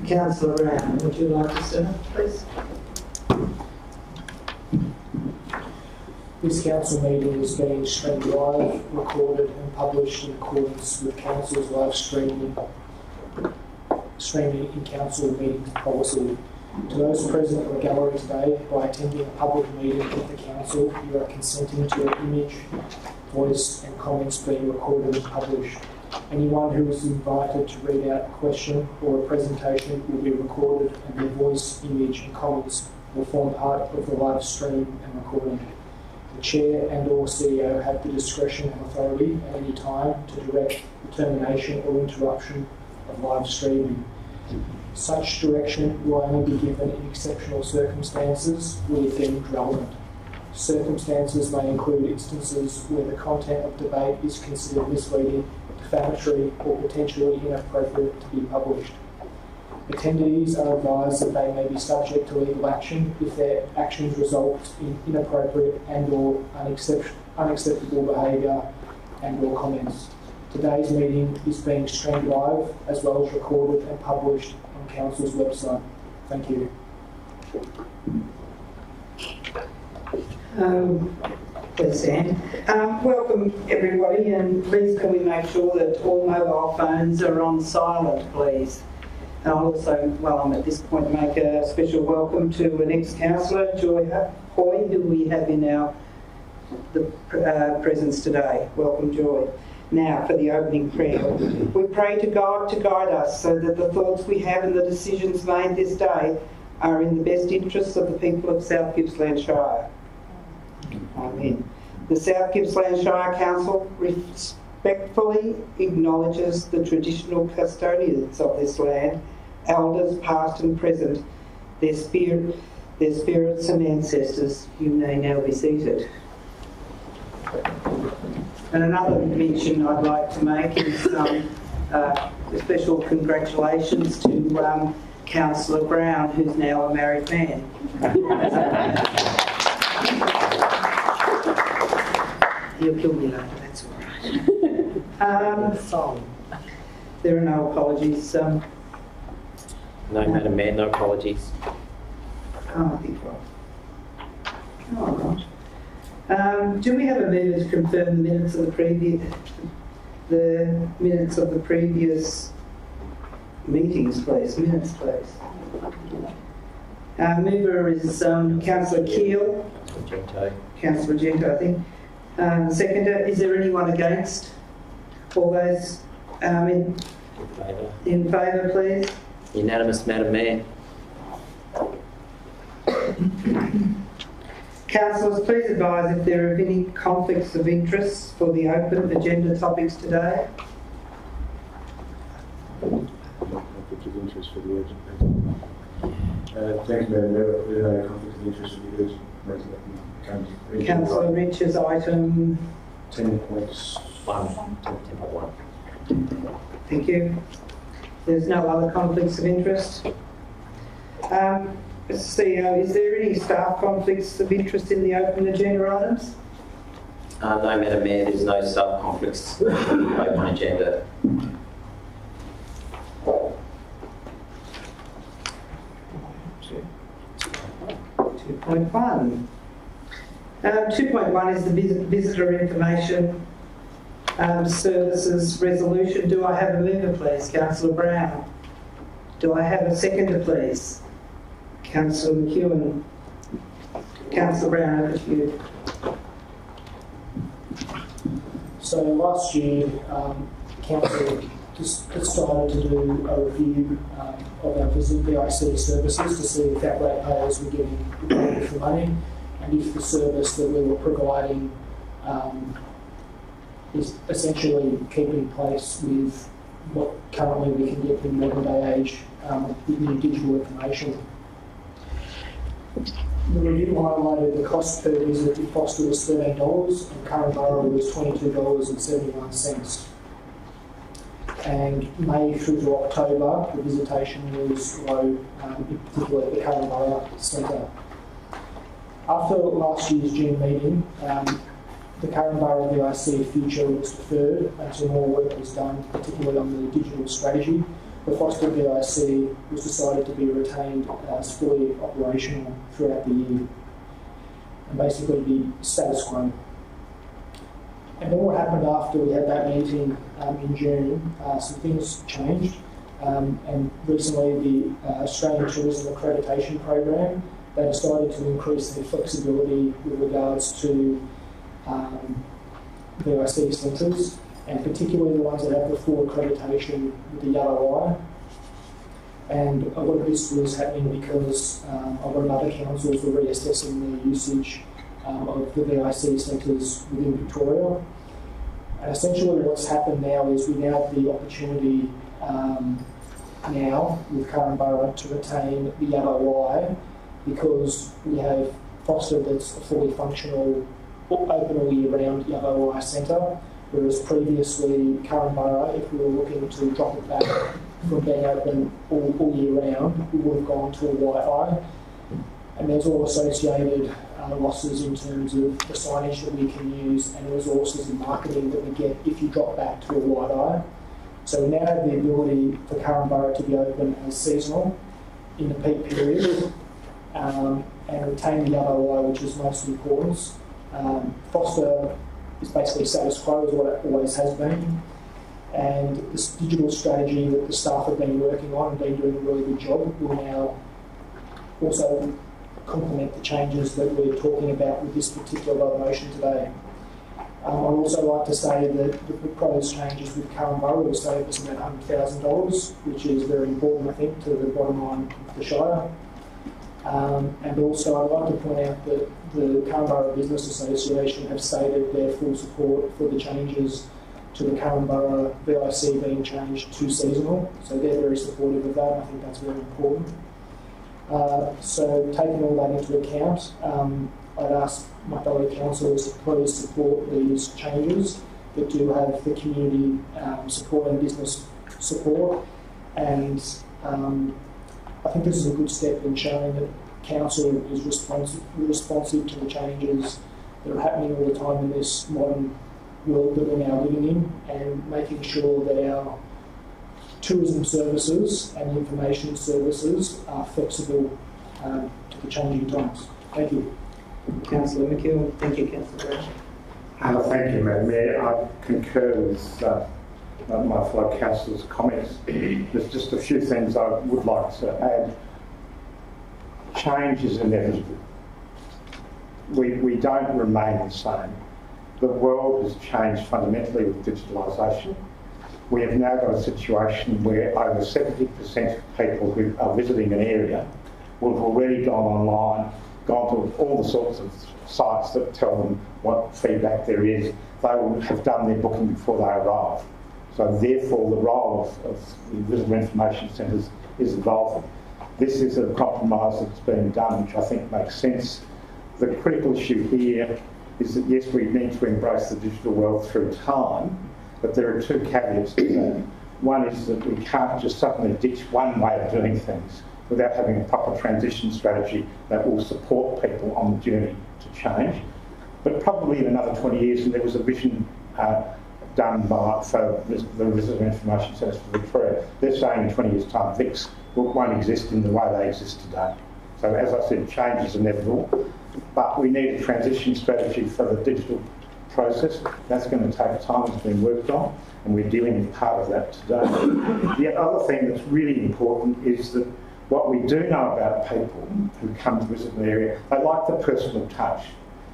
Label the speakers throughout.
Speaker 1: Councillor Brown, would you like to stand up, please?
Speaker 2: This council meeting is being streamed live, recorded and published in accordance with council's live streaming in council meetings policy. To those present in the gallery today, by attending a public meeting of the council, you are consenting to your image, voice and comments being recorded and published. Anyone who is invited to read out a question or a presentation will be recorded, and their voice, image and comments will form part of the live stream and recording. The Chair and or CEO have the discretion and authority at any time to direct the termination or interruption of live streaming. Such direction will only be given in exceptional circumstances where deemed relevant. Circumstances may include instances where the content of debate is considered misleading, defamatory or potentially inappropriate to be published. Attendees are advised that they may be subject to legal action if their actions result in inappropriate and or unacceptable behaviour and or comments. Today's meeting is being streamed live as well as recorded and published on Council's website. Thank you.
Speaker 1: Please stand. Welcome everybody, and please can we make sure that all mobile phones are on silent, please. And I'll also, while I'm at this point, make a special welcome to an ex-councillor, Joy Hoy, who we have in our presence today. Welcome, Joy. Now for the opening prayer. We pray to God to guide us so that the thoughts we have and the decisions made this day are in the best interests of the people of South Gippsland Shire. Amen. The South Gippsland Shire Council respectfully acknowledges the traditional custodians of this land, elders past and present, their spirits and ancestors. You may now be seated. And another mention I'd like to make is a special congratulations to Councillor Brown, who's now a married man. He'll kill me later, that's all right. There are no apologies.
Speaker 3: No, Madam Mayor, no apologies.
Speaker 1: I think right. All right. Do we have a mover to confirm the minutes of the previous meetings, please? Minutes, please. Mover is Councillor Keel. Councillor Gento, I think. Seconder, is there anyone against? All those in favour, please?
Speaker 3: Unanimous, Madam Mayor.
Speaker 1: Councillors, please advise if there are any conflicts of interest for the open agenda topics today.
Speaker 4: Conflict of interest for the agenda. Thank you, Madam Mayor. There are no conflicts of interest for the urgent.
Speaker 1: Councillor Rich's item
Speaker 4: 10.1.
Speaker 1: Thank you. There's no other conflicts of interest. CEO, is there any staff conflicts of interest in the open agenda items?
Speaker 3: No, Madam Mayor, there's no staff conflicts in the open agenda.
Speaker 1: 2.1. 2.1 is the visitor information services resolution. Do I have a mover, please? Councillor Brown. Do I have a seconder, please? Councillor McEwen. Councillor Brown, over to you.
Speaker 2: So last year, Council just decided to do a review of our VIC services to see if our ratepayers were getting value for money, and if the service that we were providing is essentially keeping pace with what currently we can get in modern day age with new digital information. The review highlighted the cost per visit in Foster was $13 and Curramborough was $22.71. and May through to October, the visitation was low, in particular at the Carramburra Centre. After last year's June meeting, the Carramburra VIC future was deferred until more work was done, particularly on the digital strategy. The Foster VIC was decided to be retained as fully operational throughout the year and basically be status quo. And then what happened after we had that meeting in June, some things changed. And recently the Australian Tourism Accreditation Program, they decided to increase their flexibility with regards to VIC centres, and particularly the ones that have the full accreditation with the yellow eye. And a lot of this was happening because a lot of other councils were reassessing their usage of the VIC centres within Victoria. And essentially what's happened now is we now have the opportunity now with Carramburra to retain the yellow eye, because we have Foster that's a fully functional, open all year round yellow eye centre, whereas previously Carramburra, if we were looking to drop it back from being open all year round, we would have gone to a white eye. And there's all associated losses in terms of the signage that we can use and resources and marketing that we get if you drop back to a white eye. So we now have the ability for Carramburra to be open as seasonal in the peak period and retain the yellow eye, which is most important. Foster is basically status quo, is what it always has been. And this digital strategy that the staff have been working on and been doing a really good job will now also complement the changes that we're talking about with this particular motion today. I'd also like to say that the proposed changes with Carramburra will save us about $100,000, which is very important, I think, to the bottom line of the Shire. And also I'd like to point out that the Carramburra Business Association have stated their full support for the changes to the Carramburra VIC being changed to seasonal. So they're very supportive of that, and I think that's very important. So taking all that into account, I'd ask my fellow councillors to please support these changes that do have the community support and business support. And I think this is a good step in showing that council is responsive to the changes that are happening all the time in this modern world that we're now living in, and making sure that our tourism services and information services are flexible to the changing times. Thank you.
Speaker 1: Councillor McKeown. Thank you, Councillor Brown.
Speaker 5: Thank you, Madam Mayor. I concur with my fellow councillors' comments. There's just a few things I would like to add. Change is inevitable. We don't remain the same. The world has changed fundamentally with digitalisation. We have now got a situation where over 70% of people who are visiting an area will have already gone online, gone to all the sorts of sites that tell them what feedback there is. They will have done their booking before they arrive. So therefore the role of the visitor information centres is evolving. This is a compromise that's being done, which I think makes sense. The critical issue here is that yes, we need to embrace the digital world through time, but there are two caveats to that. One is that we can't just suddenly ditch one way of doing things without having a proper transition strategy that will support people on the journey to change. But probably in another 20 years, and there was a vision done for the Visitor Information Centres for Victoria, they're saying in 20 years' time, VICs won't exist in the way they exist today. So as I said, change is inevitable, but we need a transition strategy for the digital process. That's going to take time. It's been worked on, and we're dealing with part of that today. The other thing that's really important is that what we do know about people who come to visit an area, they like the personal touch.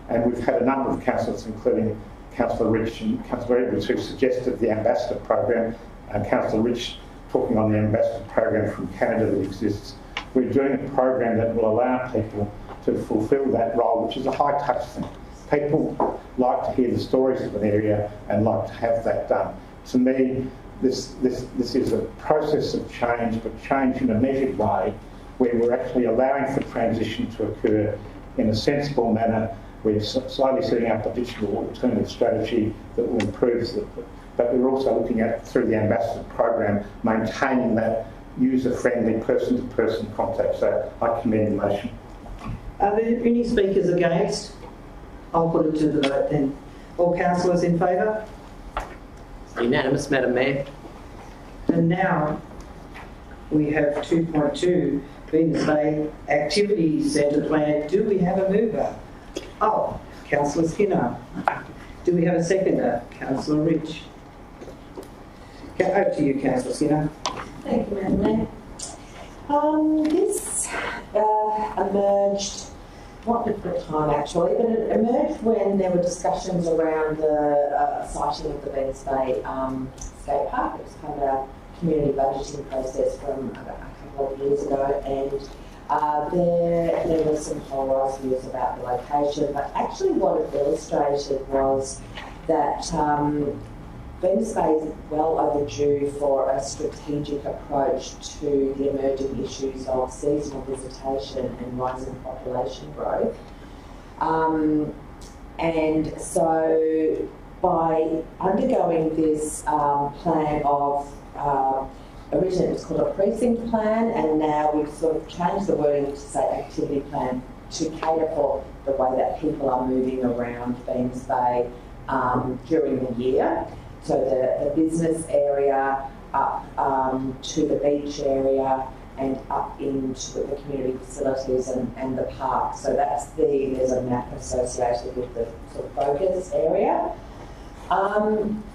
Speaker 5: And we've had a number of councillors, including Councillor Rich and Councillor Edwards, who suggested the Ambassador Program, and Councillor Rich talking on the Ambassador Program from Canada that exists. We're doing a program that will allow people to fulfil that role, which is a high-touch thing. People like to hear the stories of an area and like to have that done. To me, this is a process of change, but change in a measured way, where we're actually allowing for transition to occur in a sensible manner. We're slowly setting up a digital alternative strategy that will improve but we're also looking at, through the ambassador program, maintaining that user-friendly person-to-person contact. So I commend the motion.
Speaker 1: Are there any speakers against? I'll put it to the vote then. All councillors in favour?
Speaker 3: Unanimous, Madam Mayor.
Speaker 1: And now we have 2.2, Venus Bay Activity Centre Plan. Do we have a mover? Oh, Councillor Skinner. Do we have a seconder? Councillor Rich. Over to you, Councillor Skinner.
Speaker 6: Thank you, Madam Mayor. This emerged, not at the time actually, but it emerged when there were discussions around the siting of the Venus Bay skate park. It was part of our community budgeting process from a couple of years ago, and there were some polarised views about the location, but actually what it illustrated was that Venus Bay is well overdue for a strategic approach to the emerging issues of seasonal visitation and rising population growth. And so by undergoing this plan of, originally it was called a precinct plan, and now we've sort of changed the wording to say activity plan to cater for the way that people are moving around Venus Bay during the year. So the business area up to the beach area and up into the community facilities and the park. So there's a map associated with the sort of focus area.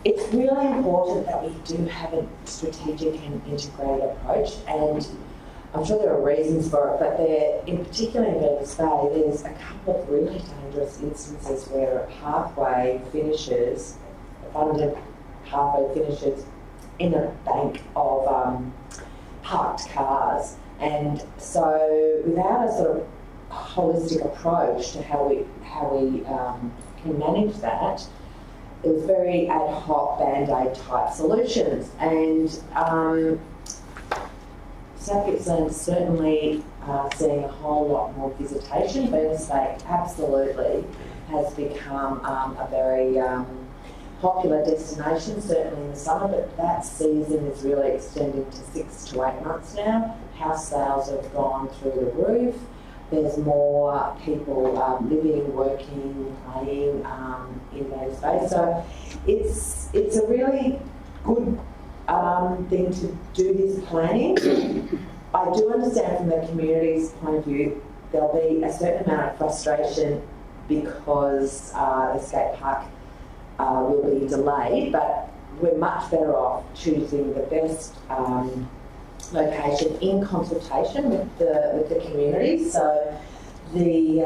Speaker 6: It's really important that we do have a strategic and integrated approach, and I'm sure there are reasons for it, but in particular in Venus Bay, there's a couple of really dangerous instances where a pathway finishes, abundant pathway finishes in a bank of parked cars, and so without a sort of holistic approach to how we can manage that, it was very ad hoc band-aid type solutions, and South Gippsland certainly seeing a whole lot more visitation. Venus Bay absolutely has become a very popular destination, certainly in the summer, but that season is really extending to 6 to 8 months now. House sales have gone through the roof. There's more people living, working, playing in Venus Bay. So it's a really good thing to do this planning. I do understand from the community's point of view there'll be a certain amount of frustration because the skate park will be delayed, but we're much better off choosing the best location in consultation with the community. So the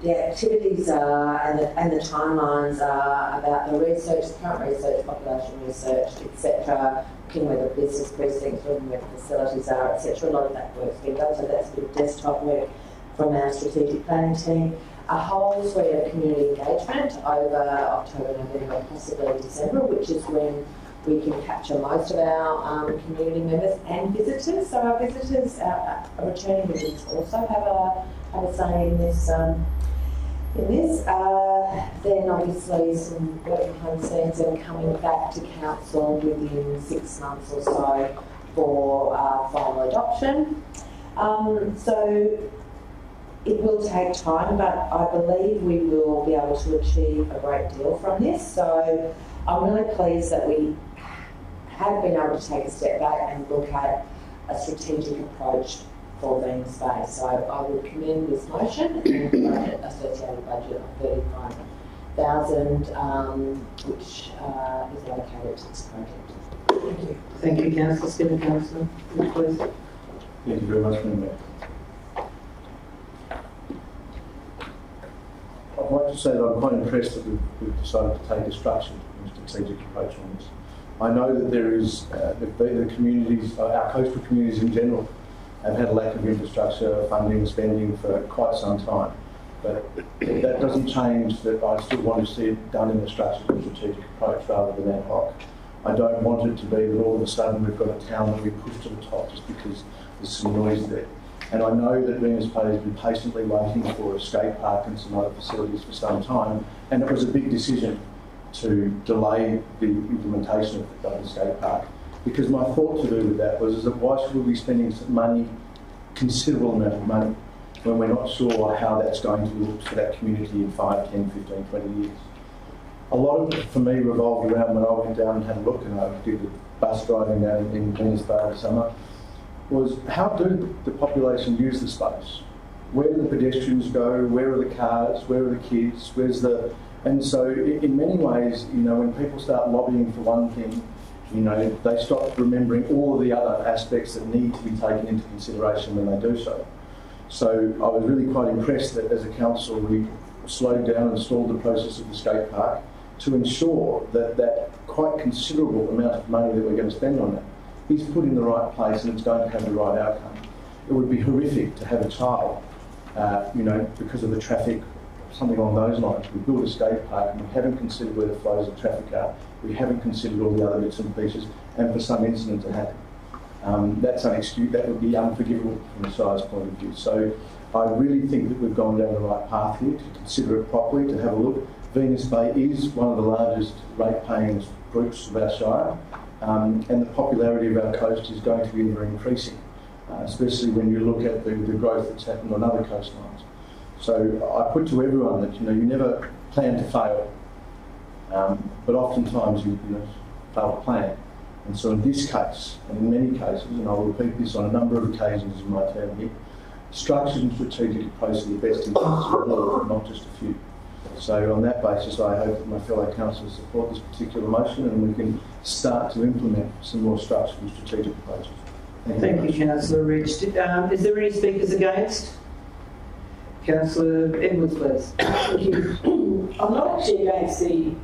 Speaker 6: activities are and the timelines are about the research, current research, population research, etc. Looking where the business precincts, looking where the facilities are, etc. A lot of that work's been done, so that's good desktop work from our strategic planning team. A whole suite of community engagement over October, November, possibly December, which is when we can capture most of our community members and visitors. So our visitors, our returning visitors, also have a say in this. Then obviously some work behind the scenes and coming back to council within 6 months or so for final adoption. So it will take time, but I believe we will be able to achieve a great deal from this. So I'm really pleased that we have been able to take a step back and look at a strategic approach for Venus Bay. So I would commend this motion and the associated budget of $35,000, which is allocated to this project. Thank you.
Speaker 1: Thank you, Councillor Skinner. Councillor, please.
Speaker 4: Thank you very much, Madam Mayor. I'd like to say that I'm quite impressed that we've decided to take a structured and strategic approach on this. I know that there is the communities, our coastal communities in general, have had a lack of infrastructure, funding, spending for quite some time. But that doesn't change that I still want to see it done in a structured and strategic approach rather than ad hoc. I don't want it to be that all of a sudden we've got a town that we push to the top just because there's some noise there. And I know that Venus Bay has been patiently waiting for a skate park and some other facilities for some time, and it was a big decision to delay the implementation of the skate park, because my thought to do with that was, is that why should we be spending some money, considerable amount of money, when we're not sure how that's going to look for that community in 5, 10, 15, 20 years. A lot of it for me revolved around when I went down and had a look, and I did the bus driving down in Venus Bay this summer, was how do the population use the space? Where do the pedestrians go? Where are the cars? Where are the kids? Where's the... And so in many ways, you know, when people start lobbying for one thing, you know, they stop remembering all of the other aspects that need to be taken into consideration when they do so. So I was really quite impressed that as a council we slowed down and stalled the process of the skate park to ensure that that quite considerable amount of money that we're going to spend on it is put in the right place and it's going to have the right outcome. It would be horrific to have a child, you know, because of the traffic, something along those lines. We build a skate park and we haven't considered where the flows of traffic are. We haven't considered all the other bits and pieces, and for some incident to happen. That's unexcusable. That would be unforgivable from a size point of view. So I really think that we've gone down the right path here to consider it properly, to have a look. Venus Bay is one of the largest rate-paying groups of our shire, and the popularity of our coast is going to be ever increasing, especially when you look at the growth that's happened on other coastlines. So I put to everyone that, you know, you never plan to fail, but oftentimes you fail to plan. And so in this case, and in many cases, and I'll repeat this on a number of occasions in my term here, structured and strategic approach to the best interests of all, not just a few. So on that basis, I hope that my fellow councillors support this particular motion and we can start to implement some more structured and strategic approaches.
Speaker 1: Thank you, Councillor Rich. Is there any speakers against? Councillor Edwards, please.
Speaker 7: Thank you. I'm not actually against the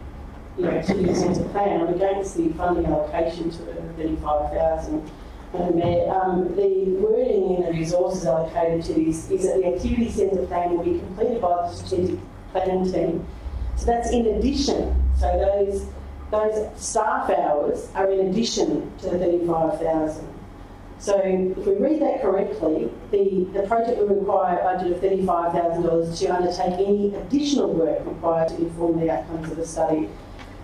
Speaker 7: activity centre plan. I'm against the funding allocation to the 35,000. The wording in the resources allocated to this is that the activity centre plan will be completed by the strategic planning team. So that's in addition. So those staff hours are in addition to the 35,000. So if we read that correctly, the project will require a budget of $35,000 to undertake any additional work required to inform the outcomes of the study.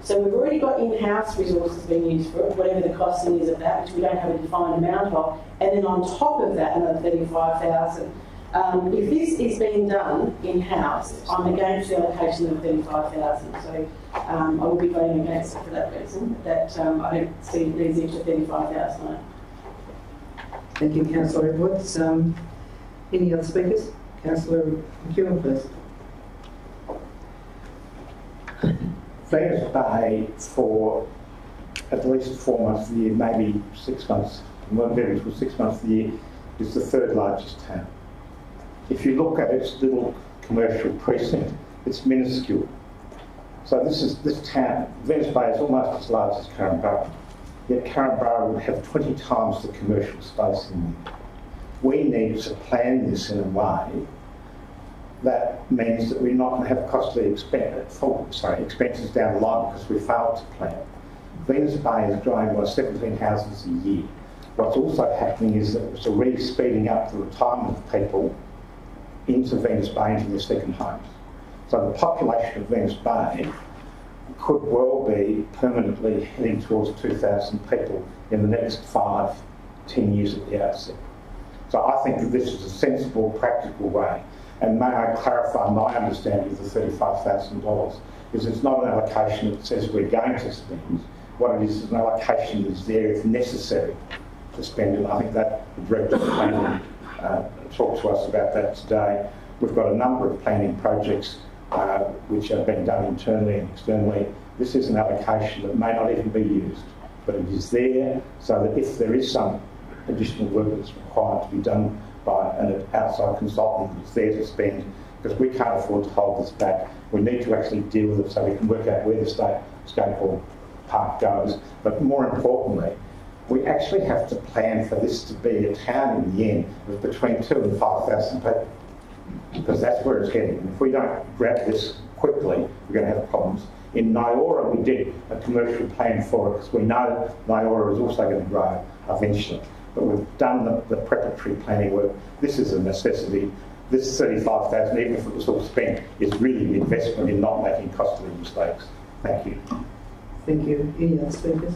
Speaker 7: So we've already got in-house resources being used for it, whatever the costing is of that, which we don't have a defined amount of, and then on top of that, another 35,000. If this is being done in-house, I'm against the allocation of 35,000. So I will be voting against it for that reason, that I don't see these extra 35,000.
Speaker 1: Thank you, Councillor Edwards. Any other speakers? Councillor McEwen, please.
Speaker 5: Venus Bay, for at least 4 months of the year, maybe 6 months, more than 6 months of the year, is the third largest town. If you look at its little commercial precinct, it's minuscule. So this town, Venus Bay, is almost as large as Carrambara. Yet Carrambara would have 20 times the commercial space in there. We need to plan this in a way that means that we're not going to have costly expenses down the line because we failed to plan. Venus Bay is growing by 17 houses a year. What's also happening is that it's already speeding up the retirement of people into Venus Bay, into their second homes. So the population of Venus Bay could well be permanently heading towards 2,000 people in the next 5-10 years at the outset. So I think that this is a sensible, practical way. And may I clarify my understanding of the $35,000 is it's not an allocation that says we're going to spend. What it is an allocation that's there if necessary to spend, and I think that the Director of Planning talked to us about that today. We've got a number of planning projects which are being done internally and externally. This is an allocation that may not even be used, but it is there so that if there is some additional work that's required to be done by an outside consultant, it's there to spend, because we can't afford to hold this back. We need to actually deal with it so we can work out where the skateboard park goes. But more importantly, we actually have to plan for this to be a town in the end of between 2,000 and 5,000 people, because that's where it's heading. And if we don't grab this quickly, we're going to have problems. In Nyora, we did a commercial plan for it because we know Nyora is also going to grow eventually. But we've done the preparatory planning work. This is a necessity. This 35,000, even if it was all spent, is really an investment in not making costly mistakes. Thank you.
Speaker 1: Thank you. Any other speakers?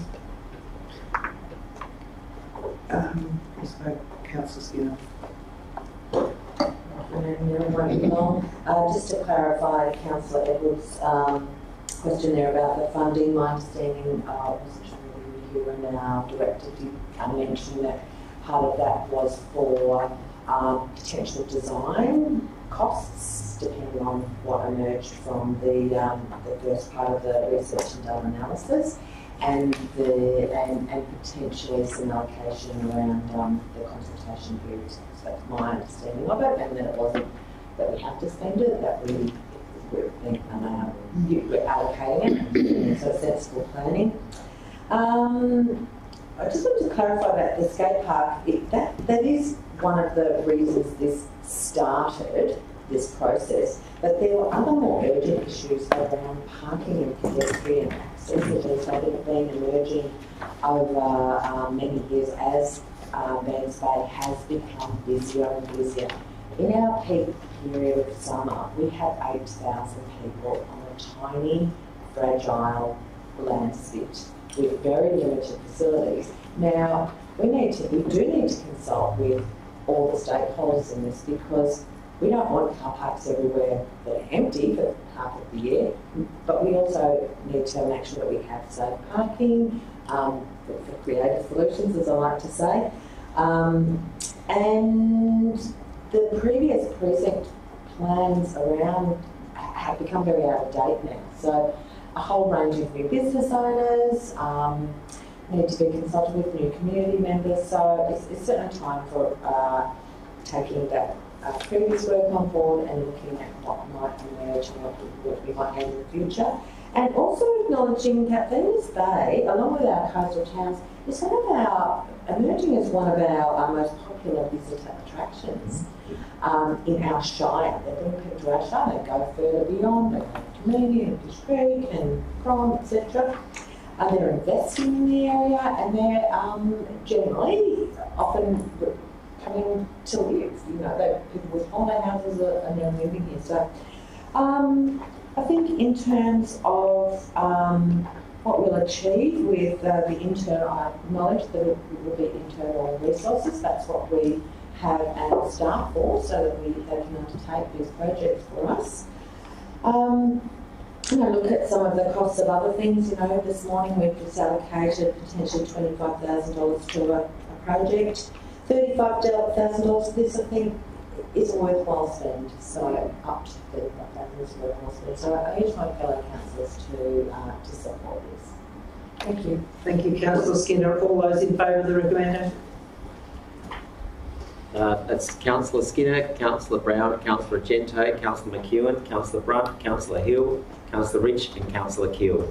Speaker 1: Councillor Skinner.
Speaker 6: Just to clarify Councillor Edwards' question there about the funding, my understanding wasn't really you and our director did mention that part of that was for potential design costs, depending on what emerged from the first part of the research and data analysis, and potentially some allocation around the consultation periods. So that's my understanding of it, and that it wasn't that we have to spend it, that we're allocating it, so sensible planning. I just wanted to clarify about the skate park. That is one of the reasons this started, this process, but there were other more urgent issues around parking and pedestrian access that have been emerging over many years as Bairns Bay has become busier and busier. In our peak period of summer, we had 8,000 people on a tiny, fragile land spit with very limited facilities. Now, we do need to consult with all the stakeholders in this, because we don't want car parks everywhere that are empty for half of the year, but we also need to make sure that we have safe parking for creative solutions, as I like to say. And the previous precinct plans around have become very out of date now. So a whole range of new business owners need to be consulted with, new community members. So it's certainly time for taking that previous work on board and looking at what might emerge and what we might need in the future. And also acknowledging that Bairns Bay, along with our coastal towns, is emerging as one of our most popular visitor attractions in our shire. They bring people to our shire, they go further beyond, they go to Community and Fish Creek and Crom, etc. And they're investing in the area, and they're generally often coming to live. You know, people with holiday houses are now moving here. So I think in terms of what we'll achieve with the internal, I acknowledge that it will be internal resources. That's what we have our staff for, so that they can undertake these projects for us. Look at some of the costs of other things. This morning we've just allocated potentially $25,000 to a project. $35,000 this, I think, is a worthwhile spend. So up to $35,000 is a worthwhile spend. So I urge my fellow councillors to support this.
Speaker 1: Thank you. Thank you, Councillor Skinner. All those in favour of the recommendation?
Speaker 3: That's Councillor Skinner, Councillor Brown, Councillor Gento, Councillor McEwen, Councillor Brunt, Councillor Hill, Councillor Rich and Councillor Keel.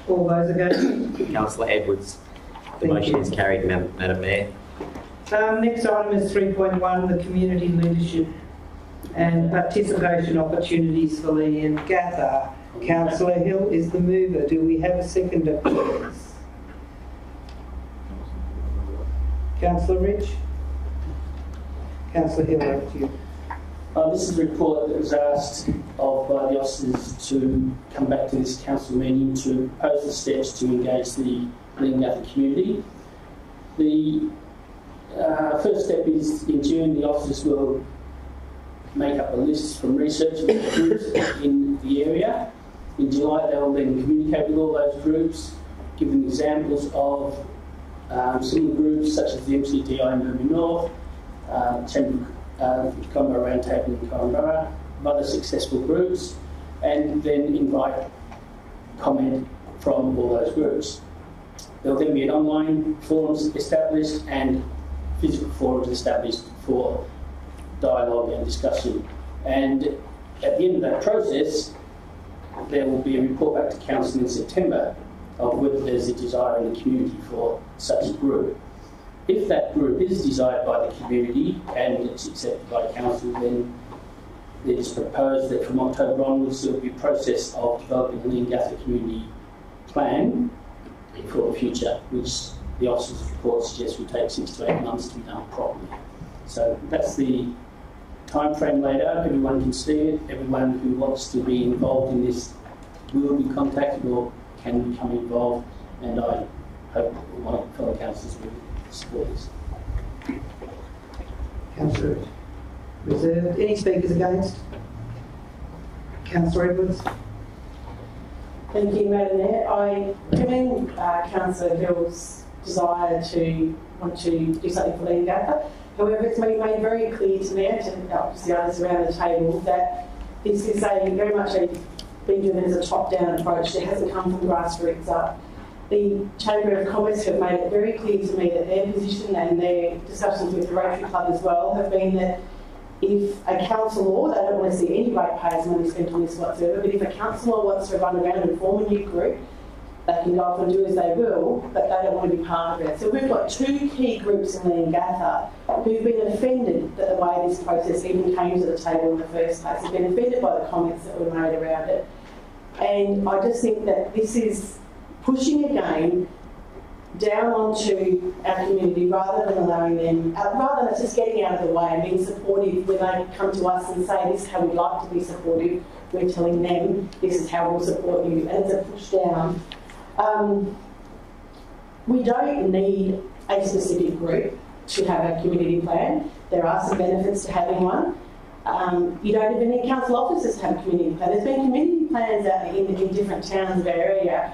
Speaker 1: All those against?
Speaker 3: Councillor Edwards. The motion is carried, Madam Mayor.
Speaker 1: Next item is 3.1, the community leadership and participation opportunities for Leongatha. Councillor Hill is the mover. Do we have a seconder, please? Councillor Rich? Councillor Hill, over to you.
Speaker 8: This is a report that was asked of by the officers to come back to this council meeting to propose the steps to engage the Leongatha community. The first step is in June the officers will make up a list from research of the groups in the area. In July they will then communicate with all those groups, give them examples of similar groups such as the MCDI in Burby North, Coomera Roundtable in Coomera, other successful groups, and then invite comment from all those groups. There will then be an online forums established and physical forums established for dialogue and discussion. And at the end of that process, there will be a report back to Council in September of whether there's a desire in the community for such a group. If that group is desired by the community and it's accepted by Council, then it is proposed that from October onwards there will be a process of developing a Leongatha community plan for the future, which the officer's report suggests will take 6 to 8 months to be done properly. So that's the time frame laid out. Everyone can see it. Everyone who wants to be involved in this will be contacted or can become involved, and I hope my fellow councillors will support this.
Speaker 1: Councillor Reserved. Any speakers against? Councillor Edwards.
Speaker 7: Thank you, Madam Mayor. I commend Councillor Hill's desire to want to do something for Leongatha. However, it's been made very clear to me, and to obviously others around the table, that this is very much been driven as a top-down approach. It hasn't come from grassroots up. The Chamber of Commerce have made it very clear to me that their position and their discussions with the Rotary Club as well have been that if a councillor, they don't want to see any ratepayers money spent on this whatsoever, but if a councillor wants to run around and form a new group, they can go off and do as they will, but they don't want to be part of it. So we've got two key groups in Leongatha who've been offended that the way this process even came to the table in the first place. They've been offended by the comments that were made around it. And I just think that this is pushing again down onto our community rather than allowing them, rather than just getting out of the way and being supportive when they come to us and say this is how we'd like to be supportive. We're telling them this is how we'll support you, and it's a push down. We don't need a specific group to have a community plan. There are some benefits to having one. You don't even need council officers to have a community plan. There's been community plans out in different towns of our area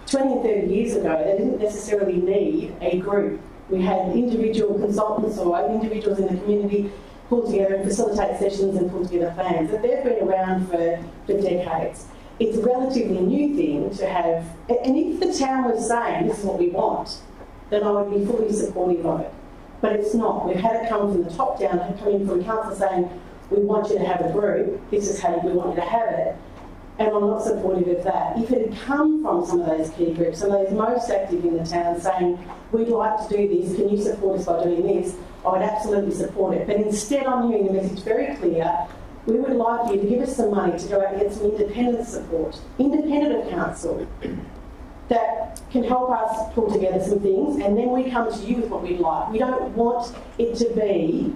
Speaker 7: 20 and 30 years ago. They didn't necessarily need a group. We had individual consultants or individuals in the community pull together and facilitate sessions and pull together plans. But they've been around for decades. It's a relatively new thing to have, and if the town was saying this is what we want, then I would be fully supportive of it. But it's not. We've had it come from the top down, coming from council saying, we want you to have a group, this is how we want you to have it, and I'm not supportive of that. If it had come from some of those key groups, some of those most active in the town saying, we'd like to do this, can you support us by doing this, I would absolutely support it. But instead I'm hearing the message very clear, we would like you to give us some money to go out and get some independent support, independent of council, that can help us pull together some things, and then we come to you with what we'd like. We don't want it to be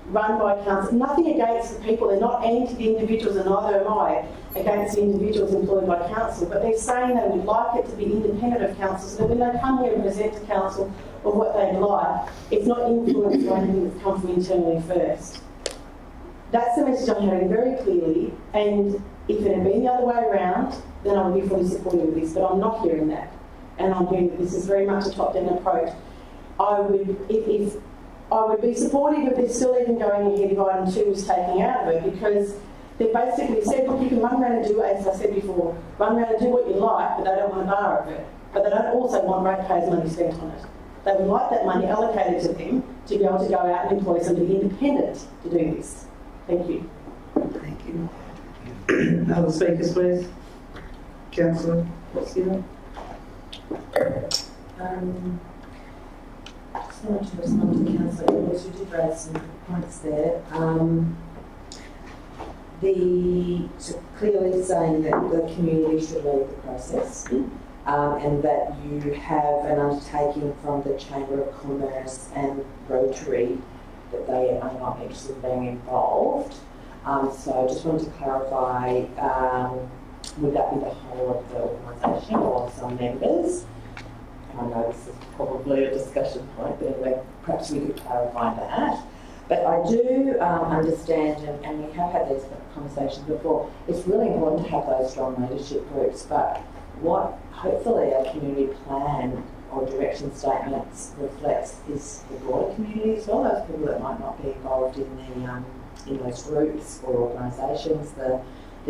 Speaker 7: run by council. Nothing against the people, they're not anti the individuals, and neither am I against the individuals employed by council, but they're saying they would like it to be independent of council, so that when they come here and present to council of what they'd like, it's not influenced by anything that's come from internally first. That's the message I'm hearing very clearly, and if it had been the other way around, then I would be fully supportive of this, but I'm not hearing that. And I'm hearing that this is very much a top-down approach. I would be supportive if they're still even going ahead if item 2 was taken out of it, because they basically said, look, you can run around and do, as I said before, run around and do what you like, but they don't want a bar of it. But they don't also want ratepayers' money spent on it. They would like that money allocated to them to be able to go out and employ somebody independent to do this. Thank you.
Speaker 1: Thank you. Other speakers, please. Councillor Skinner.
Speaker 6: I just wanted to respond to Councillor Edwards. You did raise some points there. So clearly saying that the community should lead the process, and that you have an undertaking from the Chamber of Commerce and Rotary that they are not actually being involved. So I just wanted to clarify, would that be the whole of the organisation or some members? I know this is probably a discussion point, but anyway, perhaps we could clarify that. But I do understand, and we have had these conversations before, it's really important to have those strong leadership groups, but what hopefully a community plan or direction statements reflects is the broader community as well, those people that might not be involved in those groups or organisations, the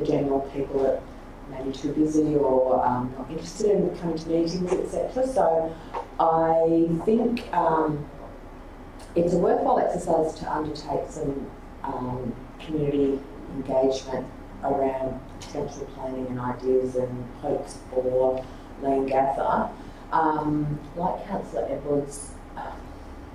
Speaker 6: general people that maybe too busy or not interested in coming to meetings, etc. So I think it's a worthwhile exercise to undertake some community engagement around potential planning and ideas and hopes for Leongatha. Like Councillor Edwards,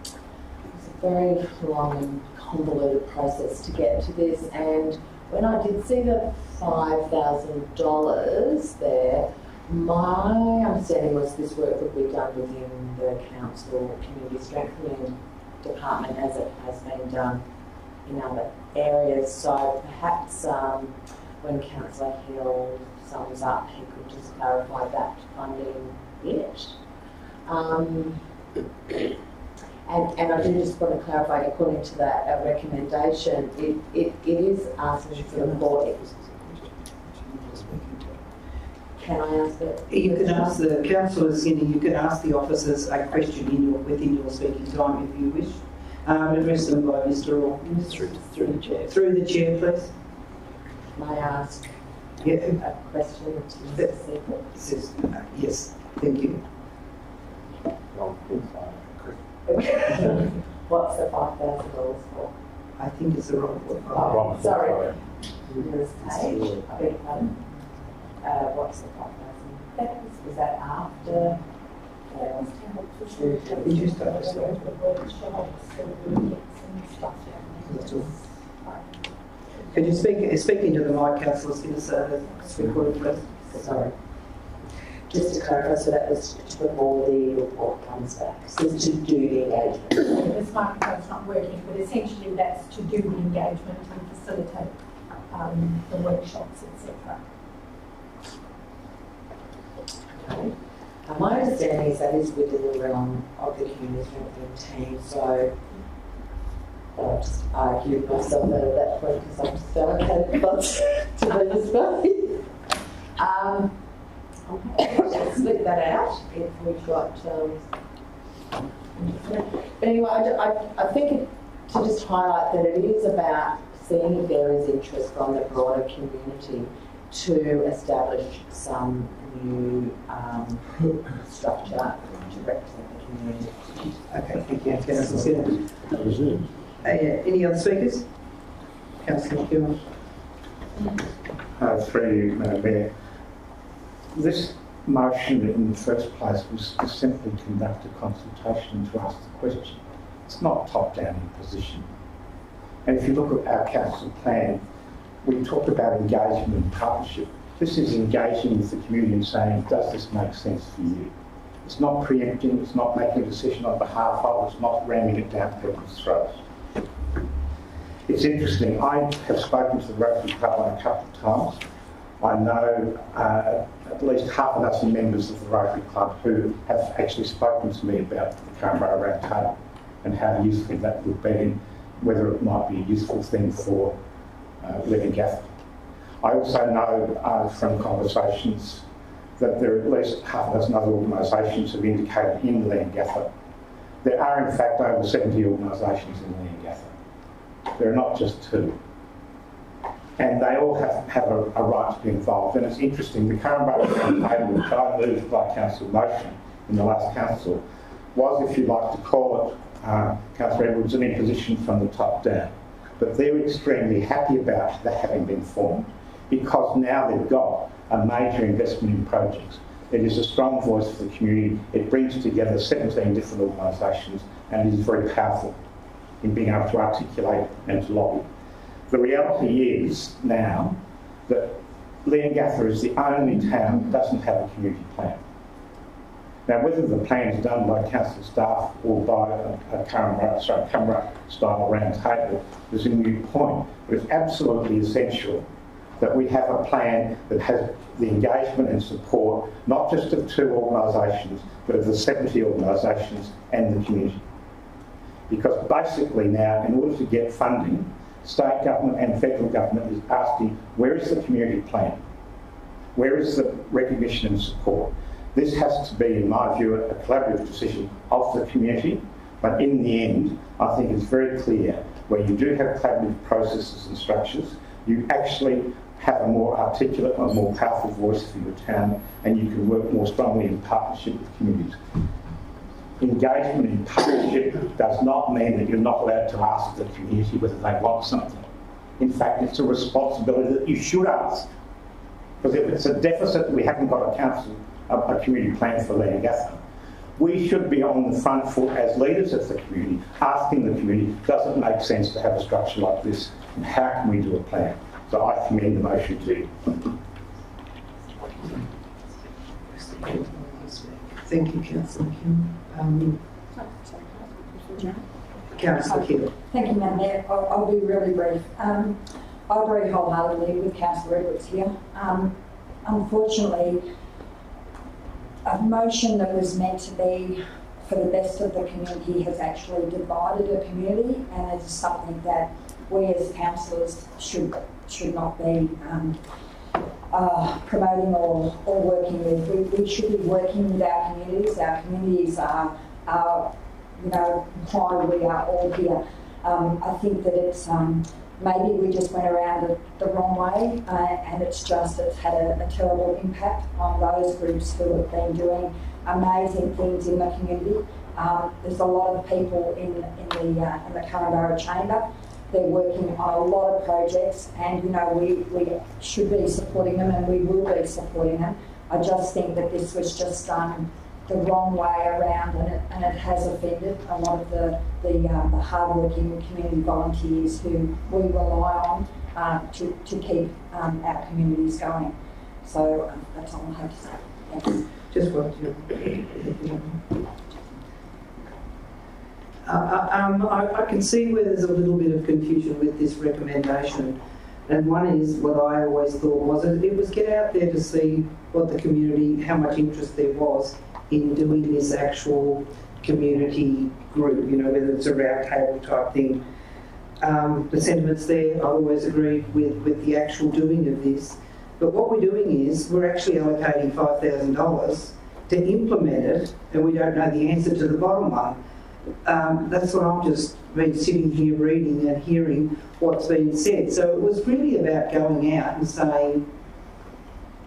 Speaker 6: it's a very long and convoluted process to get to this, and when I did see the $5,000 there, my understanding was this work would be done within the council community strengthening department as it has been done in other areas. So perhaps when Councillor Hill sums up, he could just clarify that funding bit. And I do just want to clarify, according to that recommendation, it is asking for the board. Can I ask it?
Speaker 1: You can ask the councillors, you can ask the officers a question within your speaking time if you wish. Address them by Mr. or through the chair. Through the chair, please.
Speaker 6: May I ask
Speaker 1: a
Speaker 6: question to Mr. Secord?
Speaker 1: Yes, thank you.
Speaker 6: What's the $5,000 for?
Speaker 1: I think it's the wrong one.
Speaker 6: Oh, sorry. Ms. Page, I beg your pardon. What's the 5,000? Is that after?
Speaker 1: Did you start this way? Could you speak into the mic, Councillor Skinner, so that's recorded, please?
Speaker 6: Sorry. Just to clarify, so that was before the report comes back. So it's to do the engagement.
Speaker 9: This microphone's not working, but essentially that's to do the engagement and facilitate the workshops, etc.
Speaker 6: Okay. My understanding is that is within the realm of the community strengthening team, so I'll just argue myself out of that point because I'm just allocated funds to do this way. I'll split that out if we've got. Anyway, I think to just highlight that it is about seeing if there is interest from the broader community to establish some new structure to represent the community.
Speaker 1: Okay, thank you, Councillor Skinner.
Speaker 4: That was it.
Speaker 1: Any other speakers? Councillor McEwen.
Speaker 5: Through you, Madam Mayor. This motion in the first place was to simply conduct a consultation to ask the question. It's not top-down imposition. And if you look at our council plan, we talked about engagement and partnership. This is engaging with the community and saying, does this make sense for you? It's not preempting, it's not making a decision on behalf of, it's not ramming it down people's throats. It's interesting, I have spoken to the Rotary Club a couple of times. I know at least half a dozen members of the Rotary Club who have actually spoken to me about the Canberra Round Table and how useful that would be and whether it might be a useful thing for Leongatha. I also know from conversations that there are at least half a dozen other organisations have indicated in Leongatha. There are in fact over 70 organisations in Leongatha. There are not just two. And they all have a right to be involved. And it's interesting, the Canberra Round Table, which I moved by council motion in the last council, was, if you like to call it, Councillor Edwards, an imposition from the top down. But they're extremely happy about that having been formed because now they've got a major investment in projects. It is a strong voice for the community. It brings together 17 different organisations and it is very powerful in being able to articulate and to lobby. The reality is now that Leongatha is the only town that doesn't have a community plan. Now, whether the plan is done by council staff or by a Canberra-style round table is a moot point, but it's absolutely essential that we have a plan that has the engagement and support, not just of two organisations, but of the 70 organisations and the community. Because basically now, in order to get funding, state government and federal government is asking, where is the community plan? Where is the recognition and support? This has to be, in my view, a collaborative decision of the community, but in the end, I think it's very clear where you do have collaborative processes and structures, you actually have a more articulate, a more powerful voice for your town, and you can work more strongly in partnership with communities. Engagement in partnership does not mean that you're not allowed to ask the community whether they want something. In fact, it's a responsibility that you should ask. Because if it's a deficit, we haven't got a community plan for Leongatha. We should be on the front foot as leaders of the community, asking the community, does it make sense to have a structure like this, and how can we do a plan? So I commend the motion to you.
Speaker 1: Thank you, Councillor Kim. Councillor Kim.
Speaker 10: Thank you, Madam Mayor. I'll be really brief. I agree wholeheartedly with Councillor Edwards here. unfortunately, a motion that was meant to be for the best of the community has actually divided a community, and it is something that we as councillors should not be promoting or working with. We should be working with our communities. Our communities are why we are all here. I think that it's maybe we just went around it the wrong way, and it's had a terrible impact on those groups who have been doing amazing things in the community. There's a lot of people in the Carnborough Chamber. They're working on a lot of projects, and we should be supporting them, and we will be supporting them. I just think that this was just done the wrong way around, and it has offended a lot of the hard-working community volunteers who we rely on to keep our communities going. So that's all I have to say. Thanks.
Speaker 1: Just what I can see where there's a little bit of confusion with this recommendation, and one is what I always thought was it was get out there to see what the community, how much interest there was in doing this actual community group, whether it's a round table type thing. The sentiments there, I always agreed with the actual doing of this. But what we're doing is we're actually allocating $5,000 to implement it, and we don't know the answer to the bottom one. That's what I've just been sitting here reading and hearing what's been said. So it was really about going out and saying,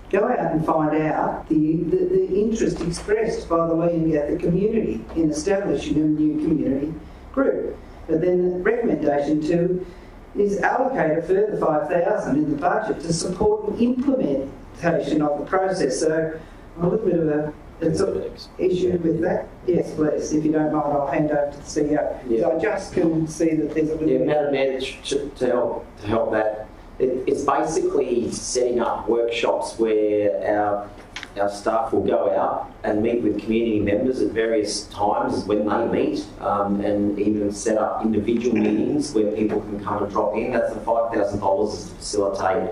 Speaker 1: go out and find out the interest expressed by the Leongatha community in establishing a new community group. But then the recommendation two is allocate a further $5,000 in the budget to support the implementation of the process. So a little bit of an issue with that. Yes, please, if you don't mind, I'll hand over to the CEO.
Speaker 3: Yeah.
Speaker 1: So I just can see that there's a little bit...
Speaker 3: Madam Mayor, to help that, it's basically setting up workshops where our staff will go out and meet with community members at various times when they meet, and even set up individual meetings where people can come and drop in. That's the $5,000 is to facilitate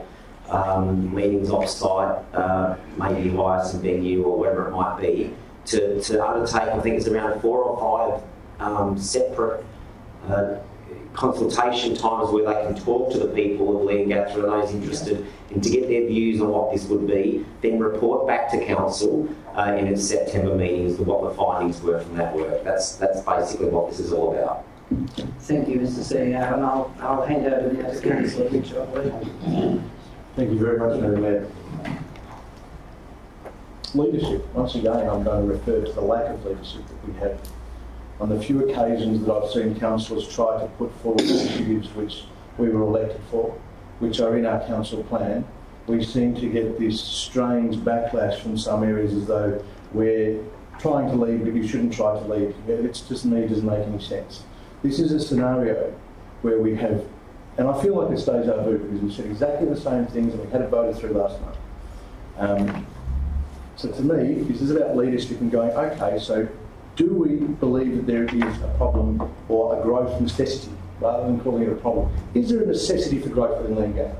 Speaker 3: meetings off-site, maybe hire some venue or whatever it might be, to undertake, I think it's around 4 or 5 separate consultation times where they can talk to the people of Leongatha and those interested, and to get their views on what this would be, then report back to council in its September meetings with what the findings were from that work. That's basically what this is all about.
Speaker 1: Thank you, Mr. CEO, and I'll hand over now to Councillor Rich, I believe.
Speaker 4: Thank you very much, Madam Mayor. Leadership. Once again, I'm going to refer to the lack of leadership that we have. On the few occasions that I've seen councillors try to put forward initiatives which we were elected for, which are in our council plan, we seem to get this strange backlash from some areas as though we're trying to lead, but you shouldn't try to lead. It's just me, doesn't make any sense. This is a scenario where we have, and I feel like it's deja vu because we said exactly the same things and we had it voted through last night. So to me, this is about leadership and going, okay, so do we believe that there is a problem or a growth necessity, rather than calling it a problem? Is there a necessity for growth within Leongatha?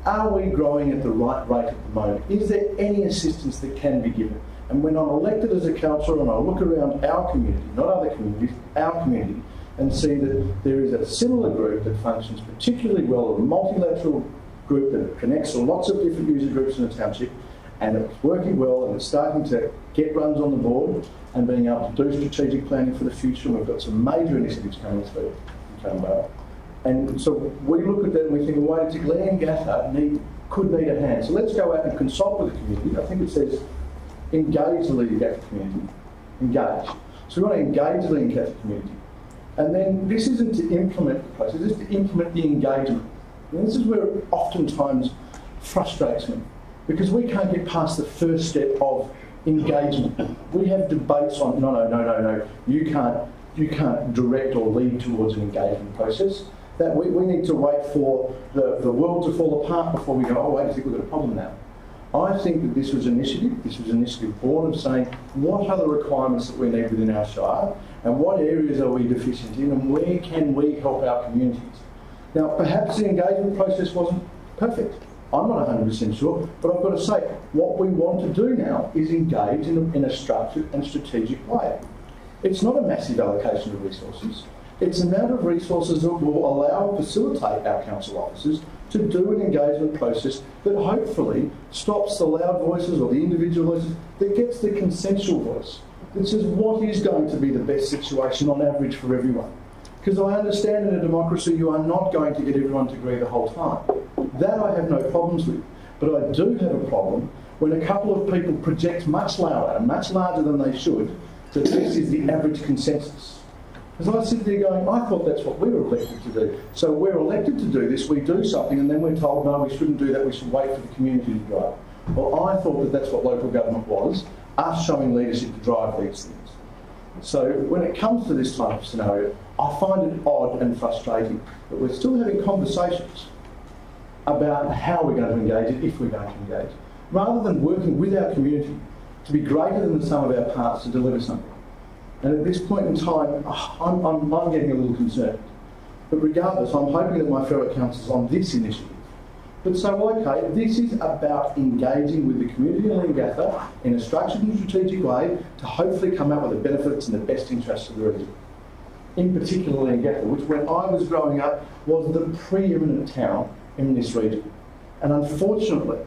Speaker 4: Are we growing at the right rate at the moment? Is there any assistance that can be given? And when I'm elected as a councillor and I look around our community, not other communities, our community, and see that there is a similar group that functions particularly well, a multilateral group that connects to lots of different user groups in the township, and it's working well and it's starting to get runs on the board and being able to do strategic planning for the future. We've got some major initiatives coming through in Carnborough. And so we look at that and we think, well, wait a second, Leongatha could need a hand. So let's go out and consult with the community. I think it says engage the Leongatha community. Engage. So we want to engage the Leongatha community. And then this isn't to implement the process, this is to implement the engagement. And this is where it oftentimes frustrates me, because we can't get past the first step of engagement. We have debates on, no, you can't direct or lead towards an engagement process. That we need to wait for the world to fall apart before we go, oh, wait a second, we've got a problem now. I think that this was an initiative born of saying, what are the requirements that we need within our shire, and what areas are we deficient in, and where can we help our communities? Now, perhaps the engagement process wasn't perfect. I'm not 100% sure, but I've got to say, what we want to do now is engage in a structured and strategic way. It's not a massive allocation of resources. It's an amount of resources that will allow and facilitate our council officers to do an engagement process that hopefully stops the loud voices or the individual voices, that gets the consensual voice, that says what is going to be the best situation on average for everyone. Because I understand in a democracy you are not going to get everyone to agree the whole time. That I have no problems with. But I do have a problem when a couple of people project much louder and much larger than they should that this is the average consensus. Because I sit there going, I thought that's what we were elected to do. So we're elected to do this, we do something, and then we're told, no, we shouldn't do that, we should wait for the community to drive. Well, I thought that that's what local government was, us showing leadership to drive these things. So when it comes to this type of scenario, I find it odd and frustrating that we're still having conversations about how we're going to engage it, if we're going to engage, rather than working with our community to be greater than the sum of our parts to deliver something. And at this point in time, I'm getting a little concerned. But regardless, I'm hoping that my fellow councillors on this initiative would say, well, okay, this is about engaging with the community in Leongatha in a structured and strategic way to hopefully come up with the benefits and the best interests of the region. In particular Leongatha, which when I was growing up was the preeminent town in this region. And unfortunately,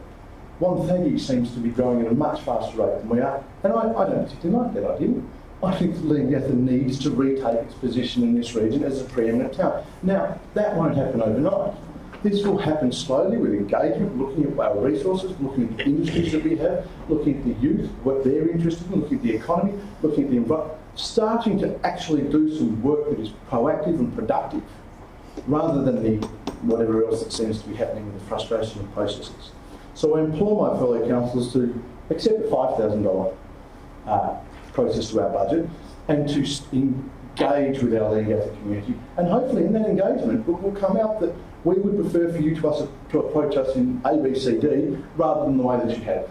Speaker 4: Wonthaggi seems to be growing at a much faster rate than we are. And I don't particularly like that idea. I think that Leongatha needs to retake its position in this region as a preeminent town. Now, that won't happen overnight. This will happen slowly with engagement, looking at our resources, looking at the industries that we have, looking at the youth, what they're interested in, looking at the economy, looking at the environment, starting to actually do some work that is proactive and productive, rather than the whatever else that seems to be happening with the frustration of processes. So I implore my fellow councillors to accept a $5,000 process to our budget and to engage with our Leongatha community. And hopefully in that engagement will come out that we would prefer for you to approach us in A, B, C, D rather than the way that you have.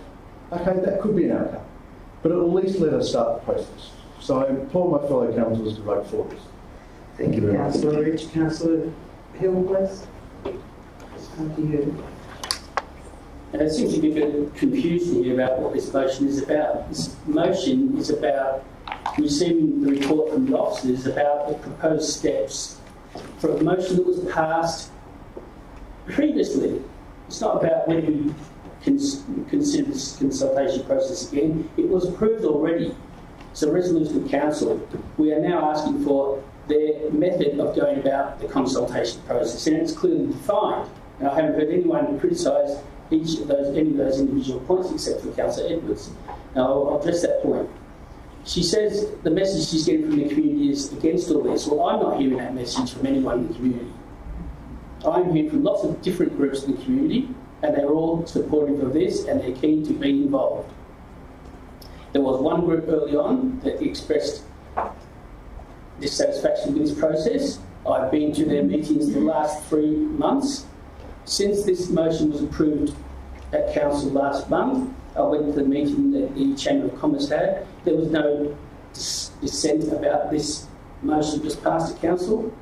Speaker 4: Okay, that could be an outcome. But at least let us start the process. So I implore my fellow councillors to vote for this.
Speaker 1: Thank you, Councillor Rich. Councillor Hill, please. Come to you.
Speaker 8: There seems to be a bit of confusion here about what this motion is about. This motion is about receiving the report from the officers about the proposed steps for a motion that was passed previously. It's not about whether we consider this consultation process again. It was approved already. It's a resolution of council. We are now asking for their method of going about the consultation process, and it's clearly defined. And I haven't heard anyone criticise any of those individual points except for Councillor Edwards. Now I'll address that point. She says the message she's getting from the community is against all this. Well, I'm not hearing that message from anyone in the community. I'm hearing from lots of different groups in the community, and they're all supportive of this and they're keen to be involved. There was one group early on that expressed dissatisfaction with this process. I've been to their meetings the last 3 months. Since this motion was approved at Council last month, I went to the meeting that the Chamber of Commerce had. There was no dissent about this motion just passed at Council.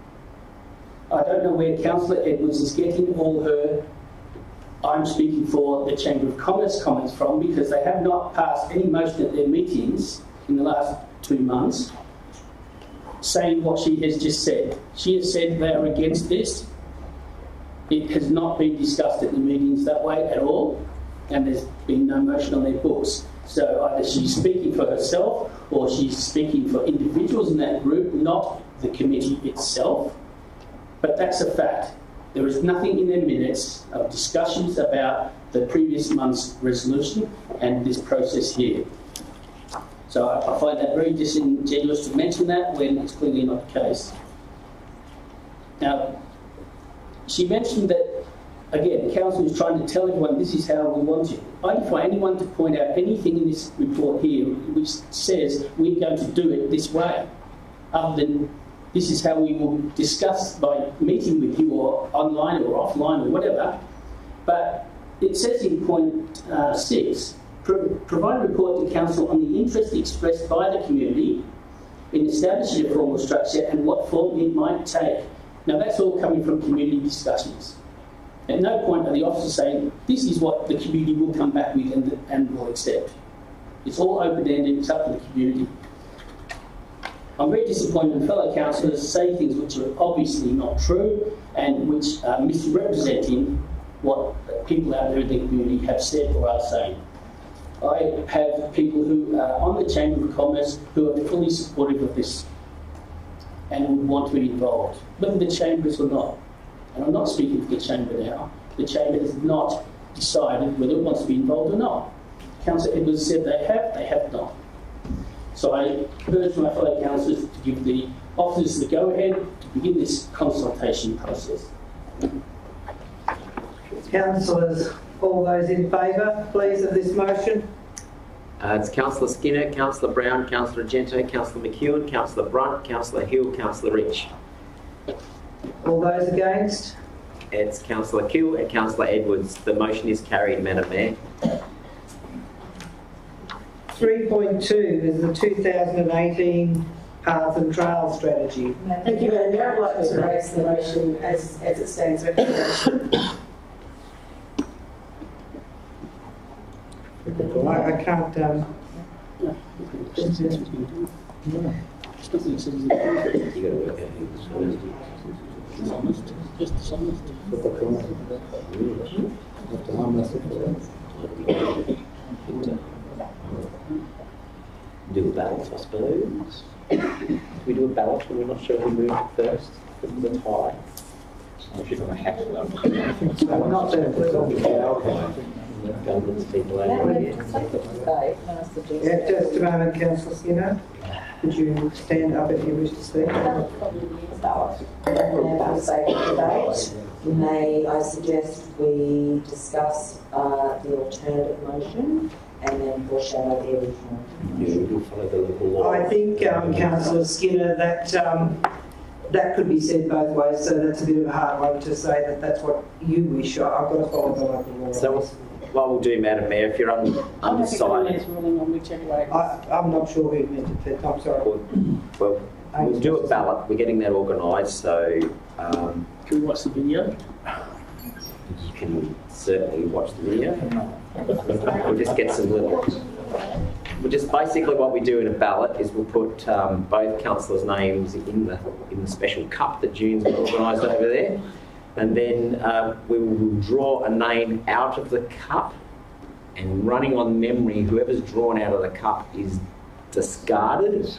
Speaker 8: I don't know where Councillor Edwards is getting all her I'm speaking for the Chamber of Commerce comments from, because they have not passed any motion at their meetings in the last 2 months saying what she has just said. She has said they are against this. It has not been discussed at the meetings that way at all, and there's been no motion on their books. So either she's speaking for herself or she's speaking for individuals in that group, not the committee itself. But that's a fact. There is nothing in their minutes of discussions about the previous month's resolution and this process here. So I find that very disingenuous to mention that when it's clearly not the case. Now, she mentioned that, again, Council is trying to tell everyone this is how we want it. I defy anyone to point out anything in this report here which says we're going to do it this way, other than this is how we will discuss by meeting with you or online or offline or whatever. But it says in point 6, provide a report to Council on the interest expressed by the community in establishing a formal structure and what form it might take. Now that's all coming from community discussions. At no point are the officers saying, this is what the community will come back with and will accept. It's all open-ended, it's up to the community. I'm very disappointed when fellow councillors say things which are obviously not true and which are misrepresenting what people out there in the community have said or are saying. I have people who are on the Chamber of Commerce who are fully supportive of this and would want to be involved, whether the Chamber is or not. And I'm not speaking for the Chamber now. The Chamber has not decided whether it wants to be involved or not. Councillor Edwards said they have not. So I urge my fellow councillors to give the officers the go-ahead to begin this consultation process.
Speaker 1: Councillors, all those in favour, please, of this motion?
Speaker 3: It's Councillor Skinner, Councillor Brown, Councillor Argento, Councillor McEwen, Councillor Brunt, Councillor Hill, Councillor Rich.
Speaker 1: All those against?
Speaker 3: It's Councillor Kill and Councillor Edwards. The motion is carried, Madam Mayor.
Speaker 1: 3.2 is the 2018 Paths and Trails Strategy.
Speaker 7: Thank you, Madam Mayor. I'd like to raise the motion as it stands.
Speaker 1: I can't.
Speaker 3: Do a ballot, I suppose. We do a ballot when we're not sure who moved first. This is a tie. I'm sure I'm a hack for that.
Speaker 1: Not there. Yeah, just a moment, Councillor Skinner. Could you stand up if you wish to speak?
Speaker 6: May I suggest we discuss the alternative motion and then foreshadow the original?
Speaker 1: I think, Councillor Skinner, that could be said both ways, so that's a bit of a hard one to say that that's what you wish. I've got to follow the local law.
Speaker 3: So what we'll do, Madam Mayor, if you're undecided...
Speaker 1: I'm not sure who meant it first, I'm sorry.
Speaker 3: Well, we'll do a ballot. We're getting that organised, so...
Speaker 8: Can we watch the video?
Speaker 3: You can certainly watch the video. We'll just get some little... Well, just basically what we do in a ballot is we'll put both councillors' names in the special cup that June's organised over there, and then we will draw a name out of the cup, and running on memory, whoever's drawn out of the cup is discarded,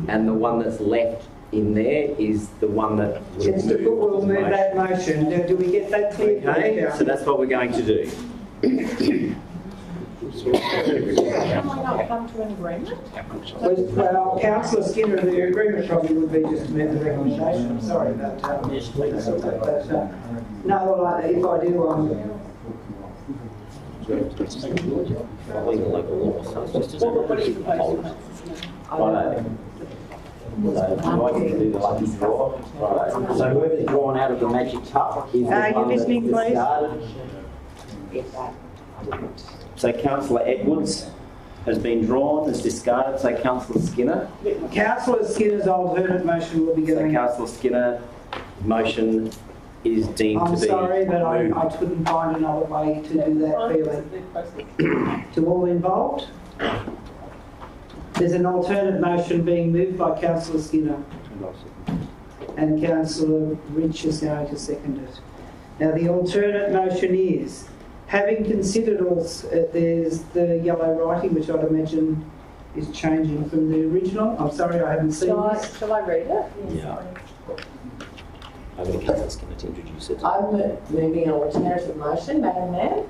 Speaker 3: and the one that's left in there is the one that
Speaker 1: we'll move that motion. Do we get that clear?
Speaker 3: Okay, so that's what we're going to do.
Speaker 9: Can we not come to an agreement?
Speaker 1: Well, Councillor Skinner, the agreement probably would be just to amend the recommendation. I'm sorry, but no, like, if I do,
Speaker 3: So whoever's drawn out of the magic cup is the one that's discarded. So Councillor Edwards has been drawn as discarded. So Councillor Skinner.
Speaker 1: Councillor Skinner's alternate motion will be going.
Speaker 3: So Councillor Skinner motion is deemed to be.
Speaker 1: I'm sorry, but I couldn't find another way to do that fairly. To all involved. There's an alternate motion being moved by Councillor Skinner, and Councillor Rich is going to second it. Now the alternate motion is, having considered all, there's the yellow writing, which I'd imagine is changing from the original. I'm sorry, I haven't seen this.
Speaker 6: Shall I read it?
Speaker 3: Yeah. I'm going to Councillor Skinner to introduce it.
Speaker 6: I'm moving an alternative motion, Madam Mayor.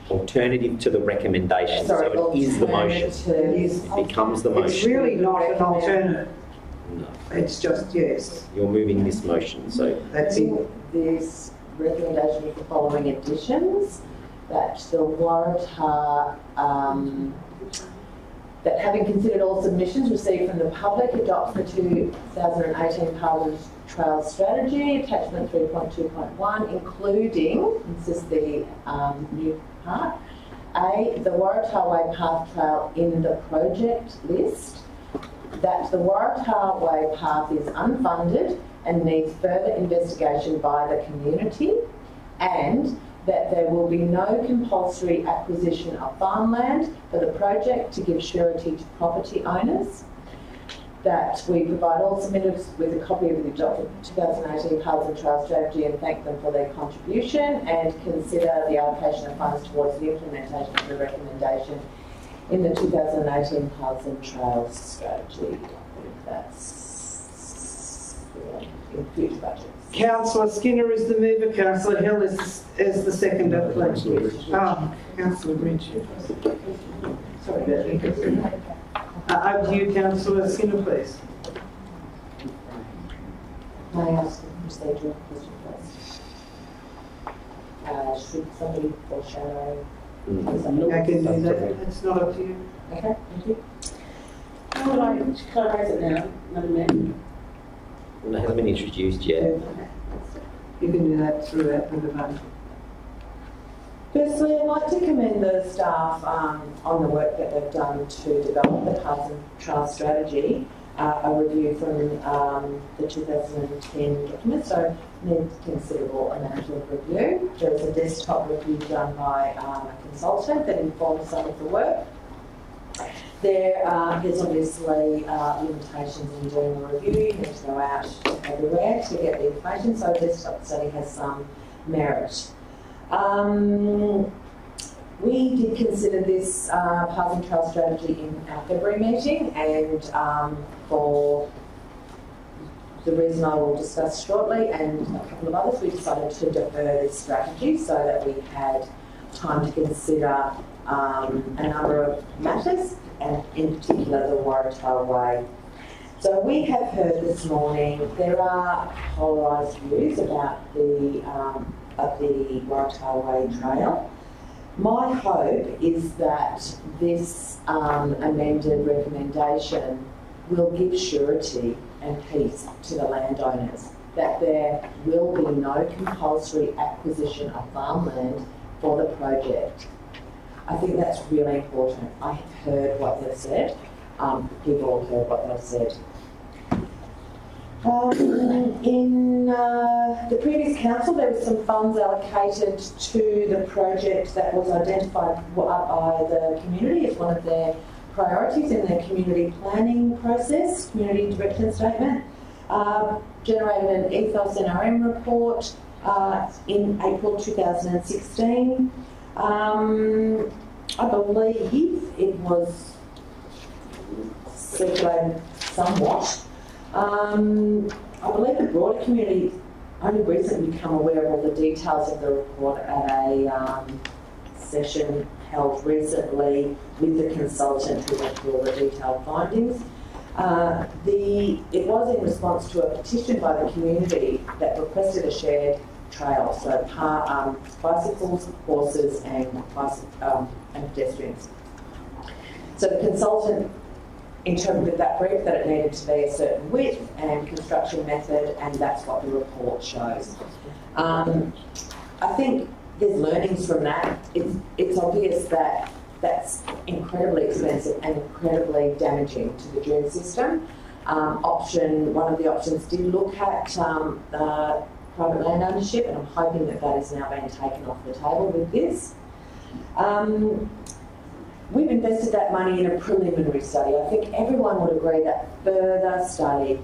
Speaker 3: Alternative to the recommendation.
Speaker 6: Sorry,
Speaker 3: so it is the motion. It becomes the motion.
Speaker 1: It's really not an alternate.
Speaker 3: No.
Speaker 1: It's just, yes.
Speaker 3: You're moving this motion, so...
Speaker 1: That's it.
Speaker 6: This recommendation with the following additions, that the Waratah, that having considered all submissions received from the public, adopts the 2018 Paths Trails Strategy, attachment 3.2.1, including, this is the new part, A, the Waratah Way Path Trail in the project list, that the Waratah Way path is unfunded and needs further investigation by the community, and that there will be no compulsory acquisition of farmland for the project to give surety to property owners, that we provide all submitters with a copy of the adopted 2018 Paths and Trails Strategy and thank them for their contribution, and consider the allocation of funds towards the implementation of the recommendation in the 2018 Paths and Trails Strategy. I think that's in future budgets.
Speaker 1: Councillor Skinner is the mover, Councillor Hill is the seconder, please. Oh, Councillor Richard. Sorry about that. Over to you, Councillor Skinner, please.
Speaker 6: May I ask a procedural question, please? Should somebody foreshadow?
Speaker 1: I can do that. It's not up to you.
Speaker 6: Okay, thank you.
Speaker 7: Can I raise it now, Madam Mayor?
Speaker 3: Well, it hasn't been introduced yet.
Speaker 1: You can do that throughout the debate.
Speaker 6: Firstly, I'd like to commend the staff on the work that they've done to develop the Paths and Trails Strategy, a review from the 2010 document, so needs considerable amount of review. There was a desktop review done by a consultant that informed some of the work. There's obviously limitations in doing a review. You need to go out everywhere to get the information, so a desktop study has some merit. We did consider this Paths and Trails Strategy in our February meeting, and for the reason I will discuss shortly and a couple of others, we decided to defer this strategy so that we had time to consider a number of matters, and in particular the Waratah Way. So we have heard this morning there are polarised views about the Waratah Way Trail. My hope is that this amended recommendation will give surety and peace to the landowners, that there will be no compulsory acquisition of farmland for the project. I think that's really important. I have heard what they've said. People have heard what they've said. In the previous council, there were some funds allocated to the project that was identified by the community as one of their priorities in their community planning process, community direction statement. Generated an Ethos NRM report in April 2016. I believe it was circulated somewhat. I believe the broader community only recently become aware of all the details of the report at a session held recently with the consultant who went through all the detailed findings. It was in response to a petition by the community that requested a shared trail, so bicycles, horses and pedestrians. So the consultant interpreted that brief that it needed to be a certain width and construction method, and that's what the report shows. I think there's learnings from that. It's obvious that that's incredibly expensive and incredibly damaging to the dune system. One of the options did look at private land ownership, and I'm hoping that that is now being taken off the table with this. We've invested that money in a preliminary study. I think everyone would agree that further study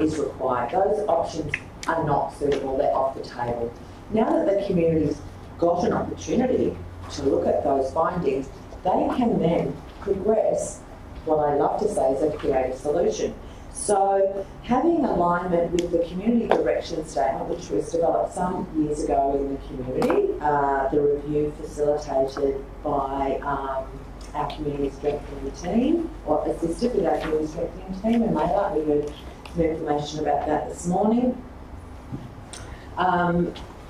Speaker 6: is required. Those options are not suitable, they're off the table. Now that the community's got an opportunity to look at those findings, they can then progress what I love to say is a creative solution. So having alignment with the community direction statement, which was developed some years ago in the community, the review facilitated by our community strengthening team, or assisted with our community strengthening team, and Mayla, we heard some information about that this morning.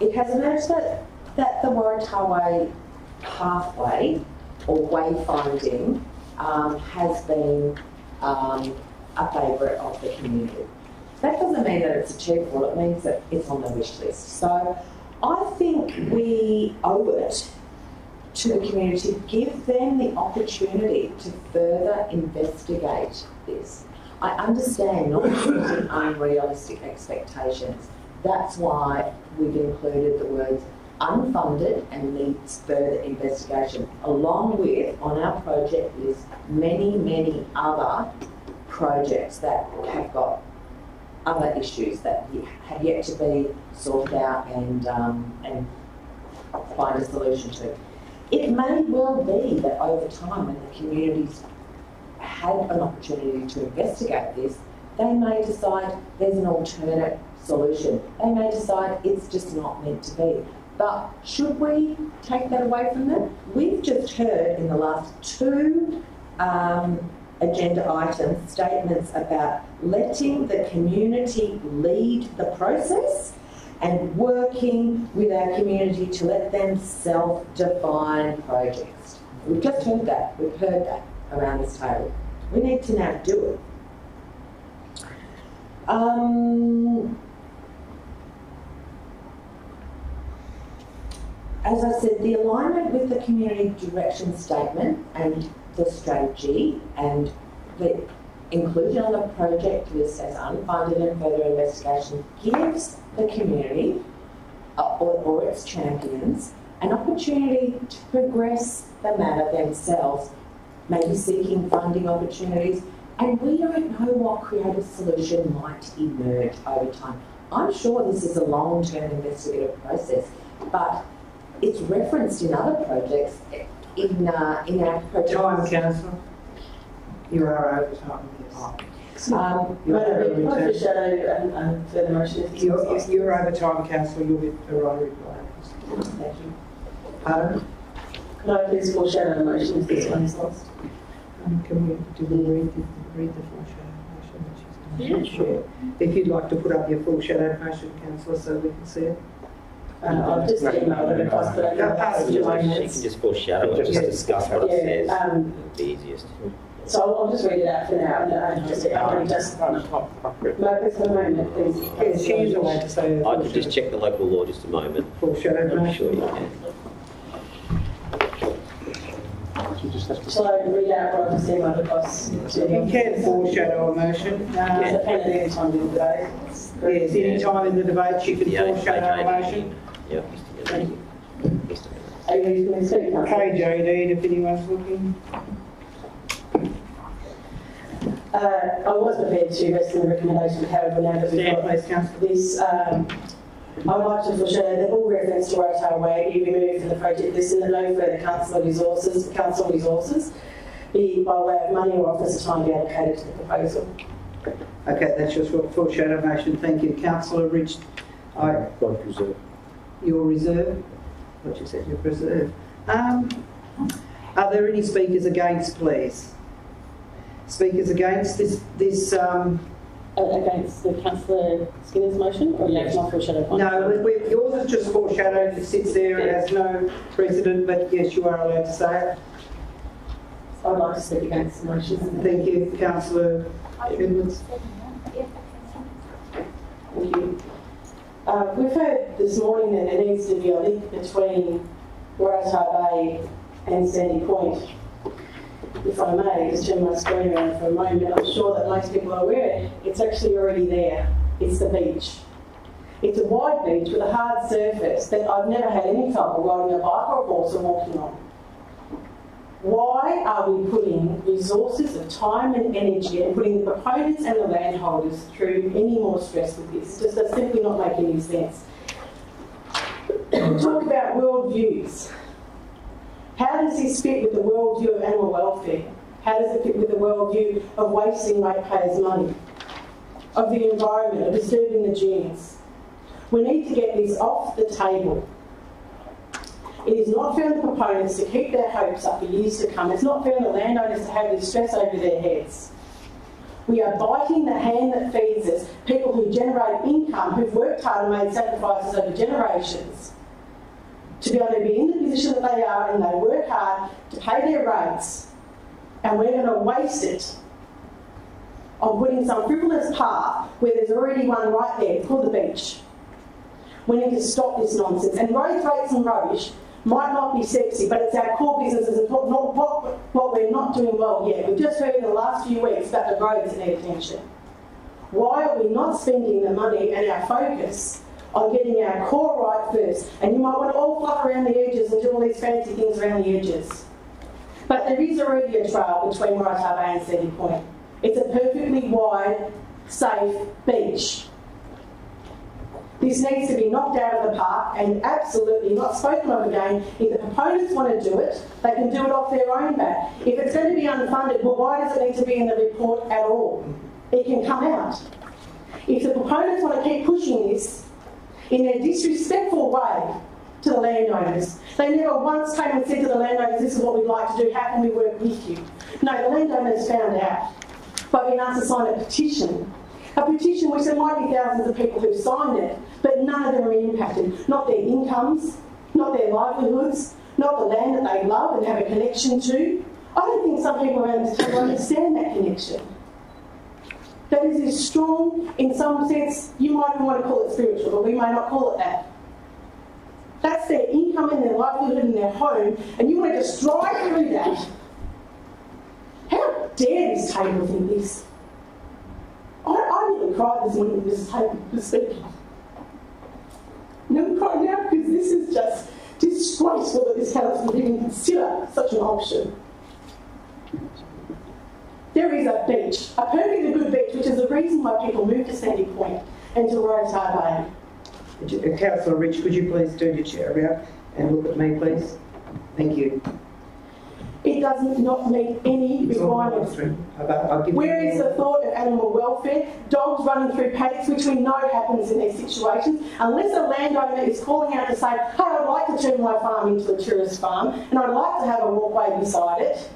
Speaker 6: It has emerged that the Waratah Way pathway or wayfinding has been a favourite of the community. That doesn't mean that it's achievable, it means that it's on the wish list. So I think we owe it to the community to give them the opportunity to further investigate this. I understand not setting unrealistic expectations. That's why we've included the words unfunded and needs further investigation, along with, on our project list, many, many other projects that have got other issues that have yet to be sorted out and find a solution to. It may well be that over time, when the communities had an opportunity to investigate this, they may decide there's an alternate solution. They may decide it's just not meant to be. But should we take that away from them? We've just heard in the last two agenda items statements about letting the community lead the process and working with our community to let them self-define projects. We've just heard that. We've heard that around this table. We need to now do it. As I said, the alignment with the community direction statement and the strategy and the inclusion on the project list as unfunded and further investigation gives the community or its champions an opportunity to progress the matter themselves, maybe seeking funding opportunities, and we don't know what creative solution might emerge over time. I'm sure this is a long-term investigative process, but it's referenced in other projects in our project.
Speaker 1: Time, Councillor. You are over time, yes.
Speaker 7: Madam Shadow and further motion.
Speaker 1: You're over time, Councillor. You'll get the right reply.
Speaker 7: Thank you.
Speaker 1: Pardon?
Speaker 7: Could I please foreshadow the motion if this one is lost?
Speaker 1: Can we read the full shadow motion that she's done? Sure. If you'd like to put up your full shadow motion, Councillor, so we can see it.
Speaker 7: I've just emailed it across, but I can pass it to my
Speaker 3: She
Speaker 7: minutes.
Speaker 3: can just foreshadow it, just discuss what it says. It'll be easiest.
Speaker 7: So I'll just read it out for now. And just Marcus, for a moment, please.
Speaker 1: Yes, she is allowed to say
Speaker 3: I could just check the local law just a moment.
Speaker 1: full shadow
Speaker 3: I'm
Speaker 1: motion.
Speaker 3: sure you can.
Speaker 7: Shall I read out what I've just emailed across to
Speaker 1: You can foreshadow a motion.
Speaker 7: It's a pen at any time in the day.
Speaker 1: Yes, any time in the debate you can foreshadow a motion.
Speaker 3: Yep.
Speaker 7: Thank you. Are you ready for me to speak?
Speaker 1: KJD, if anyone's looking.
Speaker 7: I was prepared to rest in the recommendation, however, now that we've got
Speaker 1: Please, Councillor.
Speaker 7: this, I would like to foreshadow that all reference to Waratah Way be removed from the project list and that no further council resources be by way of money or office time be allocated to the proposal.
Speaker 1: Okay, that's your foreshadow motion. Thank you. Councillor Rich, your reserve? What you said, your preserve. Are there any speakers against, please? Speakers against this
Speaker 7: Against the Councillor Skinner's motion, or against my foreshadow point?
Speaker 1: No, yours is just foreshadowed. It sits there. It has no precedent, but yes, you are allowed to say it.
Speaker 7: I'd like to speak against the motion.
Speaker 1: Thank you, Councillor Edwards.
Speaker 7: Thank you. We've heard this morning that there needs to be a link between Waratah Bay and Sandy Point. If I may, just turn my screen around for a moment. I'm sure that most people are aware it's actually already there. It's the beach. It's a wide beach with a hard surface that I've never had any trouble riding a bike or a horse or walking on. Why are we putting resources of time and energy and putting the proponents and the landholders through any more stress with this? It just does simply not make any sense. Talk about world views. How does this fit with the worldview of animal welfare? How does it fit with the worldview of wasting ratepayers' money, of the environment, of disturbing the dunes? We need to get this off the table. It is not fair on the proponents to keep their hopes up for years to come. It's not fair on the landowners to have this stress over their heads. We are biting the hand that feeds us, people who generate income, who've worked hard and made sacrifices over generations, to be able to be in the position that they are and they work hard to pay their rates, and we're going to waste it on putting some frivolous path where there's already one right there called the beach. We need to stop this nonsense. And road rates and rubbish, might not be sexy, but it's our core businesses and what we're not doing well yet. We've just heard in the last few weeks about the roads that need attention. Why are we not spending the money and our focus on getting our core right first? And you might want to all fluff around the edges and do all these fancy things around the edges. But there is already a trail between Waratah Bay and Sandy Point. It's a perfectly wide, safe beach. This needs to be knocked out of the park and absolutely not spoken of again. If the proponents want to do it, they can do it off their own back. If it's going to be unfunded, well, why does it need to be in the report at all? It can come out. If the proponents want to keep pushing this in their disrespectful way to the landowners, they never once came and said to the landowners, this is what we'd like to do, how can we work with you? No, the landowners found out by being asked to sign a petition. A petition which there might be thousands of people who signed it, but none of them are impacted. Not their incomes, not their livelihoods, not the land that they love and have a connection to. I don't think some people around this table understand that connection. That is as strong, in some sense, you might even want to call it spiritual, but we may not call it that. That's their income and their livelihood and their home, and you want to just drive through that. How dare this table think this? I nearly cried this morning when this table was speaking. And I'm crying now because this is just disgraceful that this council would even consider such an option. There is a beach, a perfectly good beach, which is the reason why people move to Sandy Point and to Waratah Bay.
Speaker 1: Councillor Rich, could you please turn your chair around and look at me, please? Thank you.
Speaker 7: It does not meet any requirements. Where is the thought of animal welfare? Dogs running through paddocks, which we know happens in these situations. Unless a landowner is calling out to say, hey, I'd like to turn my farm into a tourist farm and I'd like to have a walkway beside it.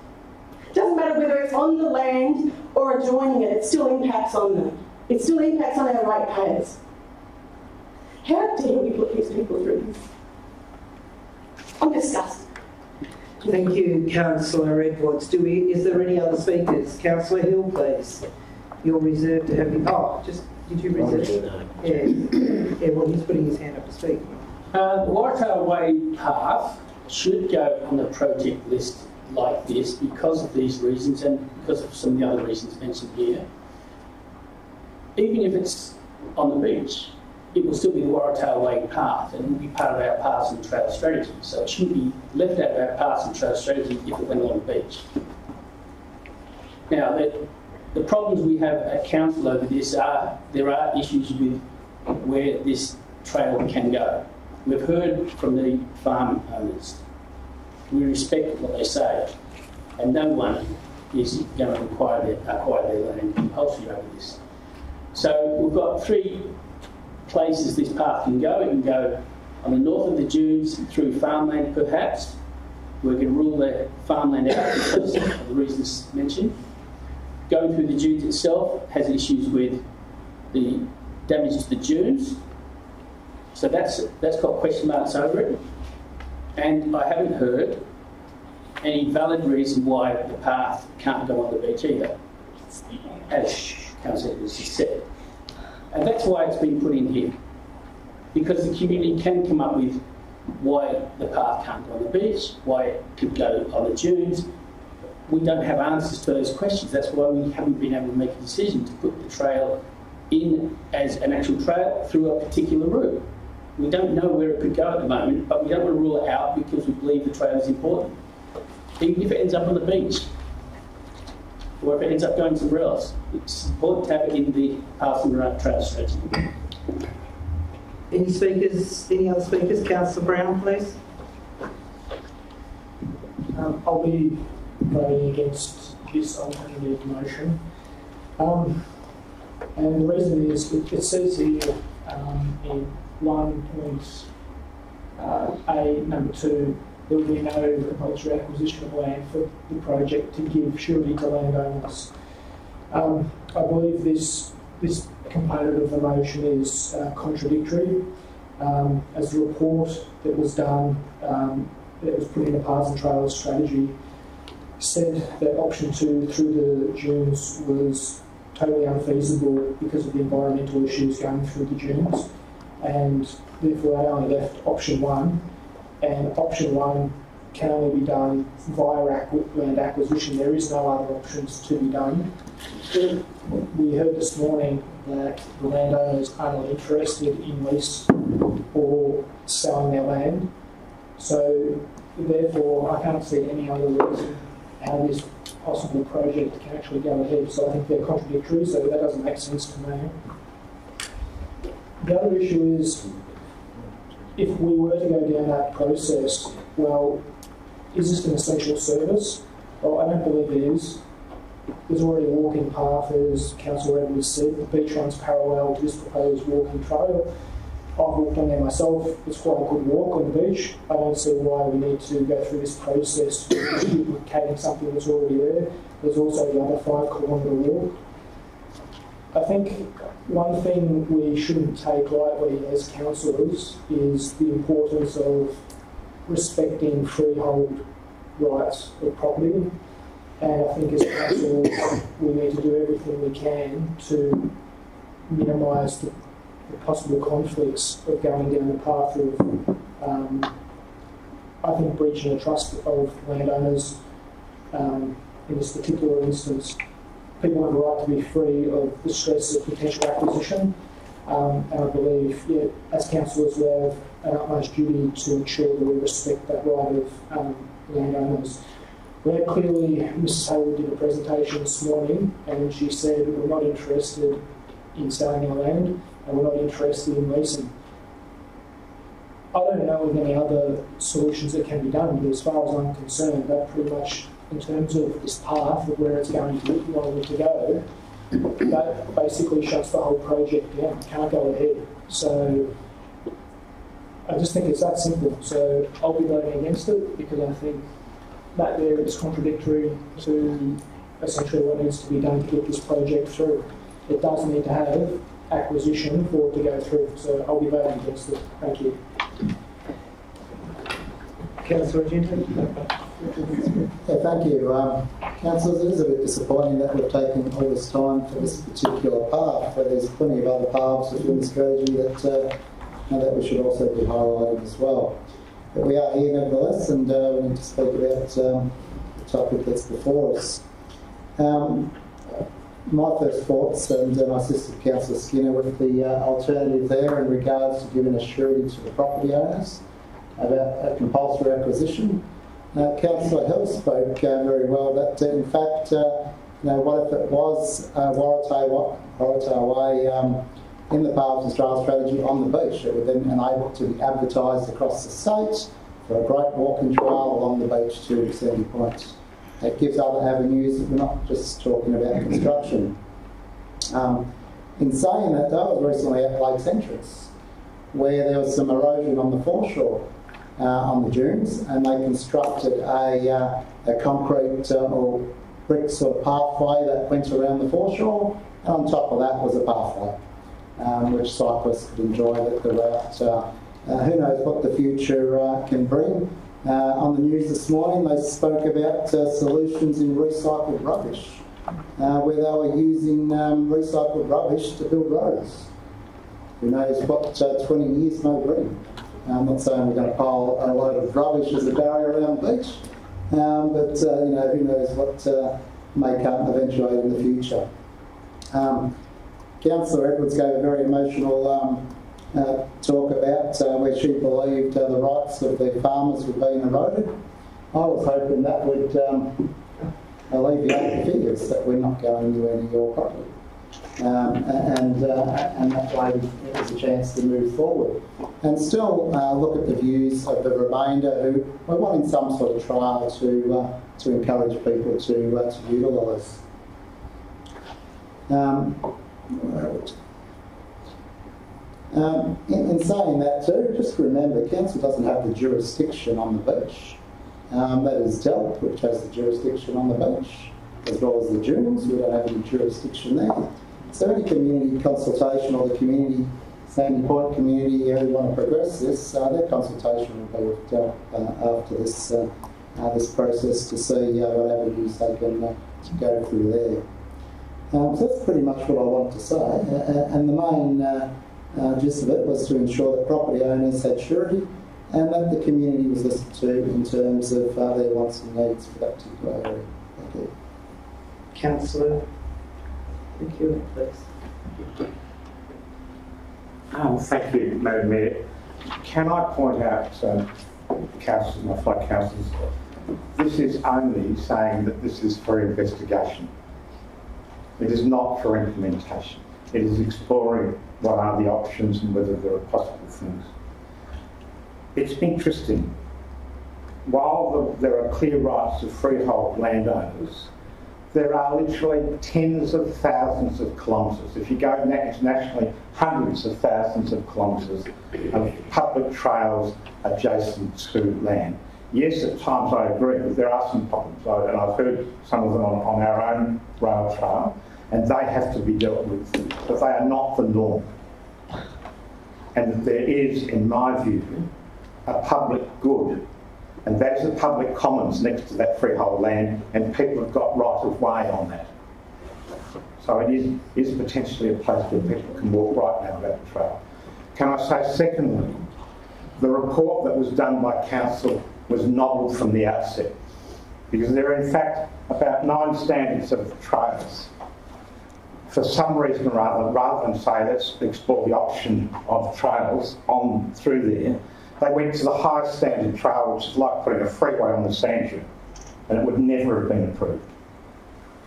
Speaker 7: It doesn't matter whether it's on the land or adjoining it, it still impacts on them. It still impacts on our ratepayers. How dare we put these people through this? I'm disgusted.
Speaker 1: Thank you, Councillor Edwards. Is there any other speakers? Councillor Hill, please. You're reserved to have your... Oh, did you reserve? Yeah, well, he's putting his hand up to speak.
Speaker 8: The Waratah Way path should go on the project list like this because of these reasons and because of some of the other reasons mentioned here. Even if it's on the beach, it will still be the Waratah Way path and will be part of our paths and trail strategy. So it shouldn't be left out of our paths and trail strategy if it went on the beach. Now, the problems we have at council over this are, there are issues with where this trail can go. We've heard from the farm owners. We respect what they say, and no one is going to acquire their land compulsory over this. So we've got three places this path can go. It can go on the north of the dunes through farmland perhaps. We're going to rule the farmland out because of the reasons mentioned. Going through the dunes itself has issues with the damage to the dunes. So that's got question marks over it. And I haven't heard any valid reason why the path can't go on the beach either, as Councillor has just said. And that's why it's been put in here, because the community can come up with why the path can't go on the beach, why it could go on the dunes. We don't have answers to those questions. That's why we haven't been able to make a decision to put the trail in as an actual trail through a particular route. We don't know where it could go at the moment, but we don't want to rule it out because we believe the trail is important. Even if it ends up on the beach, or if it ends up going somewhere else, it's important to have it in the path and trail strategy.
Speaker 1: Any speakers? Any other speakers? Councillor Brown, please.
Speaker 2: I'll be voting against this alternative motion. And the reason is, it says here in 1.A number 2, there will be no compulsory acquisition of land for the project to give surety to landowners. I believe this component of the motion is contradictory. As the report that was done, that was put in the Paths and Trails strategy, said that option 2 through the dunes was totally unfeasible because of the environmental issues going through the dunes, and therefore they only left option 1, and option one can only be done via land acquisition. There is no other options to be done. We heard this morning that the landowners are not interested in lease or selling their land. So therefore, I can't see any other reason how this possible project can actually go ahead. So I think they're contradictory, so that doesn't make sense to me. The other issue is, if we were to go down that process, well, is this an essential service? Well, I don't believe it is. There's already a walking path, as Councillor Edwards said. The beach runs parallel to this proposed walking trail. I've walked on there myself. It's quite a good walk on the beach. I don't see why we need to go through this process of duplicating something that's already there. There's also the other 5-kilometre walk. I think one thing we shouldn't take lightly as councillors is the importance of respecting freehold rights of property. And I think as councillors we need to do everything we can to minimise the possible conflicts of going down the path of, I think, breaching the trust of landowners in this particular instance. People have a right to be free of the stress of potential acquisition, and I believe, as councillors, we have an utmost duty to ensure that we respect that right of landowners. Where clearly Mrs Hayward did a presentation this morning, and she said we're not interested in selling our land and we're not interested in leasing. I don't know of any other solutions that can be done, but as far as I'm concerned, that pretty much, in terms of this path of where it's going to go, that basically shuts the whole project down. It can't go ahead. So I just think it's that simple. So I'll be voting against it because I think that there is contradictory to essentially what needs to be done to get this project through. It does need to have acquisition for it to go through. So I'll be voting against it. Thank you.
Speaker 1: Councillor Argento.
Speaker 11: Yeah, thank you. Councillors, it is a bit disappointing that we've taken all this time for this particular path, but there's plenty of other paths within the strategy that we should also be highlighting as well. But we are here nevertheless, and we need to speak about the topic that's before us. My first thoughts, and I assisted Councillor Skinner with the alternative there in regards to giving a surety to the property owners about a compulsory acquisition. Councillor Hill spoke very well that in fact, what if it was Waratah Way in the Paths and Trails strategy on the beach? It would then enable it to be advertised across the state for a great walking trail along the beach to Sandy Point. It gives other avenues. We're not just talking about construction. In saying that, though, I was recently at Lakes Entrance, where there was some erosion on the foreshore on the dunes, and they constructed a concrete or brick sort of pathway that went around the foreshore, and on top of that was a pathway which cyclists could enjoy the route. Who knows what the future can bring. On the news this morning they spoke about solutions in recycled rubbish, where they were using recycled rubbish to build roads. Who knows what 20 years may bring. I'm not saying we're going to pile a load of rubbish as a barrier around the beach, but who knows what may come eventually in the future. Councillor Edwards gave a very emotional talk about where she believed the rights of the farmers were being eroded. I was hoping that would alleviate the figures that we're not going anywhere near your property. And that way it was a chance to move forward. And still look at the views of the remainder who were wanting some sort of trial to encourage people to utilise. In saying that too, just remember, council doesn't have the jurisdiction on the beach. That is DELWP, which has the jurisdiction on the beach, as well as the dunes. We don't have any jurisdiction there. So any community consultation or the community, Sandy Point community who want to progress this, their consultation will be with DELWP after this process to see what avenues they can go through there. So that's pretty much what I wanted to say. And the main gist of it was to ensure that property owners had surety and that the community was listened to in terms of their wants and needs for that particular area. Thank you.
Speaker 1: Councillor, thank you, please.
Speaker 5: Thank you, Madam Mayor. Can I point out, councillors, my fellow councillors, this is only saying that this is for investigation. It is not for implementation. It is exploring what are the options and whether there are possible things. It's interesting. While there are clear rights of freehold landowners, there are literally tens of thousands of kilometres. If you go internationally, hundreds of thousands of kilometres of public trails adjacent to land. Yes, at times I agree, there are some problems, and I've heard some of them on our own rail trail, and they have to be dealt with, but they are not the norm. And that there is, in my view, a public good, and that is the public commons next to that freehold land, and people have got right of way on that. So it is potentially a place where people can walk right now about the trail. Can I say, secondly, the report that was done by council was novel from the outset, because there are in fact about 9 standards of trails. For some reason or other, rather than say let's explore the option of trails on through there, they went to the highest standard trail, which is like putting a freeway on the sand dune, and it would never have been approved.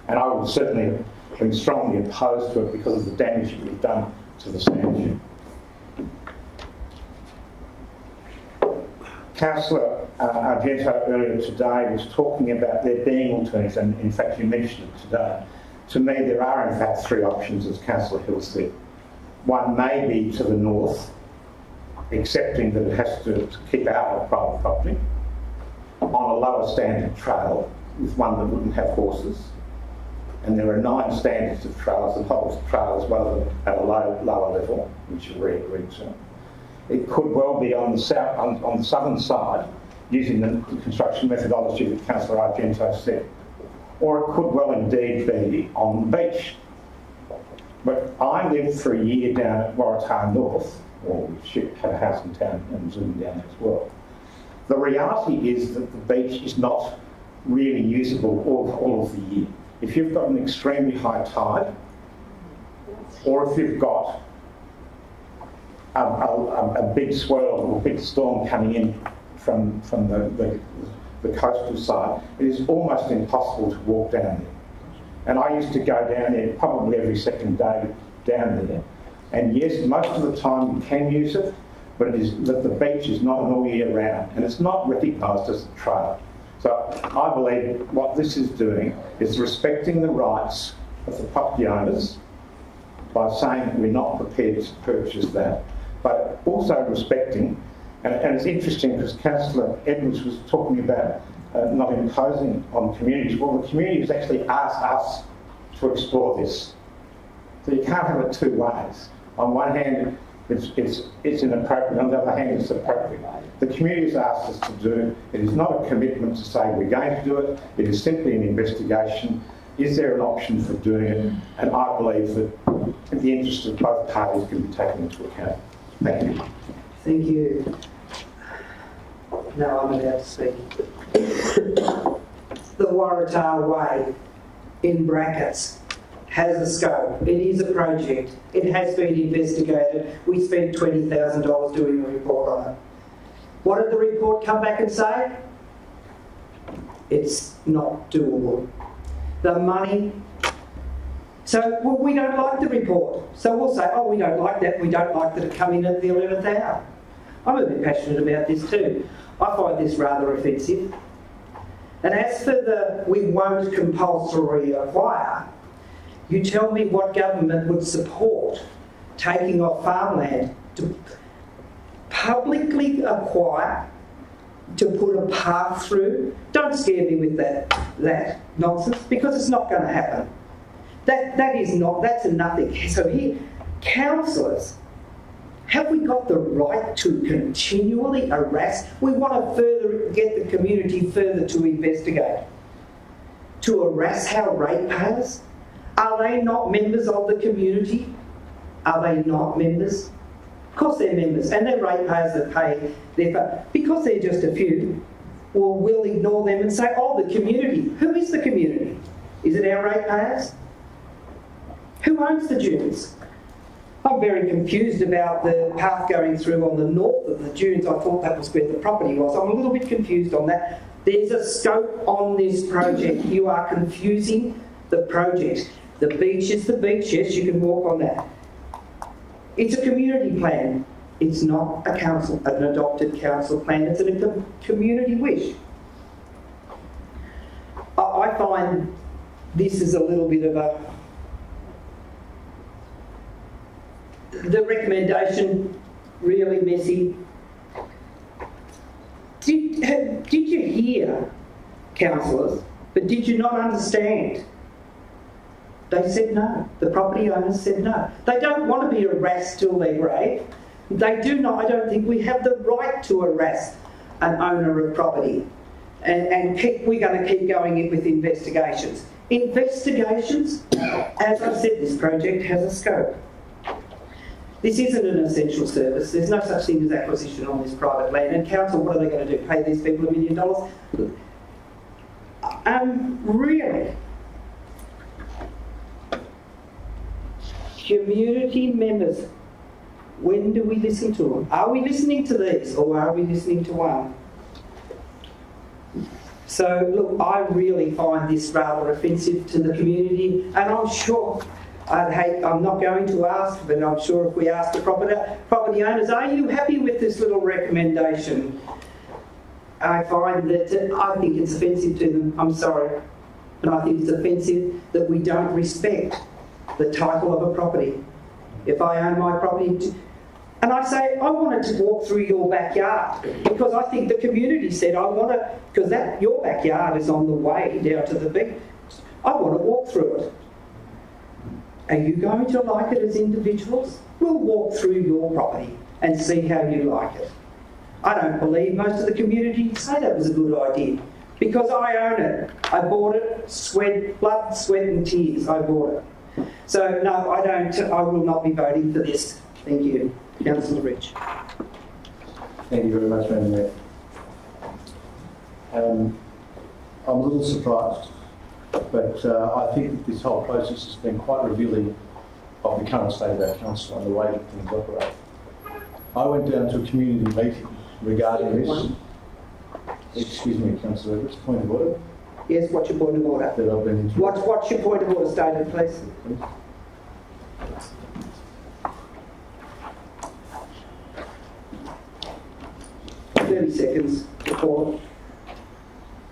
Speaker 5: And I would certainly have been strongly opposed to it because of the damage it would have done to the sand dune. Councillor Argento earlier today was talking about there being alternatives, and in fact you mentioned it today. To me, there are in fact 3 options, as Councillor Hill said. One may be to the north, accepting that it has to keep out of private property, on a lower standard trail, with one that wouldn't have horses. And there are 9 standards of trails, and whole trail is one of them at a lower level, which are agreed to. It could well be on the south, on the southern side, using the construction methodology that Councillor Argento said. Or it could well indeed be on the beach. But I lived for a year down at Waratah North, or we had a house in town and Zoom down there as well. The reality is that the beach is not really usable all of the year. If you've got an extremely high tide, or if you've got a big swirl or a big storm coming in from the coastal side, it is almost impossible to walk down there. And I used to go down there probably every second day down there. And yes, most of the time you can use it, but it is that the beach is not an all year round, and it's not recognised as a trail. So I believe what this is doing is respecting the rights of the property owners by saying that we're not prepared to purchase that, but also respecting, and it's interesting because Councillor Edwards was talking about not imposing on communities. Well, the community has actually asked us to explore this. So you can't have it 2 ways. On one hand, it's inappropriate, on the other hand, it's appropriate. The community has asked us to do, it is not a commitment to say we're going to do it, it is simply an investigation. Is there an option for doing it? And I believe that the interests of both parties can be taken into account. Thank you.
Speaker 1: Thank you. Now I'm about to speak. The Waratah Way, in brackets, has a scope. It is a project. It has been investigated. We spent $20,000 doing a report on it. What did the report come back and say? It's not doable. The money... So, well, we don't like the report. So we'll say, oh, we don't like that. We don't like that it come in at the 11th hour. I'm a bit passionate about this too. I find this rather offensive. And as for the we won't compulsorily acquire, you tell me what government would support taking off farmland to publicly acquire, to put a path through. Don't scare me with that nonsense, because it's not going to happen. That's a nothing. So here, councillors, have we got the right to continually harass? We want to further get the community further to investigate. To harass our ratepayers? Are they not members of the community? Are they not members? Of course they're members, and they're ratepayers that pay their... Because they're just a few, well, we'll ignore them and say, oh, the community. Who is the community? Is it our ratepayers? Who owns the dunes? I'm very confused about the path going through on the north of the dunes. I thought that was where the property was. I'm a little bit confused on that. There's a scope on this project. You are confusing the project. The beach is the beach. Yes, you can walk on that. It's a community plan. It's not a council, an adopted council plan. It's a community wish. I find this is a little bit of a... The recommendation, really messy. Did you hear, councillors, but did you not understand? They said no. The property owners said no. They don't want to be harassed till their grave. They do not. I don't think we have the right to harass an owner of property. And we're going to keep going in with investigations. Investigations, as I said, this project has a scope. This isn't an essential service. There's no such thing as acquisition on this private land. And council, what are they going to do? Pay these people $1 million? Really? Community members, when do we listen to them? Are we listening to these, or are we listening to one? So, look, I really find this rather offensive to the community, and I'm sure... I'm not going to ask, but I'm sure if we ask the property owners, are you happy with this little recommendation? I find that, I think it's offensive to them, I'm sorry. And I think it's offensive that we don't respect the title of a property. If I own my property, and I say, I wanted to walk through your backyard, because I think the community said, I want to, because your backyard is on the way down to the beach, I want to walk through it. Are you going to like it as individuals? We'll walk through your property and see how you like it. I don't believe most of the community say that was a good idea, because I own it. I bought it, blood, sweat and tears, I bought it. So no, I will not be voting for this. Thank you. Councillor Rich.
Speaker 4: Thank you very much, Madam Mayor. I'm a little surprised, but I think that this whole process has been quite revealing of the current state of our council and the way that things operate. I went down to a community meeting regarding this. Excuse me, Councillor Everett, point of order.
Speaker 1: Yes, what's your point of order?
Speaker 4: That I've been
Speaker 1: what's your point of order stated, please? 30 seconds before.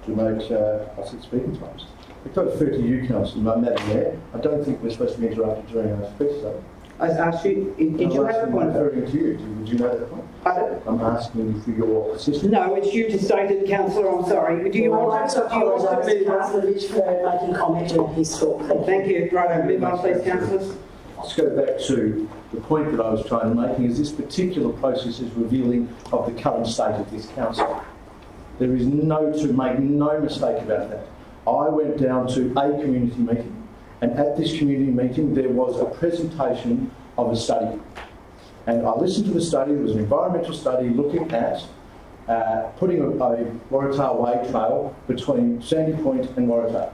Speaker 4: To make us speaking times. I've got to refer to you, Councillor, Madam Mayor. I don't think we're supposed to be interrupted during our speech, though.
Speaker 1: I asked you, did you have a point?
Speaker 4: I'm referring to you. Would you know that point?
Speaker 1: Pardon?
Speaker 4: I'm asking you for your assistance.
Speaker 1: No, it's you to state it, Councillor. I'm sorry. Do you want to move on?
Speaker 7: Councillor Rich for making comment during his talk.
Speaker 1: Thank you. Right, move on, please, councillors.
Speaker 4: Let's go back to the point that I was trying to make, is this particular process is revealing of the current state of this council. There is make no mistake about that. I went down to a community meeting, and at this community meeting there was a presentation of a study. And I listened to the study. It was an environmental study looking at putting a Waratah Way trail between Sandy Point and Waratah.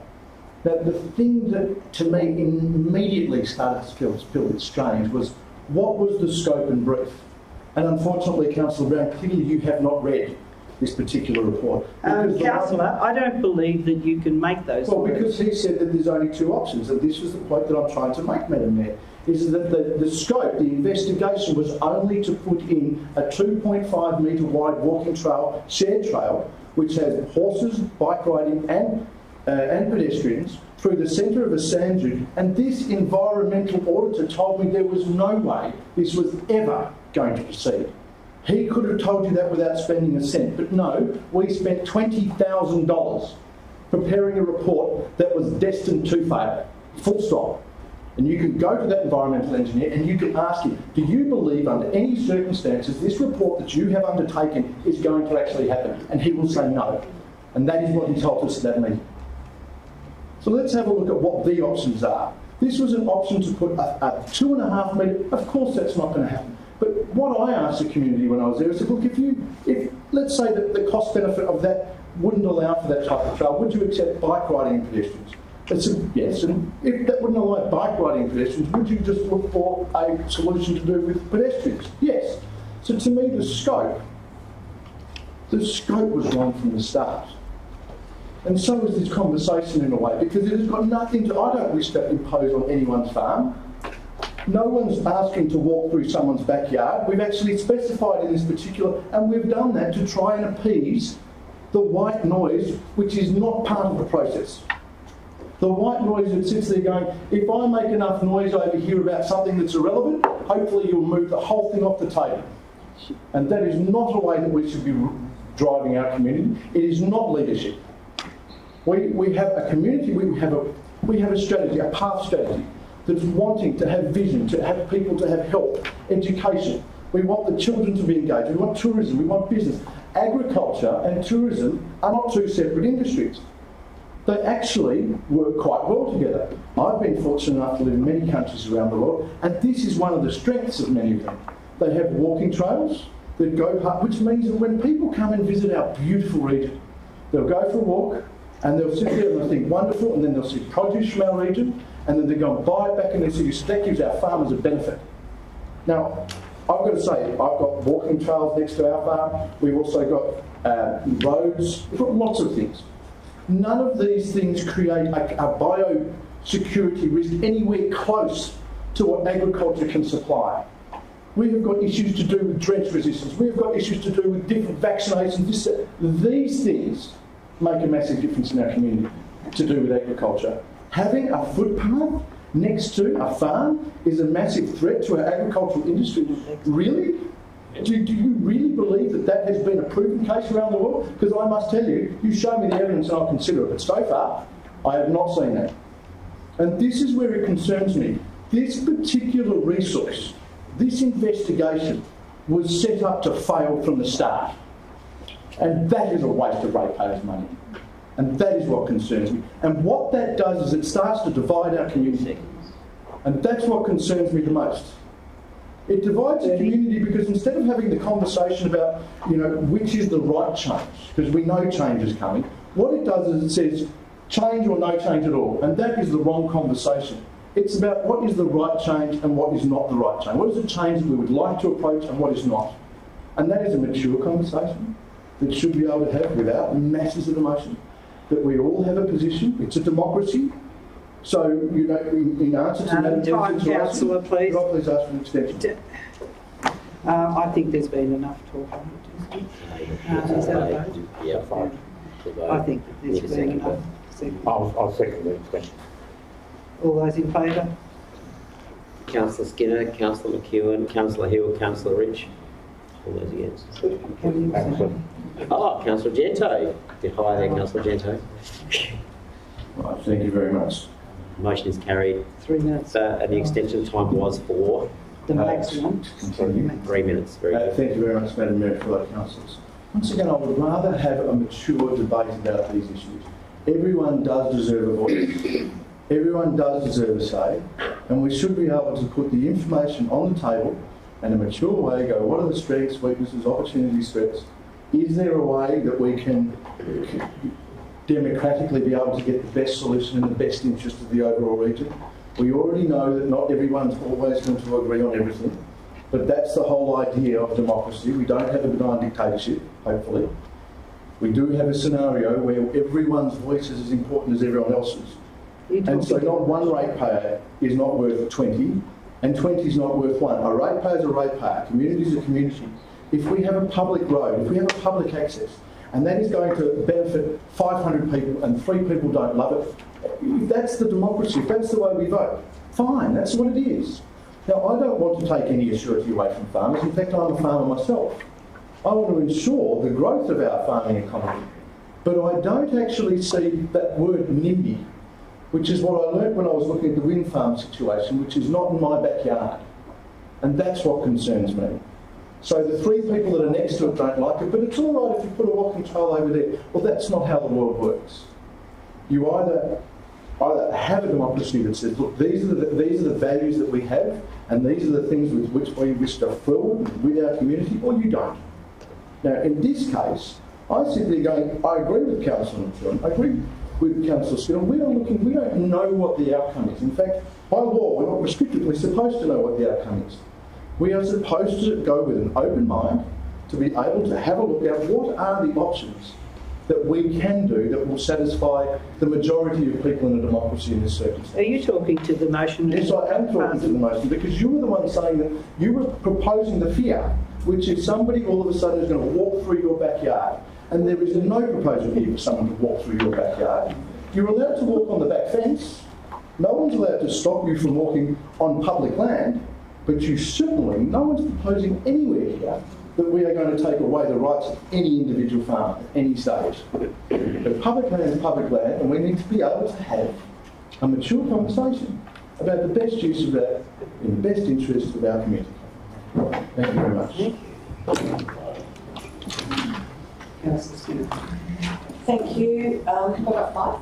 Speaker 4: Now, the thing that to me immediately started to feel a bit strange was, what was the scope and brief? And unfortunately, Councillor Brown, clearly you have not read this particular report.
Speaker 1: Councillor, I don't believe that you can make those.
Speaker 4: Well, because he said that there's only two options, and this was the point that I'm trying to make, Madam Mayor, is that the scope, the investigation was only to put in a 2.5 metre wide walking trail, shared trail, which has horses, bike riding and pedestrians through the centre of a sand dune, and this environmental auditor told me there was no way this was ever going to proceed. He could have told you that without spending a cent, but no, we spent $20,000 preparing a report that was destined to fail, full stop. And you can go to that environmental engineer and you can ask him, do you believe under any circumstances this report that you have undertaken is going to actually happen? And he will say no. And that is what he told us at that meeting. So let's have a look at what the options are. This was an option to put a 2.5 metre, of course that's not going to happen. But what I asked the community when I was there, I said, look, if let's say that the cost benefit of that wouldn't allow for that type of trail, would you accept bike riding and pedestrians? They said yes, and if that wouldn't allow bike riding and pedestrians, would you just look for a solution to do with pedestrians? Yes. So to me, the scope was wrong from the start. And so is this conversation in a way, because it has got nothing to, I don't wish to impose on anyone's farm. No one's asking to walk through someone's backyard. We've actually specified in this particular, and we've done that to try and appease the white noise, which is not part of the process. The white noise that sits there going, if I make enough noise over here about something that's irrelevant, hopefully you'll move the whole thing off the table. And that is not a way that we should be driving our community. It is not leadership. We have a community, we have a strategy, a path strategy, that's wanting to have vision, to have people to have health, education. We want the children to be engaged. We want tourism. We want business. Agriculture and tourism are not two separate industries. They actually work quite well together. I've been fortunate enough to live in many countries around the world, and this is one of the strengths of many of them. They have walking trails that go past, which means that when people come and visit our beautiful region, they'll go for a walk, and they'll sit there and they'll think wonderful, and then they'll see produce from our region, and then they go and buy it back in their city. So that gives our farmers a benefit. Now, I've got to say, I've got walking trails next to our farm. We've also got roads. We've got lots of things. None of these things create a biosecurity risk anywhere close to what agriculture can supply. We have got issues to do with drench resistance. We have got issues to do with different vaccinations. These things make a massive difference in our community to do with agriculture. Having a footpath next to a farm is a massive threat to our agricultural industry. Really? Do you really believe that that has been a proven case around the world? Because I must tell you, you show me the evidence and I'll consider it. But so far, I have not seen that. And this is where it concerns me. This particular resource, this investigation, was set up to fail from the start. And that is a waste of ratepayers' money. And that is what concerns me. And what that does is it starts to divide our community. And that's what concerns me the most. It divides the community because instead of having the conversation about, which is the right change, because we know change is coming, what it does is it says change or no change at all. And that is the wrong conversation. It's about what is the right change and what is not the right change. What is the change that we would like to approach and what is not. And that is a mature conversation that should be able to have without masses of emotion. That we all have a position. It's a democracy. So, in answer to Madam
Speaker 1: Councillor, please.
Speaker 4: Could I please ask for an extension?
Speaker 1: I think there's been enough talk on it. Is that a vote?
Speaker 3: Yeah, fine.
Speaker 1: I think there's been enough.
Speaker 5: I'll second the extension.
Speaker 1: All those in favour?
Speaker 3: Councillor Skinner, Councillor McEwen, Councillor Hill, Councillor Rich. All those against. Councillor Gento. Hi there, Councillor Gento.
Speaker 4: Right, thank you very much.
Speaker 3: Motion is carried.
Speaker 1: 3 minutes.
Speaker 3: And the extension time was for?
Speaker 1: The maximum.
Speaker 3: 3 minutes. Very good.
Speaker 4: Thank you very much, Madam Mayor, for that, councillors. Once again, I would rather have a mature debate about these issues. Everyone does deserve a voice. Everyone does deserve a say. And we should be able to put the information on the table in a mature way, go, what are the strengths, weaknesses, opportunities, threats? Is there a way that we can democratically be able to get the best solution in the best interest of the overall region? We already know that not everyone's always going to agree on everything, but that's the whole idea of democracy. We don't have a benign dictatorship, hopefully. We do have a scenario where everyone's voice is as important as everyone else's. And so not one ratepayer is not worth 20, and 20 is not worth 1. A ratepayer is a ratepayer, a community is a community. If we have a public road, if we have a public access, and that is going to benefit 500 people and 3 people don't love it, if that's the democracy, if that's the way we vote, fine, that's what it is. Now, I don't want to take any assurity away from farmers. In fact, I'm a farmer myself. I want to ensure the growth of our farming economy. But I don't actually see that word NIMBY, which is what I learnt when I was looking at the wind farm situation, which is not in my backyard. And that's what concerns me. So the 3 people that are next to it don't like it, but it's all right if you put a walking trail over there. Well, that's not how the world works. You either either have a democracy that says, look, these are the values that we have, and these are the things with which we wish to forward with our community, or you don't. Now, in this case, I simply going, I agree with Councillor John, I agree with Councillor Skinner. We don't know what the outcome is. In fact, by law, we're not restrictively supposed to know what the outcome is. We are supposed to go with an open mind to be able to have a look at what are the options that we can do that will satisfy the majority of people in a democracy in this circumstance.
Speaker 1: Are you talking to the motion?
Speaker 4: Yes, I am talking to the motion, because you were the one saying that you were proposing the fear, which is somebody all of a sudden is going to walk through your backyard, and there is no proposal here for someone to walk through your backyard. You're allowed to walk on the back fence. No one's allowed to stop you from walking on public land, but you certainly, no one's proposing anywhere here that we are going to take away the rights of any individual farmer at any stage. But public land is public land, and we need to be able to have a mature conversation about the best use of that in the best interest of our community. Thank you very much.
Speaker 6: Thank you. I've got 5.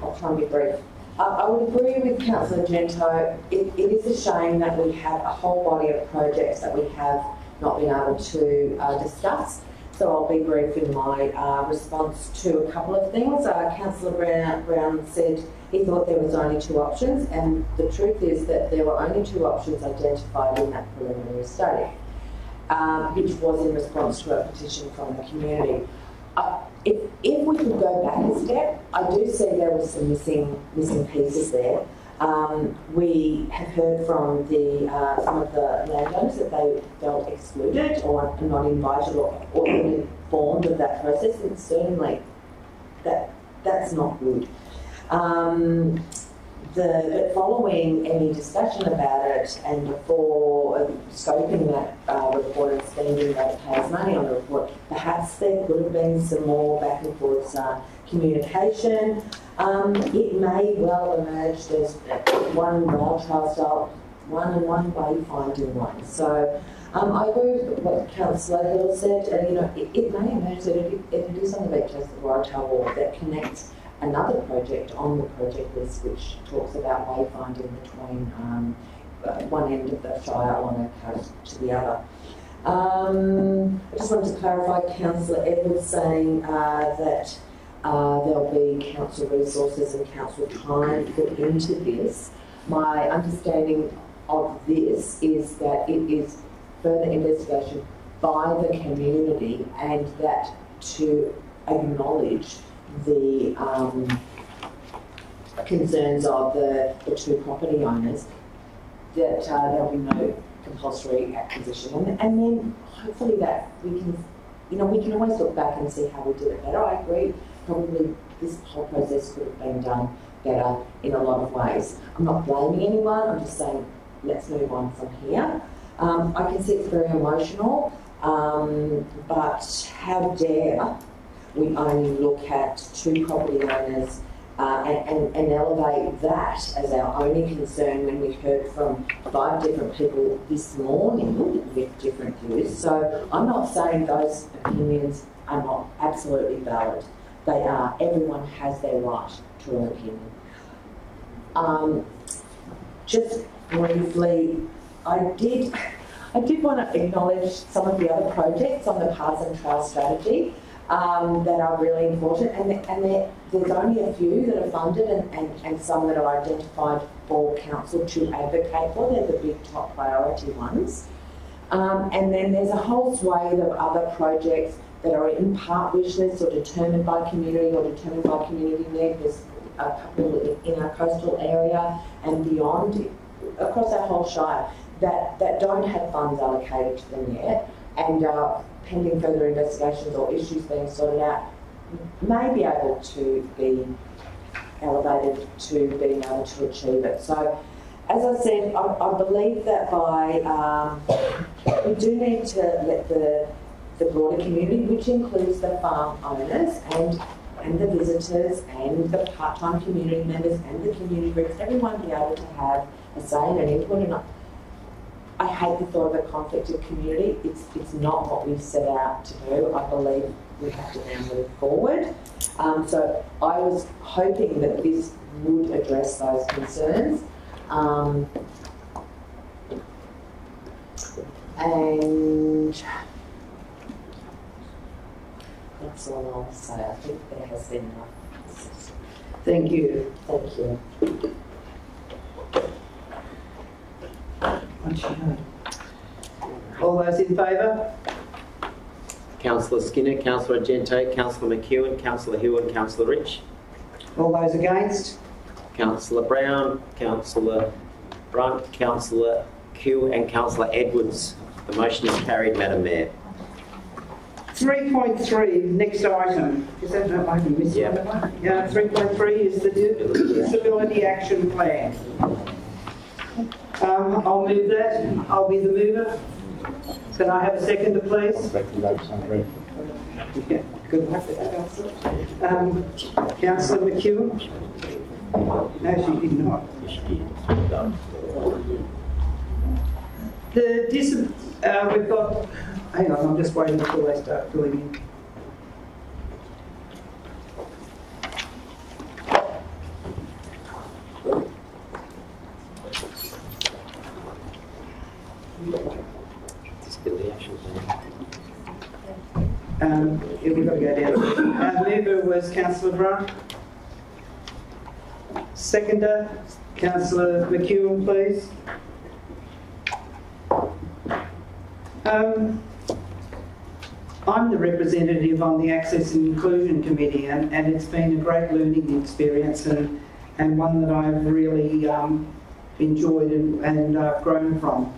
Speaker 6: I'll try and be brief. I would agree with Councillor Gento. It is a shame that we have a whole body of projects that we have not been able to discuss. So I'll be brief in my response to a couple of things. Councillor Brown said he thought there was only 2 options, and the truth is that there were only 2 options identified in that preliminary study, which was in response to a petition from the community. If we could go back a step, I do see there were some missing pieces there. We have heard from some of the landowners that they felt excluded or not invited or informed of that process, and certainly that's not good. But following any discussion about it and before scoping that report and spending that tax money on the report, perhaps there could have been some more back and forth communication. It may well emerge there's one rail trail style, one and one wayfinding one. So I agree with what Councillor Hill said, and it may emerge that it is on the beach as the rail trail wall that connects another project on the project list which talks about wayfinding between one end of the Shire on a coast to the other. I just wanted to clarify Councillor Edwards saying that there'll be council resources and council time put into this. My understanding of this is that it is further investigation by the community, and that to acknowledge the concerns of the 2 property owners, that there'll be no compulsory acquisition, and then hopefully that we can, we can always look back and see how we did it better. I agree, probably this whole process could have been done better in a lot of ways. I'm not blaming anyone, I'm just saying let's move on from here. I can see it's very emotional, but how dare we only look at 2 property owners and elevate that as our only concern when we heard from 5 different people this morning with different views. So I'm not saying those opinions are not absolutely valid. They are. Everyone has their right to an opinion. Just briefly, I did want to acknowledge some of the other projects on the Paths and Trails strategy that are really important, and there's only a few that are funded and some that are identified for council to advocate for. They're the big top priority ones. And then there's a whole swathe of other projects that are in part wish lists or determined by community need. There's a couple in our coastal area and beyond, across our whole Shire, that don't have funds allocated to them yet, and pending further investigations or issues being sorted out, may be able to be elevated to being able to achieve it. So, as I said, I believe that we do need to let the broader community, which includes the farm owners and the visitors and the part-time community members and the community groups, everyone be able to have a say and an input. And I hate the thought of a conflict of community. It's not what we've set out to do. I believe we have to now move forward. So I was hoping that this would address those concerns. And that's all I'll say. I think there has been enough.
Speaker 1: Thank you.
Speaker 6: Thank you.
Speaker 1: All those in favour?
Speaker 3: Councillor Skinner, Councillor Argento, Councillor McEwen, Councillor Hill and Councillor Rich.
Speaker 1: All those against?
Speaker 3: Councillor Brown, Councillor Brunt, Councillor Q and Councillor Edwards. The motion is carried, Madam Mayor.
Speaker 1: 3.3, next item. Is that not item?
Speaker 3: Yeah.
Speaker 1: Yeah, 3.3 is the Disability Action Plan. I'll move that. I'll be the mover. Can I have a seconder, please? Yeah, good luck with that, Councillor. Councillor McEwen? No, she did not. We've got, hang on, I'm just waiting until they start filling in.
Speaker 3: Disability Action Plan.
Speaker 1: Yeah, we've got to go down. Mover was Councillor Brunt. Seconder, Councillor McEwen, please. I'm the representative on the Access and Inclusion Committee, and it's been a great learning experience and one that I've really enjoyed and grown from.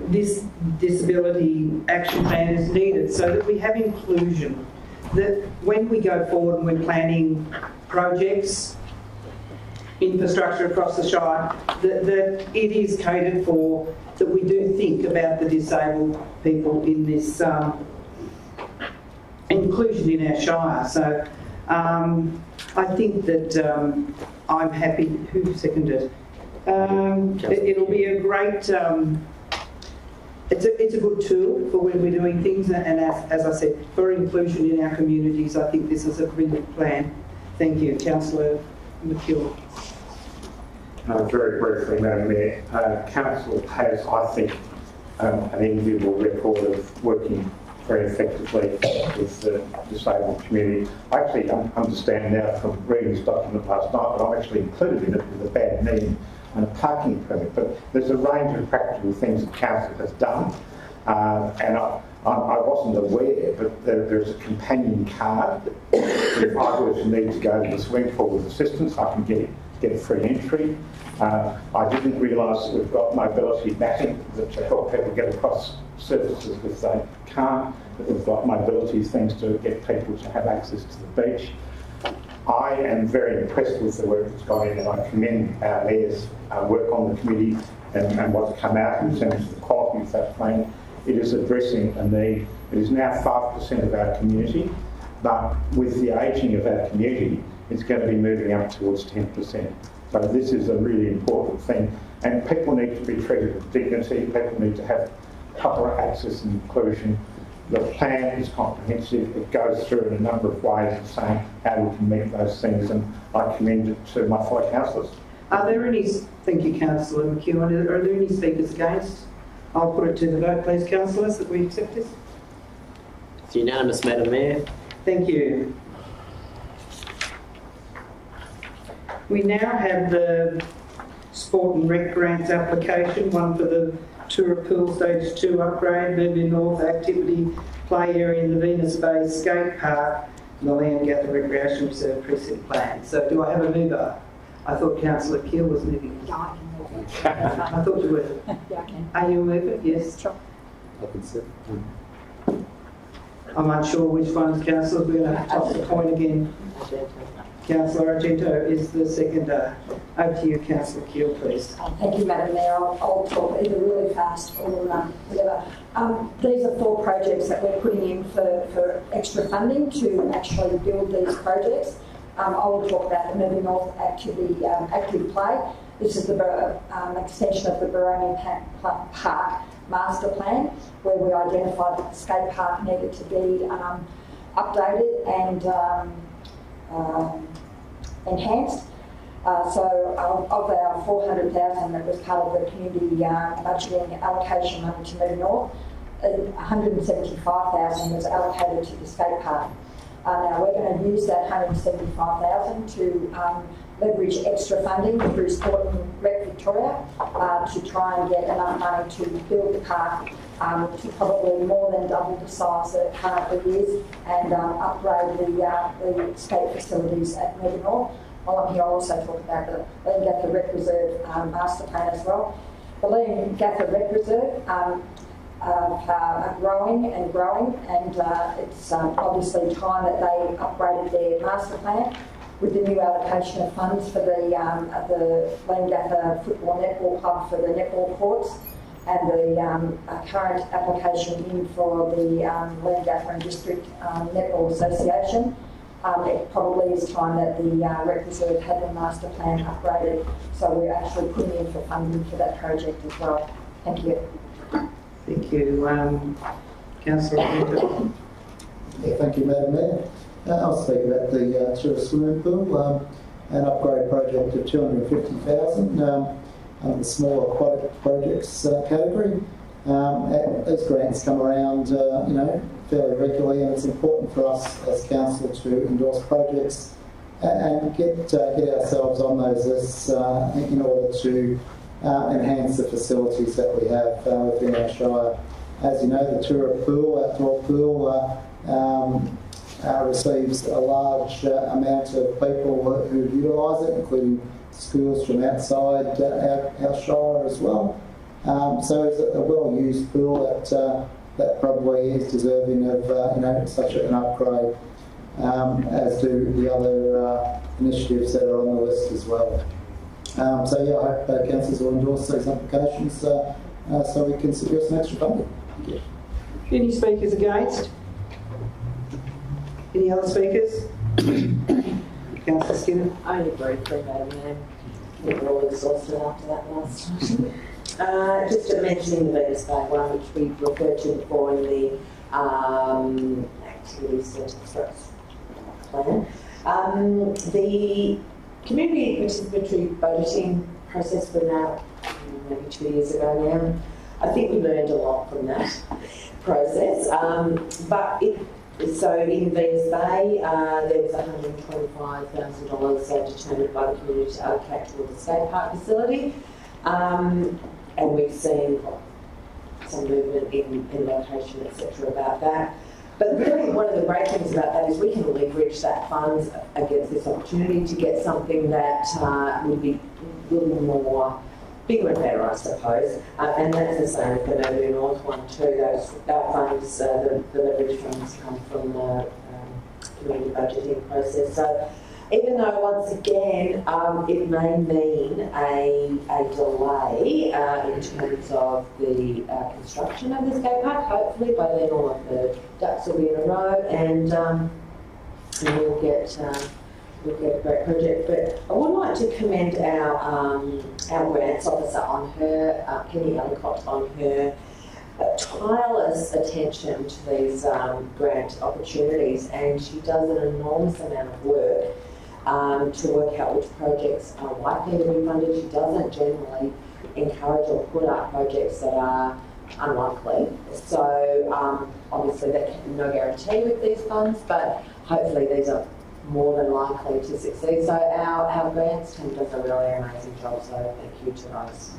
Speaker 1: This disability action plan is needed so that we have inclusion, that when we go forward and we're planning projects, infrastructure across the Shire, that it is catered for, that we do think about the disabled people in this inclusion in our Shire. So I think that I'm happy. Who seconded? It'll be a great, it's a good tool for when we're doing things, and as I said, for inclusion in our communities, I think this is a brilliant plan. Thank you. Councillor McEwen.
Speaker 5: Very briefly, Madam Mayor, Council has, I think, an enviable record of working very effectively with the disabled community. I actually understand now from reading this document last night that I'm actually included in it with a bad knee and a parking permit. But there's a range of practical things that Council has done, and I wasn't aware, but there's a companion card. If I were to need to go to the swimming pool with assistance, I can get a free entry. I didn't realise that we've got mobility matting that to help people get across surfaces if they can't, that we've got mobility things to get people to have access to the beach. I am very impressed with the work that's gone in, and I commend our mayor's work on the committee and what's come out in terms of the quality of that plan. It is addressing a need. It is now 5% of our community, but with the ageing of our community, it's going to be moving up towards 10%. So this is a really important thing, and people need to be treated with dignity. People need to have proper access and inclusion. The plan is comprehensive. It goes through in a number of ways of saying how we can meet those things, and I commend it to my fellow councillors.
Speaker 1: Are there any, thank you Councillor McEwen, are there any speakers against? I'll put it to the vote, please, councillors, that we accept this.
Speaker 3: It's unanimous, Madam Mayor.
Speaker 1: Thank you. We now have the Sport and Rec Grants application, one for the Tura Pool Stage 2 upgrade, Moving North activity play area in the Venus Bay Skate Park, and the Land Gather Recreation Reserve Precinct Plan. So do I have a mover? I thought Councillor Keel was moving.
Speaker 10: Yeah, I can move it.
Speaker 1: I thought you were.
Speaker 10: Yeah, I can.
Speaker 1: Are you a mover? Yes.
Speaker 10: Sure.
Speaker 4: I can see.
Speaker 1: I'm unsure which one's councillors. We're going to toss the coin again. Councillor Argento is the seconder. Over to you, Councillor Keel, please.
Speaker 10: Thank you, Madam Mayor. I'll talk either really fast or whatever. These are 4 projects that we're putting in for extra funding to actually build these projects. I will talk about the Moving North activity, active play. This is the extension of the Baronian Park master plan, where we identified that the skate park needed to be updated and enhanced. So of our 400,000 that was part of the community budgeting allocation money to Move North, 175,000 was allocated to the skate park. Now we're going to use that 175,000 to leverage extra funding through Sport and Rec Victoria to try and get enough money to build the park to probably more than double the size that it currently is, and upgrade the skate facilities at Move North. While I'm here, I'll also talk about the Leongatha Rec Reserve master plan as well. The Leongatha Rec Reserve are growing, and it's obviously time that they upgraded their master plan with the new allocation of funds for the Leongatha Football Netball Club for the netball courts, and the current application in for the Leongatha and District Netball Association. It probably is time that the Rec Reserve had the master plan upgraded, so we're actually putting in for funding for that project as well. Thank you.
Speaker 1: Thank you. Councillor Winter.
Speaker 11: Yeah, thank you, Madam Mayor. I'll speak about the tourist swimming pool, an upgrade project of 250,000 under the small aquatic projects category. These grants come around, fairly regularly, and it's important for us as council to endorse projects and get ourselves on those lists in order to enhance the facilities that we have within our shire. As you know, the Tura pool, outdoor pool, receives a large amount of people who utilise it, including schools from outside our shire as well. So it's a well-used pool that probably is deserving of such an upgrade, as do the other initiatives that are on the list as well. So yeah, I hope councils will endorse these applications so we can secure some extra funding. Thank you.
Speaker 1: Any speakers against? Any other speakers? Councillor Skinner.
Speaker 6: Only briefly, Madam Mayor. I think we're all exhausted after that last time. Just to mention the Venus Bay one, which we referred to before in the activities plan. The community participatory budgeting process for now, maybe 2 years ago now, I think we learned a lot from that process. So in Venus Bay, there was $125,000 determined by the community to allocate toward the skate park facility. And we've seen some movement in location, etc. about that. But really one of the great things about that is we can leverage that funds against this opportunity to get something that would be a little more bigger and better, I suppose. And that's the same with the Move North one too. Those funds, the leverage funds come from the community budgeting process. So even though once again it may mean a delay in terms of the construction of the skate park, hopefully by then all of the ducks will be in a row and we'll get a great project. But I would like to commend our grants officer on her, Penny Ellicott, on her tireless attention to these grant opportunities, and she does an enormous amount of work to work out which projects are likely to be funded. She doesn't generally encourage or put up projects that are unlikely. So obviously there's no guarantee with these funds, but hopefully these are more than likely to succeed. So our grants team does a really amazing job, so thank you to those.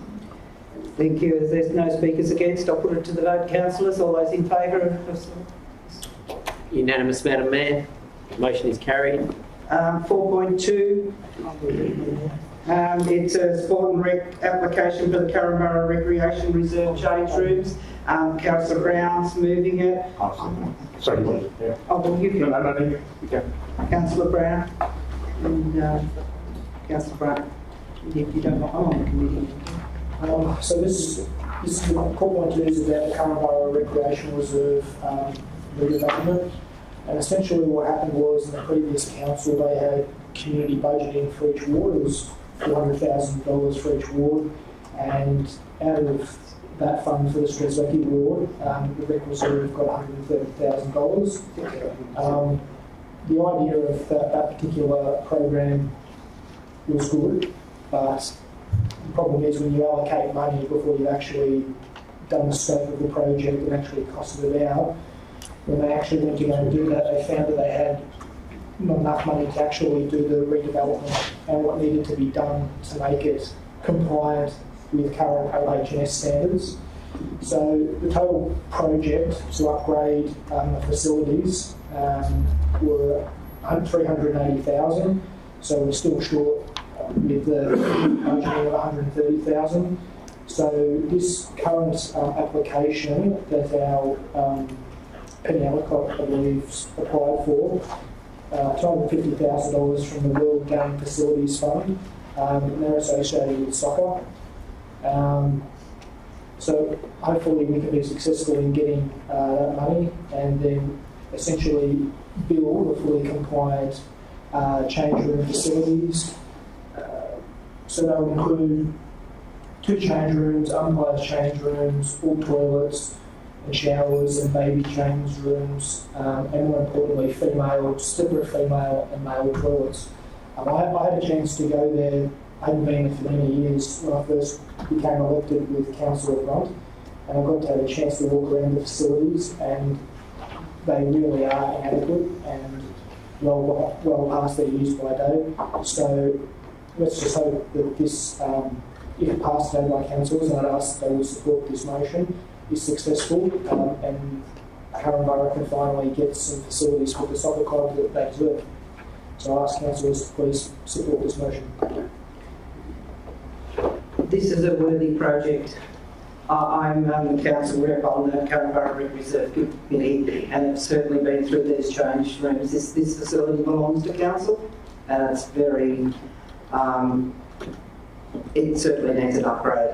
Speaker 1: Thank you. As there's no speakers against, I'll put it to the vote. Councillors, all those in favour of...
Speaker 3: Unanimous, Madam Mayor. Motion is carried.
Speaker 1: 4.2, it's a sport and rec application for the Currambara Recreation Reserve change rooms. Councillor Brown's moving it.
Speaker 5: Sorry, yeah.
Speaker 1: Oh, well, you can.
Speaker 5: No, you can.
Speaker 1: Councillor Brown and Councillor Brown, if you don't know, I'm on the committee.
Speaker 2: So this 4.2 is about the Currambara Recreation Reserve redevelopment. And essentially what happened was in the previous council they had community budgeting for each ward. It was $400,000 for each ward, and out of that fund for the Strzelecki ward. The Rec Reserve got $130,000. The idea of that particular program was good, but the problem is when you allocate money before you've actually done the scope of the project and actually costed it out, when they actually went to go and do that, they found that they had not enough money to actually do the redevelopment and what needed to be done to make it compliant with current OH&S standards. So the total project to upgrade the facilities were $380,000, so we're still short with the budgeting of $130,000. So this current application that our Penny Ellicott, I believe, applied for, $250,000 from the World Game Facilities Fund, and they're associated with soccer. So hopefully we can be successful in getting that money and then essentially build a fully compliant change room facilities. So they'll include 2 change rooms, umpires change rooms, all toilets and showers and baby change rooms, and more importantly separate female and male toilets. I had a chance to go there. I hadn't been there for many years when I first became elected with Council of Brunt, and I got to have a chance to walk around the facilities, and they really are inadequate and well past their use by date. So let's just hope that this, if passed today by councillors, and I'd ask that they will support this motion, is successful, and Curran Borough can finally get some facilities for the soccer club that they deserve. So I ask councillors to please support this motion.
Speaker 1: This is a worthy project. I'm the council rep on the Curran Borough Rec Reserve Committee, and have certainly been through these change rooms. This facility belongs to council, and it's very, it certainly needs an upgrade.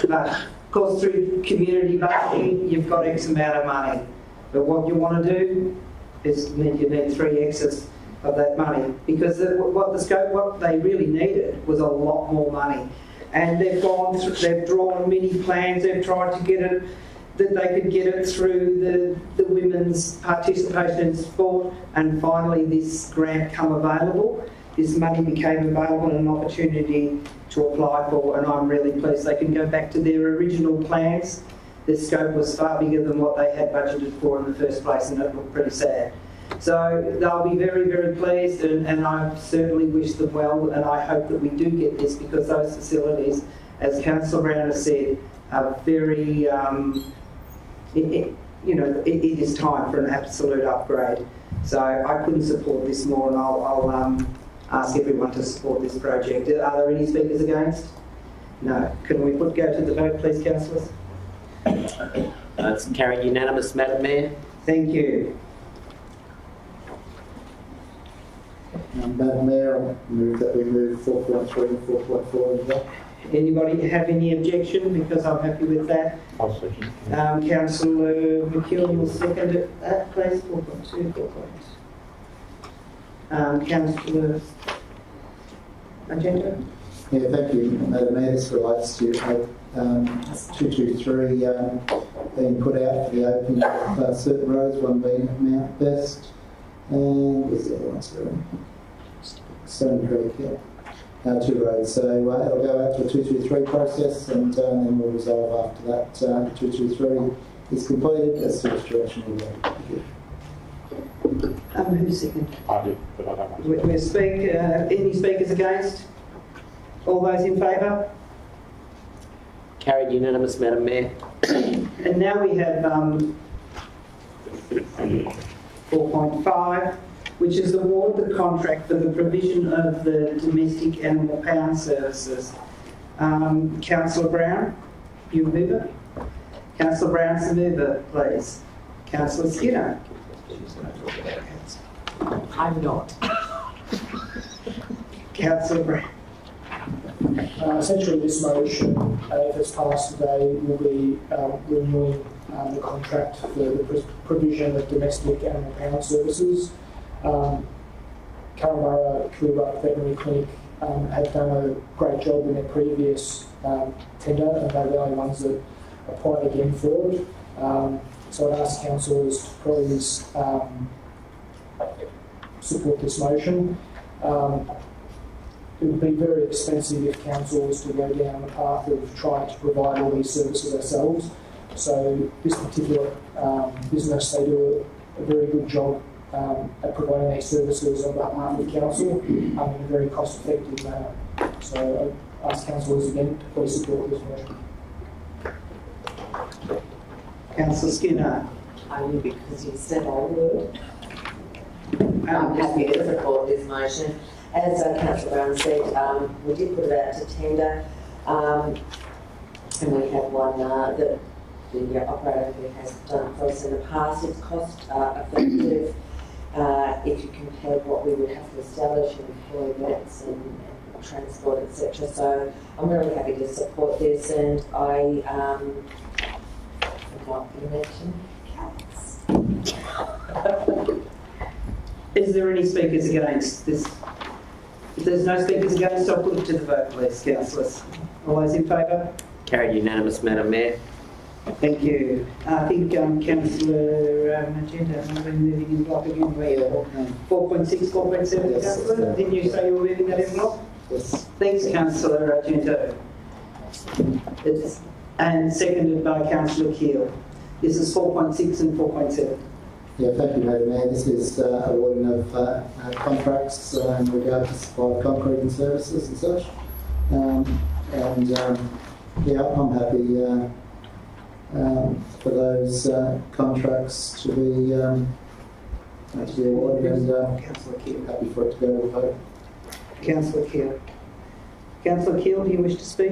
Speaker 1: But of course, through community budgeting, you've got X amount of money. But what you want to do is you need 3X's of that money, because what they really needed was a lot more money. And they've gone through, they've drawn many plans, they've tried to get it, that they could get it through the women's participation in sport, and finally this grant come available. This money became available and an opportunity to apply for, and I'm really pleased they can go back to their original plans. The scope was far bigger than what they had budgeted for in the first place, and it looked pretty sad. So they'll be very, very pleased, and I certainly wish them well, and I hope that we do get this, because those facilities, as Councillor Brown has said, are very, it is time for an absolute upgrade. So I couldn't support this more, and I'll ask everyone to support this project. Are there any speakers against? No. Can we go to the vote, please, councillors?
Speaker 3: It's carried unanimous, Madam Mayor.
Speaker 1: Thank you.
Speaker 11: Madam Mayor, I move that we move 4.3 and 4.4 as well.
Speaker 1: Anybody have any objection? Because I'm happy with that.
Speaker 5: I'll second.
Speaker 1: Councillor McEwen will second that, please. 4.2, 4.2. Councillor Magenta.
Speaker 11: Yeah, thank you, Madam Mayor. This relates to 223 being put out for the opening of certain roads, one being at Mount Best, and where's the other one? Stone Creek, yeah. 2 roads. So it'll go out to a 223 process, and then we'll resolve after that. 223 is completed as to which direction we'll go.
Speaker 1: Who's second?
Speaker 5: I did, but I don't know.
Speaker 1: We'll speak. Any speakers against? All those in favour?
Speaker 3: Carried unanimous, Madam Mayor.
Speaker 1: And now we have 4.5, which is award the contract for the provision of the domestic animal pound services. Councillor Brown, you move it. Councillor Brown's the mover, please. Councillor Skinner.
Speaker 6: I'm not.
Speaker 1: Councillor Brown.
Speaker 2: Essentially, this motion, if it's passed today, will be renewing the contract for the provision of domestic animal pound services. Curran Borough Coolbrook Veterinary Clinic have done a great job in their previous tender, and they're the only ones that apply again for it. So I'd ask councillors to please support this motion. It would be very expensive if council was to go down the path of trying to provide all these services ourselves. So this particular business, they do a very good job at providing these services on behalf of council in a very cost-effective manner. So I ask councillors again to please support this motion.
Speaker 1: Councillor Skinner.
Speaker 6: Only because you said I would. I'm happy to support this motion. As Councillor Brown said, we did put it out to tender, and we have one that the operator who has done it for us in the past. It's cost effective if you compare what we would have to establish in employments and transport, etc. So I'm really happy to support this, and I forgot to mention cats.
Speaker 1: Is there any speakers against this? If there's no speakers against, I'll put it to the vote, please, councillors. All those in favour?
Speaker 3: Carried unanimous, Madam Mayor.
Speaker 1: Thank you. I think Councillor Magenta, am I moving in block again? 4.6, 4.7,
Speaker 11: Yes,
Speaker 1: Councillor? Didn't you say you were moving that in block?
Speaker 11: Yes.
Speaker 1: Thanks, Councillor Argento. And seconded by Councillor Keel. This is 4.6 and 4.7.
Speaker 11: Yeah, thank you, Madam Mayor. This is awarding of contracts in regard to supply of concrete and services and such. Yeah, I'm happy for those contracts to be awarded, and
Speaker 1: Councillor Keel.
Speaker 11: happy for it to go to the vote.
Speaker 1: Councillor Keel. Councillor Keel, do you wish to speak?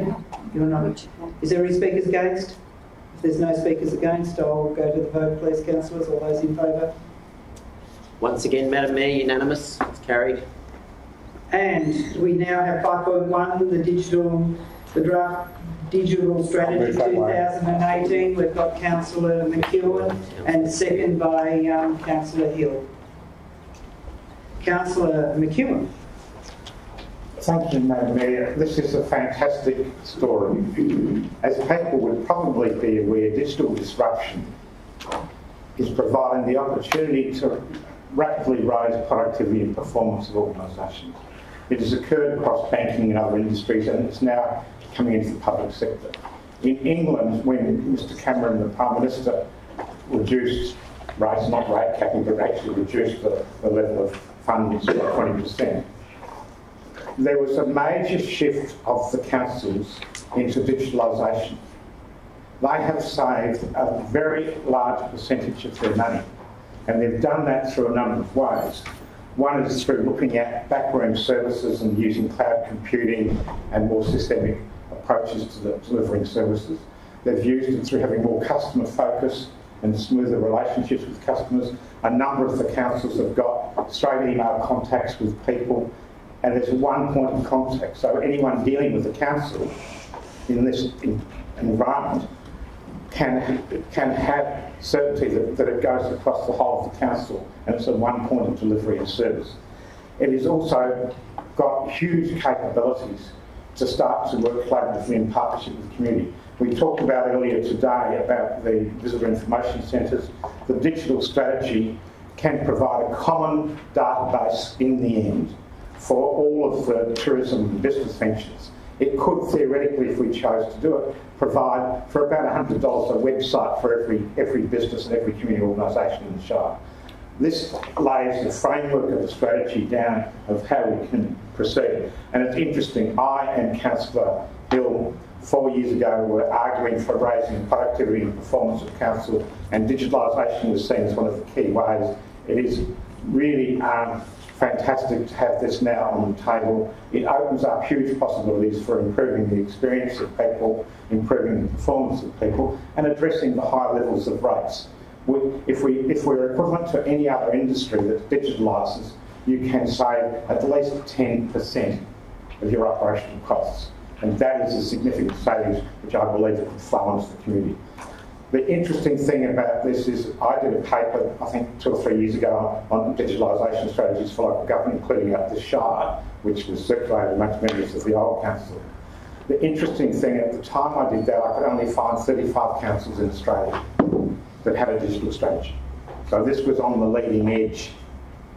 Speaker 1: You're not. Is there any speakers against? If there's no speakers against, I'll go to the vote, please, councillors. All those in favour?
Speaker 3: Once again, Madam Mayor, unanimous. It's carried.
Speaker 1: And we now have 5.1, the draft digital strategy 2018. We've got Councillor McEwen and second by Councillor Hill. Councillor McEwen.
Speaker 5: Thank you, Madam Mayor. This is a fantastic story. As people would probably be aware, digital disruption is providing the opportunity to rapidly raise productivity and performance of organisations. It has occurred across banking and other industries, and it's now coming into the public sector. In England, when Mr Cameron, the Prime Minister, reduced rates, not rate capping, but actually reduced the level of funding by 20%, there was a major shift of the councils into digitalisation. They have saved a very large percentage of their money, and they've done that through a number of ways. One is through looking at backroom services and using cloud computing and more systemic approaches to delivering services. They've used it through having more customer focus and smoother relationships with customers. A number of the councils have got straight email contacts with people, and there's one point of contact. So anyone dealing with the council in this environment can have certainty that it goes across the whole of the council, and it's a one point of delivery and service. It has also got huge capabilities to start to work collaboratively in partnership with the community. We talked about earlier today about the visitor information centres. The digital strategy can provide a common database in the end for all of the tourism and business functions. It could theoretically, if we chose to do it, provide for about $100 a website for every business and every community organisation in the Shire. This lays the framework of the strategy down of how we can proceed. And it's interesting, I and Councillor Hill 4 years ago were arguing for raising the productivity and performance of council, and digitalisation was seen as one of the key ways. It is really fantastic to have this now on the table. It opens up huge possibilities for improving the experience of people, improving the performance of people, and addressing the high levels of rates. If we're equivalent to any other industry that digitalises, you can save at least 10% of your operational costs. And that is a significant savings which I believe could flow into the community. The interesting thing about this is I did a paper, I think 2 or 3 years ago, on digitalisation strategies for local government, including up the Shire, which was circulated amongst members of the old council. The interesting thing, at the time I did that, I could only find 35 councils in Australia that had a digital strategy. So this was on the leading edge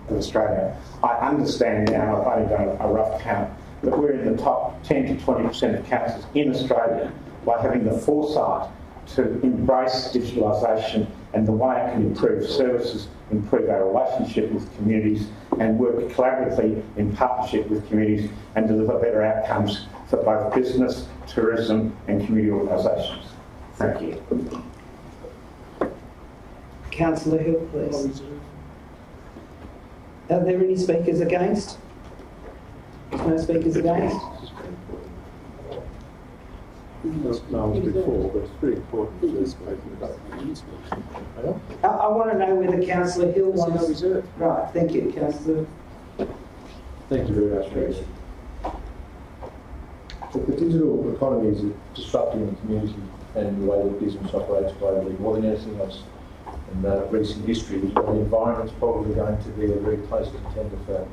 Speaker 5: of Australia. I understand now, I've only done a rough count, that we're in the top 10 to 20% of councils in Australia by having the foresight to embrace digitalisation and the way it can improve services, improve our relationship with communities, and work collaboratively in partnership with communities and deliver better outcomes for both business, tourism and community organisations. Thank you.
Speaker 1: Councillor Hill, please. Are there any speakers against? No speakers against?
Speaker 4: No, before, but it's very important to speak about
Speaker 1: I want to know whether Councillor Hill wants... Right, thank you, Councillor.
Speaker 4: Thank you very much, Mary. Look, the digital economy is disrupting the community and the way that business operates globally more than anything else in recent history. The environment's probably going to be a very close contender for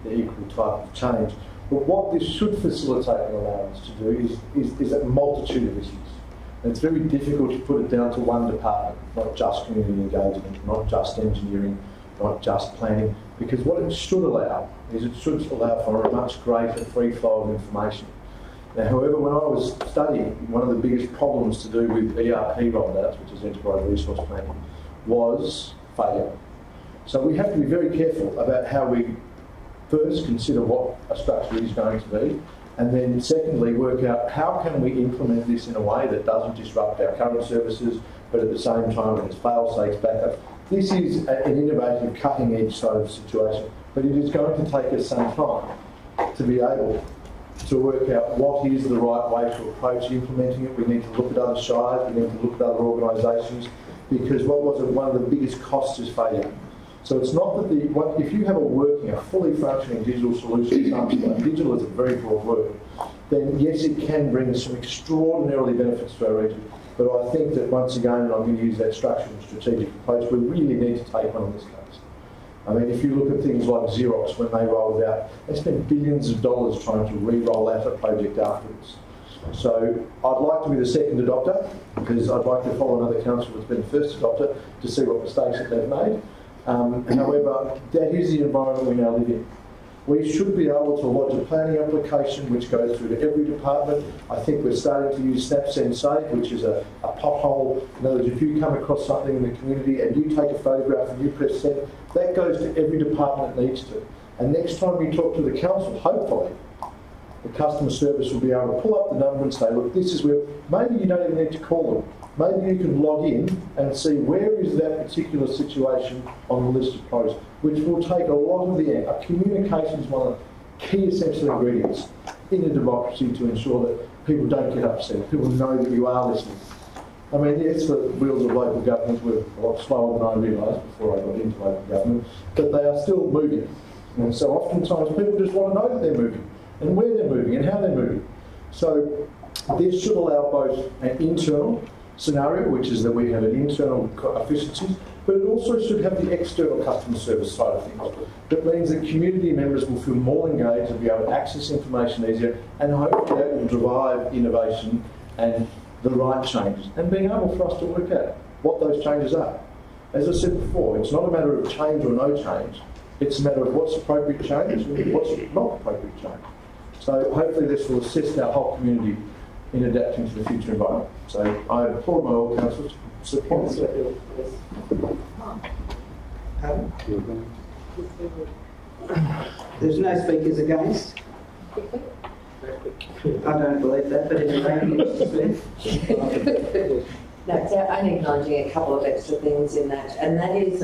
Speaker 4: the equal type of change. But what this should facilitate and allow us to do is a multitude of issues. And it's very difficult to put it down to one department, not just community engagement, not just engineering, not just planning, because what it should allow is it should allow for a much greater free flow of information. Now, however, when I was studying, one of the biggest problems to do with ERP rollouts, which is Enterprise Resource Planning, was failure. So we have to be very careful about how we first consider what a structure is going to be, and then secondly work out how can we implement this in a way that doesn't disrupt our current services, but at the same time it has fail-safes backup. This is an innovative, cutting-edge sort of situation, but it is going to take us some time to be able to work out what is the right way to approach implementing it. We need to look at other shires, we need to look at other organisations, because one of the biggest costs is failure. So it's not that if you have a fully functioning digital solution, digital is a very broad word, then yes, it can bring some extraordinarily benefits to our region. But I think that once again, and I'm going to use that structured and strategic approach, we really need to take one in this case. I mean, if you look at things like Xerox, when they rolled it out, they spent billions of dollars trying to re-roll out a project afterwards. So I'd like to be the second adopter, because I'd like to follow another council that's been the first adopter to see what mistakes that they've made. However, that is the environment we now live in. We should be able to lodge a planning application which goes through to every department. I think we're starting to use SnapSend Save, which is a pothole. In other words, if you come across something in the community and you take a photograph and you press send, that goes to every department it needs to. And next time you talk to the council, hopefully, the customer service will be able to pull up the number and say, look, this is where, maybe you don't even need to call them. Maybe you can log in and see where is that particular situation on the list of pros, which will take a lot of the communication is one of the key essential ingredients in a democracy to ensure that people don't get upset, people know that you are listening. I mean, yes, the wheels of local government were a lot slower than I realised before I got into local government, but they are still moving. And so oftentimes people just want to know that they're moving, and where they're moving, and how they're moving. So this should allow both an internal scenario, which is that we have an internal efficiencies, but it also should have the external customer service side of things. That means that community members will feel more engaged and be able to access information easier, and hopefully that will drive innovation and the right changes, and being able for us to work out what those changes are. As I said before, it's not a matter of change or no change, it's a matter of what's appropriate change and what's not appropriate change. So hopefully this will assist our whole community in adapting to the future environment. So I applaud my all councillors to support this.
Speaker 1: There's no speakers against. I don't believe that, but anyway,
Speaker 6: No, it's only acknowledging a couple of extra things in that, and that is,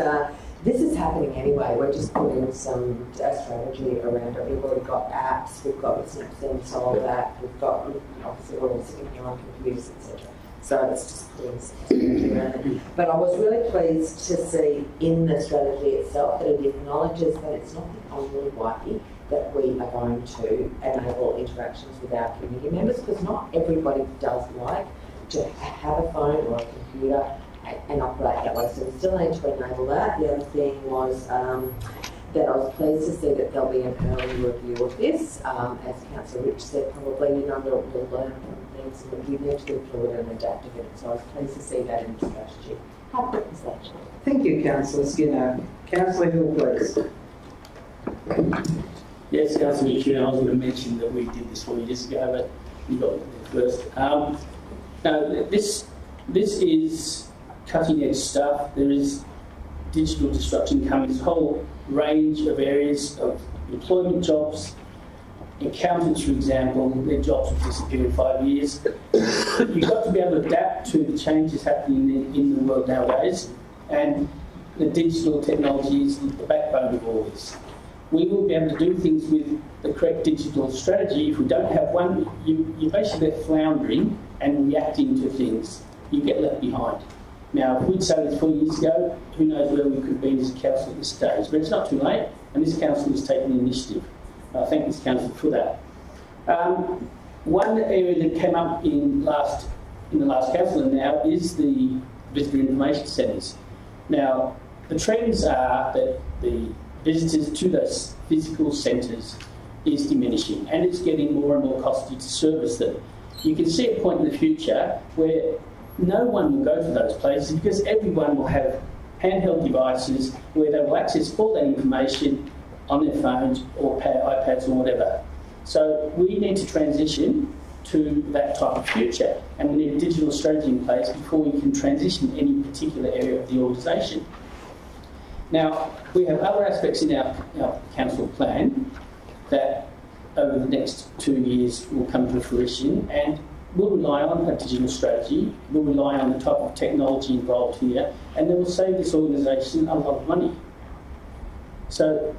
Speaker 6: this is happening anyway. We're just putting some strategy around it. We've already got apps, we've got the SnapSend Solve app, we've got, obviously we're all sitting here on computers, etc. So it's just putting some strategy around it. But I was really pleased to see in the strategy itself that it acknowledges that it's not the only way that we are going to enable interactions with our community members, because not everybody does like to have a phone or a computer and operate that way. So we still need to enable that. The other thing was that I was pleased to see that there'll be an early review of this. As Councillor Rich said, probably, we'll learn from things and we need to go forward and adapt to it. So I was pleased to see that in the strategy. How quick is that?
Speaker 1: Thank you, Councillor Skinner. Councillor Hill, please.
Speaker 8: Yes, Councillor McEwen, I was going to mention that we did this 4 years ago, but you got it there first. No, this is cutting edge stuff. There is digital disruption coming. There's a whole range of areas of employment jobs. Accountants, for example, their jobs will disappear in 5 years. You've got to be able to adapt to the changes happening in the world nowadays, and the digital technology is the backbone of all this. We will be able to do things with the correct digital strategy. If we don't have one, you're basically floundering and reacting to things. You get left behind. Now, if we'd said this 4 years ago, who knows where we could be as a council at this stage. But it's not too late, and this council has taken the initiative. I thank this council for that. One area that came up in the last council and now is the visitor information centres. Now, the trends are that the visitors to those physical centres is diminishing, and it's getting more and more costly to service them. You can see a point in the future where no one will go to those places because everyone will have handheld devices where they will access all that information on their phones or iPads or whatever. So we need to transition to that type of future, and we need a digital strategy in place before we can transition any particular area of the organisation. Now, we have other aspects in our council plan that over the next 2 years will come to fruition, and we'll rely on a digital strategy, we'll rely on the type of technology involved here, and they will save this organisation a lot of money. So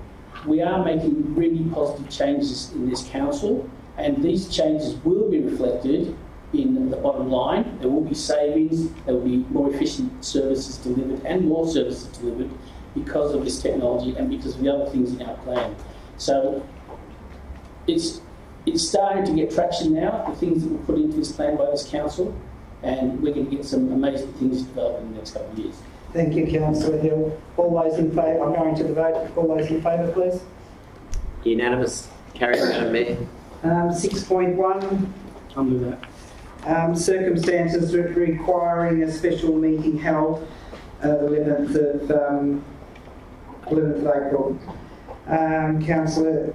Speaker 8: we are making really positive changes in this council, and these changes will be reflected in the bottom line. There will be savings, there will be more efficient services delivered and more services delivered because of this technology and because of the other things in our plan. So it's starting to get traction now, the things that were put into this plan by this council, and we're going to get some amazing things developed in the next couple of years.
Speaker 1: Thank you, Councillor Hill. All those in favour, I'm going to the vote. All those in favour, please.
Speaker 3: Unanimous. Carried, Madam Mayor.
Speaker 1: 6.1.
Speaker 8: I'll move that.
Speaker 1: Circumstances requiring a special meeting held the 11th of April. Councillor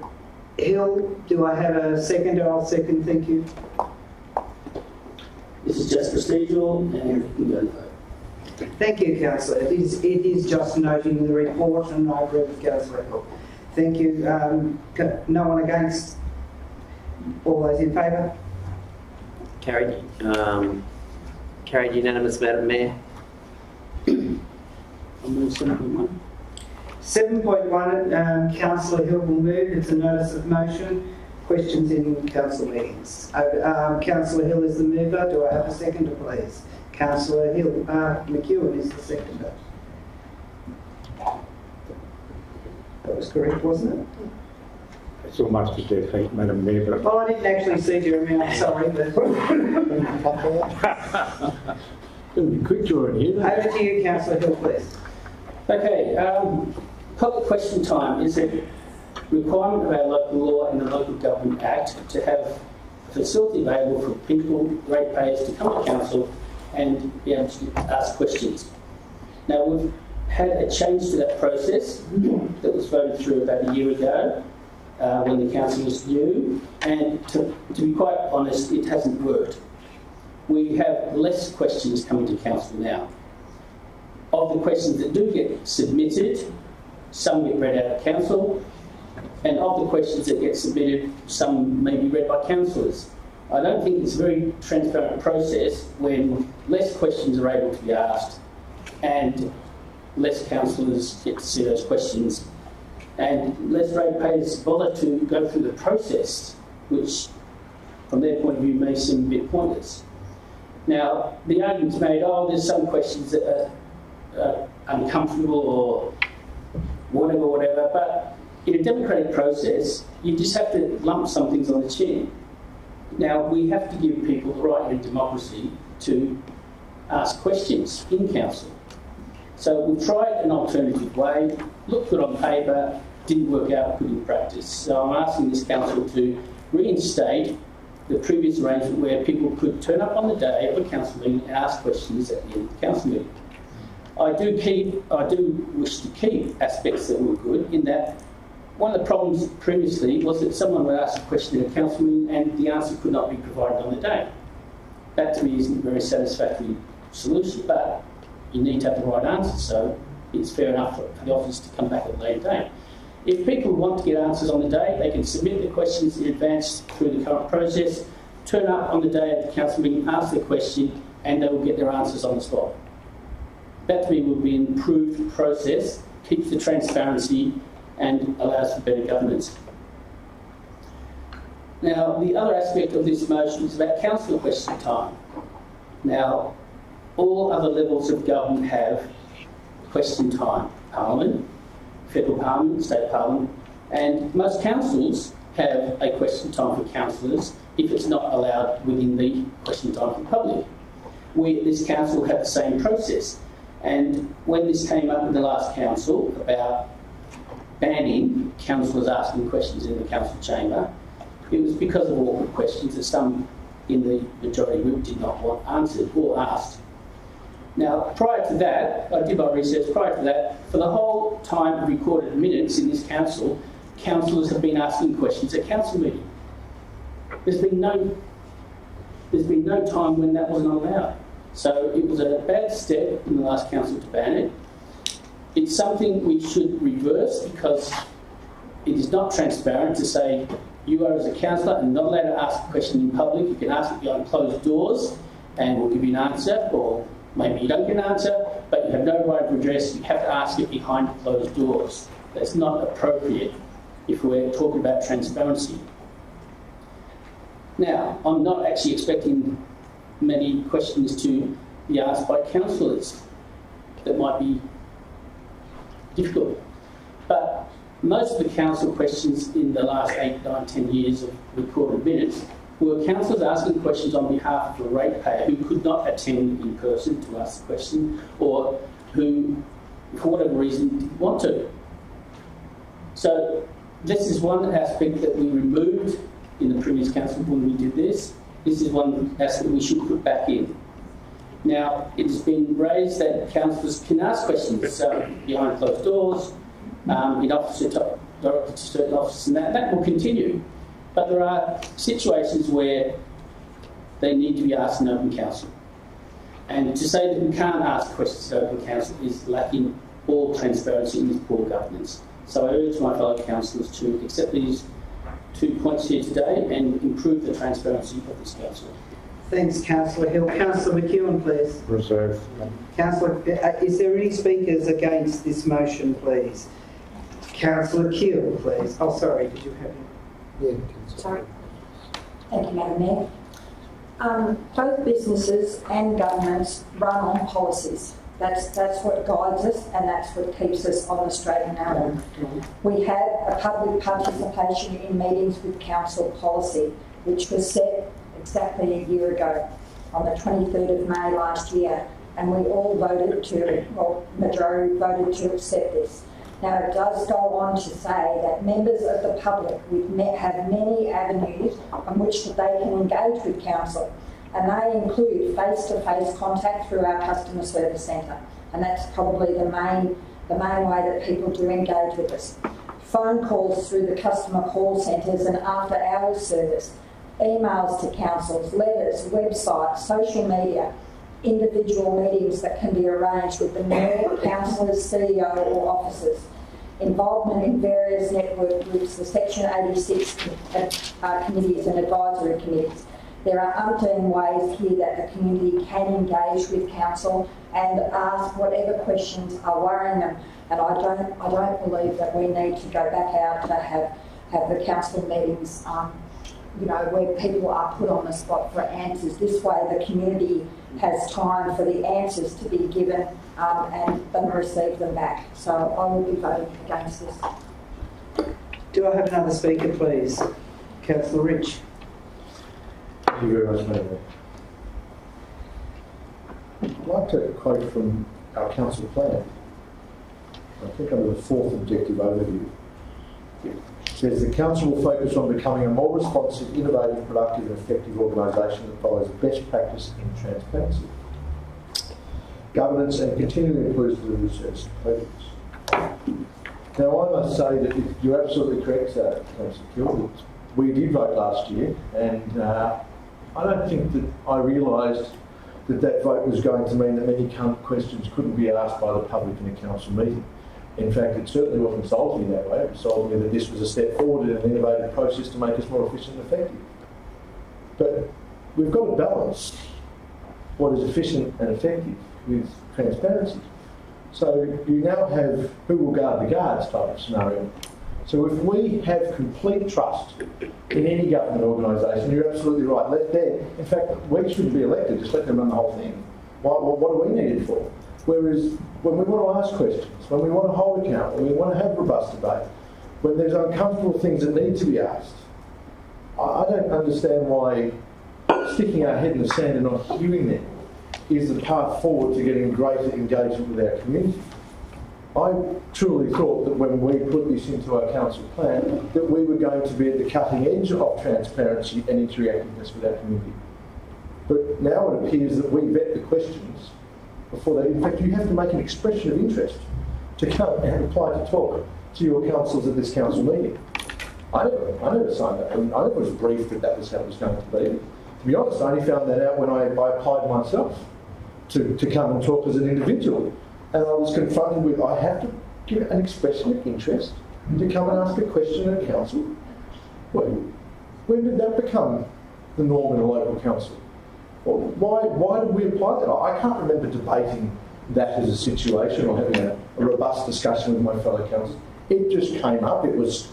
Speaker 1: Hill, do I have a second? I'll second, thank you.
Speaker 8: This is just procedural, and we can go to vote.
Speaker 1: Thank you, Councillor. It is just noting the report, and I agree with Councillor Hill. Thank you. No one against? All those in favour?
Speaker 3: Carried. Carried unanimous, Madam Mayor.
Speaker 8: I'll move 7.1.
Speaker 1: 7.1, Councillor Hill will move. It's a notice of motion. Questions in council meetings. Councillor Hill is the mover. Do I have a seconder, please? Councillor Hill, McEwen is the seconder. That was correct, wasn't it?
Speaker 5: It's almost a defeat, Madam Mayor. But
Speaker 1: Well, I didn't actually see Jeremy, I'm sorry, but
Speaker 5: quick drawing here.
Speaker 1: over to you, Councillor Hill, please.
Speaker 8: Okay, public question time. Is it requirement of our local law and the Local Government Act to have a facility available for people, ratepayers, to come to council and be able to ask questions? Now, we've had a change to that process that was voted through about a year ago when the council was new, and to be quite honest, it hasn't worked. We have less questions coming to council now. Of the questions that do get submitted, some get read out of council, and of the questions that get submitted, some may be read by councillors. I don't think it's a very transparent process when less questions are able to be asked and less councillors get to see those questions and less ratepayers bother to go through the process, which from their point of view may seem a bit pointless. Now, the argument's made, oh, there's some questions that are uncomfortable or whatever, but in a democratic process, you just have to lump some things on the chin. Now, we have to give people the right in democracy to ask questions in council. So we've tried an alternative way, looked good on paper, didn't work out good in practice. So I'm asking this council to reinstate the previous arrangement where people could turn up on the day of a council meeting and ask questions at the end of the council meeting. I do wish to keep aspects that were good, in that one of the problems previously was that someone would ask a question at a council meeting and the answer could not be provided on the day. That to me isn't a very satisfactory solution, but you need to have the right answer, so it's fair enough for the office to come back at a later date. If people want to get answers on the day, they can submit their questions in advance through the current process, turn up on the day at the council meeting, ask their question, and they will get their answers on the spot. That to me would be an improved process, keeps the transparency and allows for better governance. Now, the other aspect of this motion is about council question time. Now, all other levels of government have question time. Parliament, federal parliament, state parliament, and most councils have a question time for councillors if it's not allowed within the question time for the public. We at this council have the same process, and when this came up in the last council about banning councillors asking questions in the council chamber, it was because of awkward questions that some in the majority group did not want answered or asked. Now, prior to that, I did my research, prior to that, for the whole time of recorded minutes in this council, councillors have been asking questions at council meeting. There's been no time when that wasn't allowed. So it was a bad step in the last council to ban it. It's something we should reverse because it is not transparent to say you are as a councillor and not allowed to ask a question in public. You can ask it behind closed doors and we'll give you an answer, or maybe you don't get an answer, but you have no right of redress. You have to ask it behind closed doors. That's not appropriate if we're talking about transparency. Now, I'm not actually expecting many questions to be asked by councillors that might be difficult. But most of the council questions in the last 8, 9, 10 years of recorded minutes were councillors asking questions on behalf of a ratepayer who could not attend in person to ask the question, or who, for whatever reason, didn't want to. So this is one aspect that we removed in the previous council when we did this. This is one aspect we should put back in. Now, it has been raised that councillors can ask questions behind closed doors, in office, directed to certain offices, and that will continue. But there are situations where they need to be asked in open council. And to say that we can't ask questions in open council is lacking all transparency in this poor governance. So I urge my fellow councillors to accept these 2 points here today and improve the transparency of this council.
Speaker 1: Thanks, Councillor Hill. Councillor McEwen, please.
Speaker 5: Reserve.
Speaker 1: Councillor, is there any speakers against this motion, please? Councillor Keel, please. Oh, sorry, did you have...
Speaker 11: Yeah,
Speaker 10: Sorry. Thank you, Madam Mayor. Both businesses and governments run on policies. That's what guides us, and that's what keeps us on the straight and narrow. We had a public participation in meetings with council policy, which was set exactly a year ago, on the 23rd of May last year, and we all voted to, well, majority voted to accept this. Now, it does go on to say that members of the public have many avenues on which they can engage with council, and they include face-to-face contact through our customer service centre, and that's probably the main way that people do engage with us. Phone calls through the customer call centres and after-hours service, emails to councils, letters, websites, social media, individual meetings that can be arranged with the mayor, councillors, CEO or officers, involvement in various network groups, the Section 86 committees and advisory committees. There are umpteen ways here that the community can engage with council and ask whatever questions are worrying them. And I don't believe that we need to go back out to have the council meetings where people are put on the spot for answers. This way the community has time for the answers to be given and them receive them back. So I will be voting against this.
Speaker 1: Do I have another speaker, please? Councillor Rich.
Speaker 4: Thank you very much, Madam Mayor. I'd like to quote from our council plan. I think under the 4th objective overview, It says the council will focus on becoming a more responsive, innovative, productive and effective organisation that follows best practice in transparency, governance and continually improves the research projects. Now I must say that you're absolutely correct, Councillor Kill, that we did vote last year, and I don't think that I realised that that vote was going to mean that many questions couldn't be asked by the public in a council meeting. In fact, it certainly wasn't sold to me that way. It was sold to me that this was a step forward in an innovative process to make us more efficient and effective. But we've got to balance what is efficient and effective with transparency. So you now have who will guard the guards type of scenario. So if we have complete trust in any government organisation, you're absolutely right, let them. In fact, we shouldn't be elected, just let them run the whole thing. What are we needed for? Whereas when we want to ask questions, when we want to hold account, when we want to have robust debate, when there's uncomfortable things that need to be asked, I don't understand why sticking our head in the sand and not hearing them is the path forward to getting greater engagement with our community. I truly thought that when we put this into our council plan that we were going to be at the cutting edge of transparency and interactiveness with our community. But now it appears that we vet the questions before they. In fact, you have to make an expression of interest to come and apply to talk to your councils at this council meeting. I never signed that. I never was briefed that was how it was going to be. To be honest, I only found that out when I applied myself to come and talk as an individual. And I was confronted with, I have to give an expression of interest to come and ask a question at a council. When did that become the norm in a local council? Well, why did we apply that? I can't remember debating that as a situation or having a robust discussion with my fellow councillors. It just came up. It was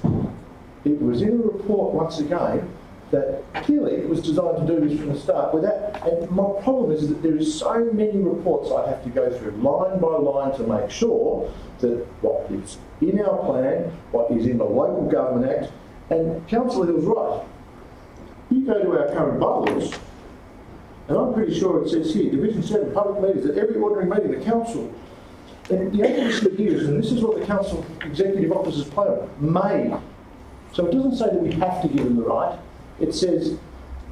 Speaker 4: in a report once again that clearly it was designed to do this from the start. And my problem is that there is so many reports I have to go through line by line to make sure that what is in our plan, what is in the Local Government Act, and Councillor Hill's right. You go to our current bylaws, and I'm pretty sure it says here, Division 7, public meetings, at every ordinary meeting, the council, and the only issue here is, and this is what the council executive officers plan, may. So it doesn't say that we have to give them the right. It says,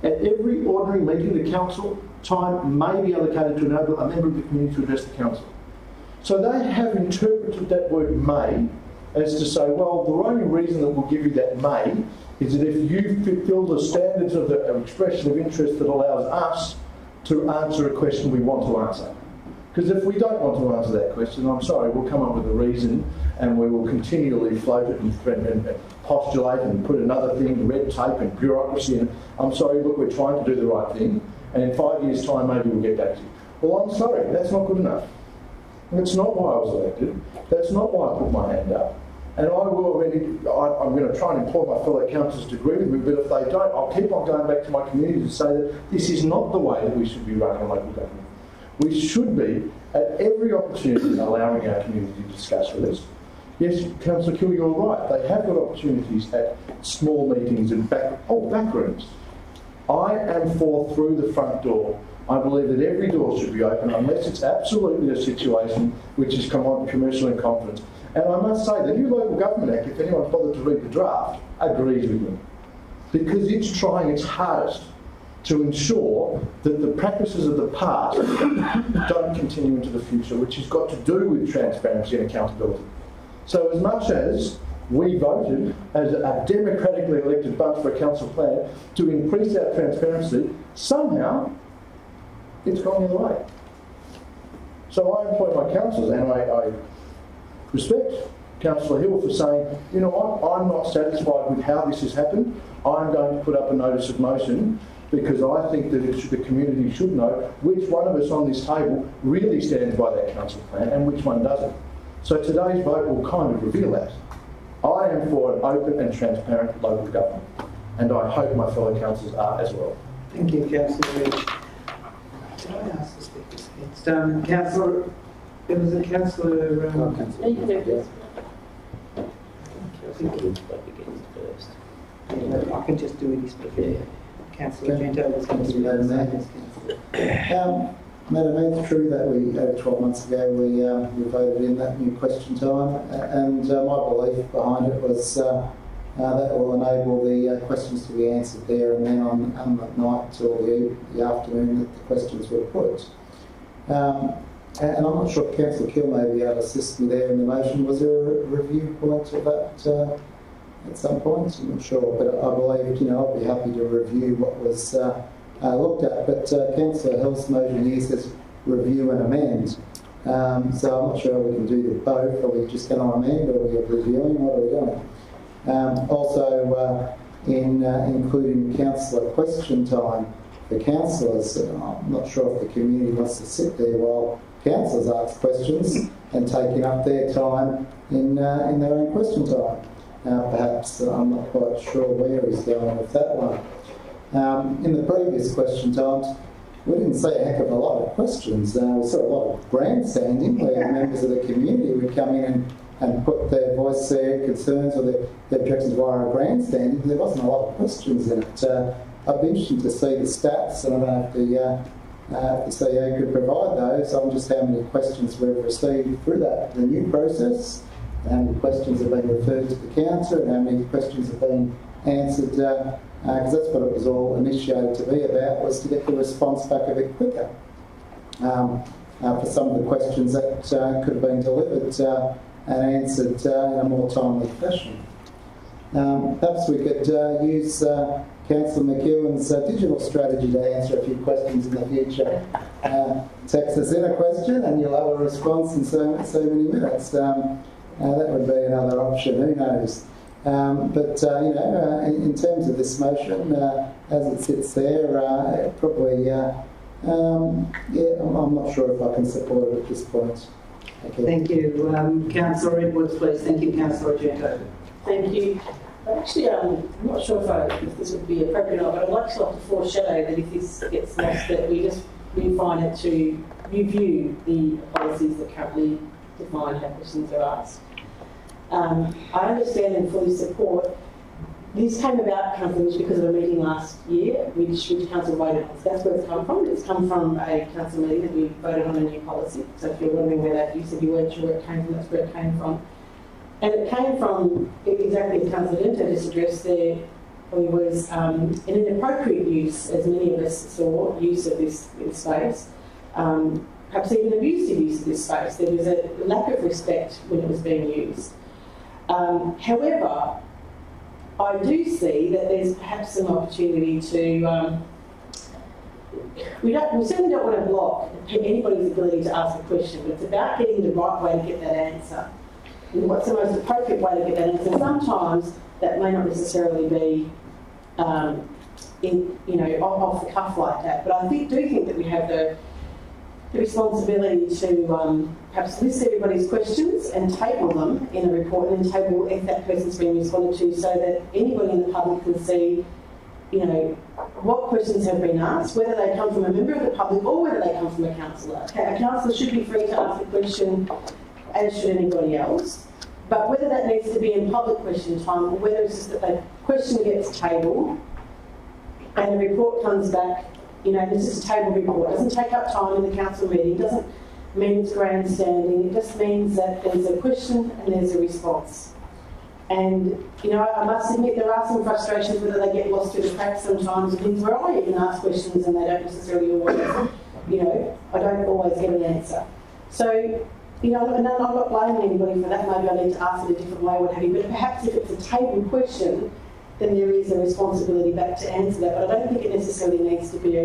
Speaker 4: at every ordinary meeting, the council time may be allocated to enable a member of the community to address the council. So they have interpreted that word may as to say, well, the only reason that we'll give you that may is that if you fulfil the standards of the expression of interest that allows us to answer a question we want to answer. Because if we don't want to answer that question, I'm sorry, we'll come up with a reason and we will continually float it and postulate and put another thing, red tape and bureaucracy, and I'm sorry, look, we're trying to do the right thing, and in 5 years' time maybe we'll get back to you. Well, I'm sorry, that's not good enough. That's not why I was elected. That's not why I put my hand up. And I'm going to try and implore my fellow councillors to agree with me, but if they don't, I'll keep on going back to my community to say that this is not the way that we should be running a local government. We should be, at every opportunity, allowing our community to discuss with us. Yes, Councillor Kill, you're right. They have got opportunities at small meetings and back rooms. I am for through the front door. I believe that every door should be open unless it's absolutely a situation which is commercial in confidence. And I must say, the new Local Government Act, if anyone's bothered to read the draft, agrees with me. Because it's trying its hardest to ensure that the practices of the past don't continue into the future, which has got to do with transparency and accountability. So as much as we voted as a democratically elected bunch for a council plan to increase our transparency, somehow it's gone the other way. So I employ my councillors, and I respect Councillor Hill for saying, you know what, I'm not satisfied with how this has happened. I'm going to put up a notice of motion because I think that the community should know which one of us on this table really stands by that council plan and which one doesn't. So today's vote will kind of reveal that. I am for an open and transparent local government, and I hope my fellow councillors are as well.
Speaker 1: Thank you, Councillor Rich. Did I ask to speak this against? Councillor, there was a Councillor... I can just do it his speaker. Councillor Gento was going to do that.
Speaker 11: Madam, it's true that over 12 months ago, we voted in that new question time, and my belief behind it was That will enable the questions to be answered there and then on the night or the afternoon that the questions were put. And I'm not sure if Councillor Kill may be able to assist me there in the motion. Was there a review point of that at some point? I'm not sure, but I believe, I'd be happy to review what was looked at. But Councillor Hill's motion here says review and amend. So I'm not sure we can do both. Are we just going to amend, or are we reviewing? What are we doing? Also, in including councillor question time for councillors, I'm not sure if the community wants to sit there while councillors ask questions and taking up their time in their own question time. Perhaps I'm not quite sure where he's going with that one. In the previous question times, we didn't see a heck of a lot of questions. We saw a lot of grandstanding where members of the community would come in and put their voice, their concerns or their objections via grandstanding. There wasn't a lot of questions in it. I'd be interested to see the stats, and I don't have to see who could provide those on just how many questions we've received through the new process, how many questions have been referred to the council, and how many questions have been answered, because that's what it was all initiated to be about, was to get the response back a bit quicker for some of the questions that could have been delivered and answered in a more timely fashion. Perhaps we could use Councillor McEwen's digital strategy to answer a few questions in the future. Text us in a question and you'll have a response in so many minutes. That would be another option, who knows. But in terms of this motion, as it sits there, probably, I'm not sure if I can support it at this point.
Speaker 1: Thank you. Councillor Edwards, please. Thank you, Councillor Argento.
Speaker 7: Thank you. Actually, I'm not sure if this would be appropriate or not, but I'd like to foreshadow that if this gets lost, that we just refine it to review the policies that currently define how questions are asked. I understand and fully support. This came about because of a meeting last year, which council voted on. So that's where it's come from. It's come from a council meeting that we voted on a new policy. So if you're wondering where that, you said you weren't sure where it came from, that's where it came from. And it came from exactly as Councillor Dento just addressed there. There was an inappropriate use, as many of us saw, use of this space. Perhaps even abusive use of this space. There was a lack of respect when it was being used. However, I do see that there's perhaps some opportunity to. We certainly don't want to block anybody's ability to ask a question, but it's about getting the right way to get that answer. And what's the most appropriate way to get that answer? Sometimes that may not necessarily be, off the cuff like that. But I do think that we have the responsibility to perhaps list everybody's questions and table them in a report, and then table if that person's been responded to, so that anybody in the public can see, what questions have been asked, whether they come from a member of the public or whether they come from a councillor. Okay, a councillor should be free to ask a question, as should anybody else. But whether that needs to be in public question time, or whether it's just that the question gets tabled and the report comes back. This is a table report. It doesn't take up time in the council meeting. It doesn't mean it's grandstanding. It just means that there's a question and there's a response. And, I must admit there are some frustrations whether they get lost through the cracks sometimes, and things where I even ask questions and they don't necessarily always, I don't always get an answer. So, and I'm not blaming anybody for that. Maybe I need to ask it a different way, what have you. But perhaps if it's a table question, then there is a responsibility back to answer that. But I don't think it necessarily needs to be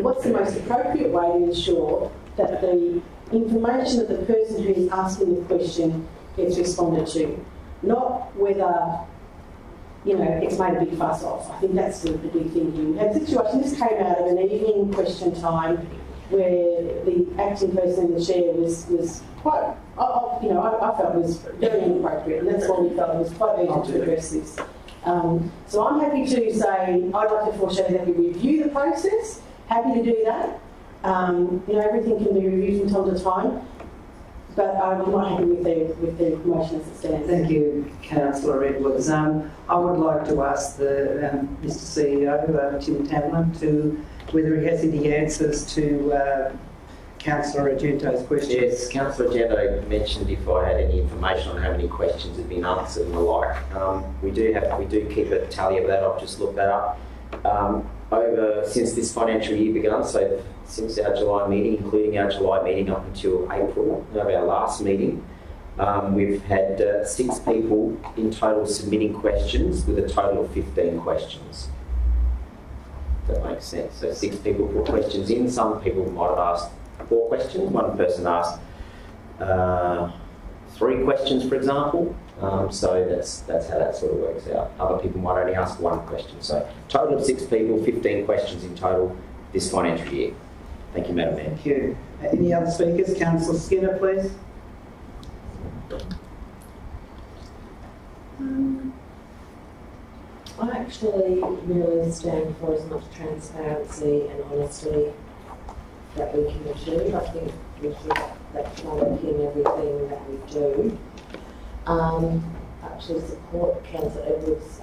Speaker 7: what's the most appropriate way to ensure that the information of the person who is asking the question gets responded to, not whether, it's made a big fuss off. I think that's the big thing here. We had a situation, this came out of an evening question time where the acting person in the chair was quite, I felt was very inappropriate, and that's why we felt it was quite urgent to address this. So I'm happy to say, I'd like to foreshadow that we review the process. Happy to do that. Everything can be reviewed from time to time, but I'm not happy with the motion as it stands.
Speaker 1: Thank you, Councillor Edwards. I would like to ask the Mr CEO, Tim Tamlin, whether he has any answers to Councillor Argento's question.
Speaker 3: Yes, Councillor Argento mentioned if I had any information on how many questions had been answered and the like. We do keep a tally of that. I've just looked that up. Since this financial year begun, so since our July meeting, including our July meeting up until April of our last meeting, we've had 6 people in total submitting questions with a total of 15 questions. If that makes sense. So 6 people put questions in. Some people might have asked 4 questions. One person asked 3 questions, for example. So that's how that sort of works out. Other people might only ask 1 question. So total of 6 people, 15 questions in total this financial year. Thank you, Madam Mayor.
Speaker 1: Thank you. Any other speakers? Councillor Skinner, please.
Speaker 6: I actually really stand for as much transparency and honesty that we can achieve. I think we should underpin everything that we do. Actually support Councillor Edwards'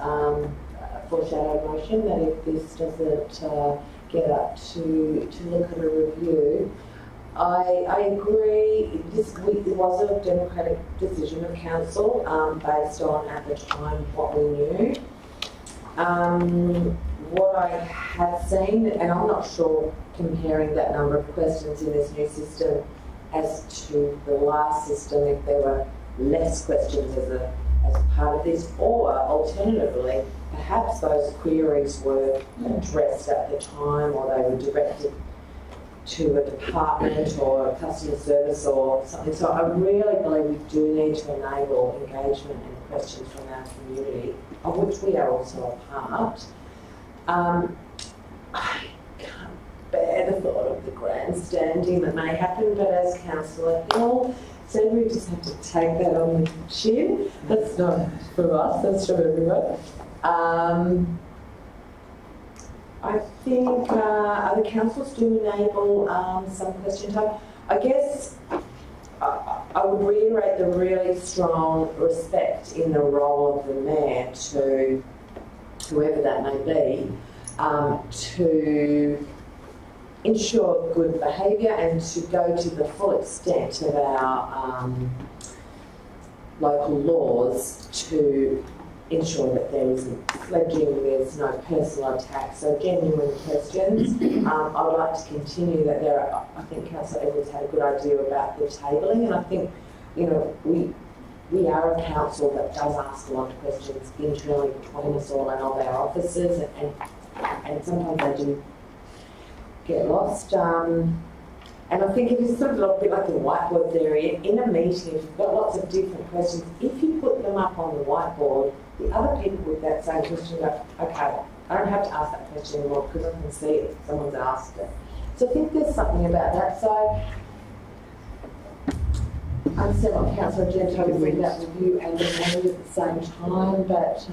Speaker 6: foreshadowed motion that if this doesn't get up to look at a review, I agree. This week it was a democratic decision of council based on at the time what we knew. What I have seen, and I'm not sure comparing that number of questions in this new system as to the last system, if there were less questions as part of this, or alternatively, perhaps those queries were addressed at the time, or they were directed to a department or a customer service or something. So I really believe we do need to enable engagement and questions from our community, of which we are also a part. I can't bear the thought of the grandstanding that may happen, but as Councillor Hill said, we just have to take that on the chin. That's not for us, that's for everyone. I think other councils do enable some question time. I guess I would reiterate the really strong respect in the role of the Mayor to whoever that may be, to ensure good behaviour and to go to the full extent of our local laws to ensure that there isn't sledging, there's no personal attacks, so genuine questions. I'd like to continue that there are, I think Councillor Edwards had a good idea about the tabling, and I think, you know, we are a council that does ask a lot of questions internally between us all and of our officers, and sometimes they do get lost. And I think it is sort of a bit like a whiteboard theory. In a meeting, if you've got lots of different questions, if you put them up on the whiteboard, the other people with that same question go, okay, I don't have to ask that question anymore because I can see it, someone's asked it. So I think there's something about that. So I understand what Councillor Argento was saying about review and the at the same time, but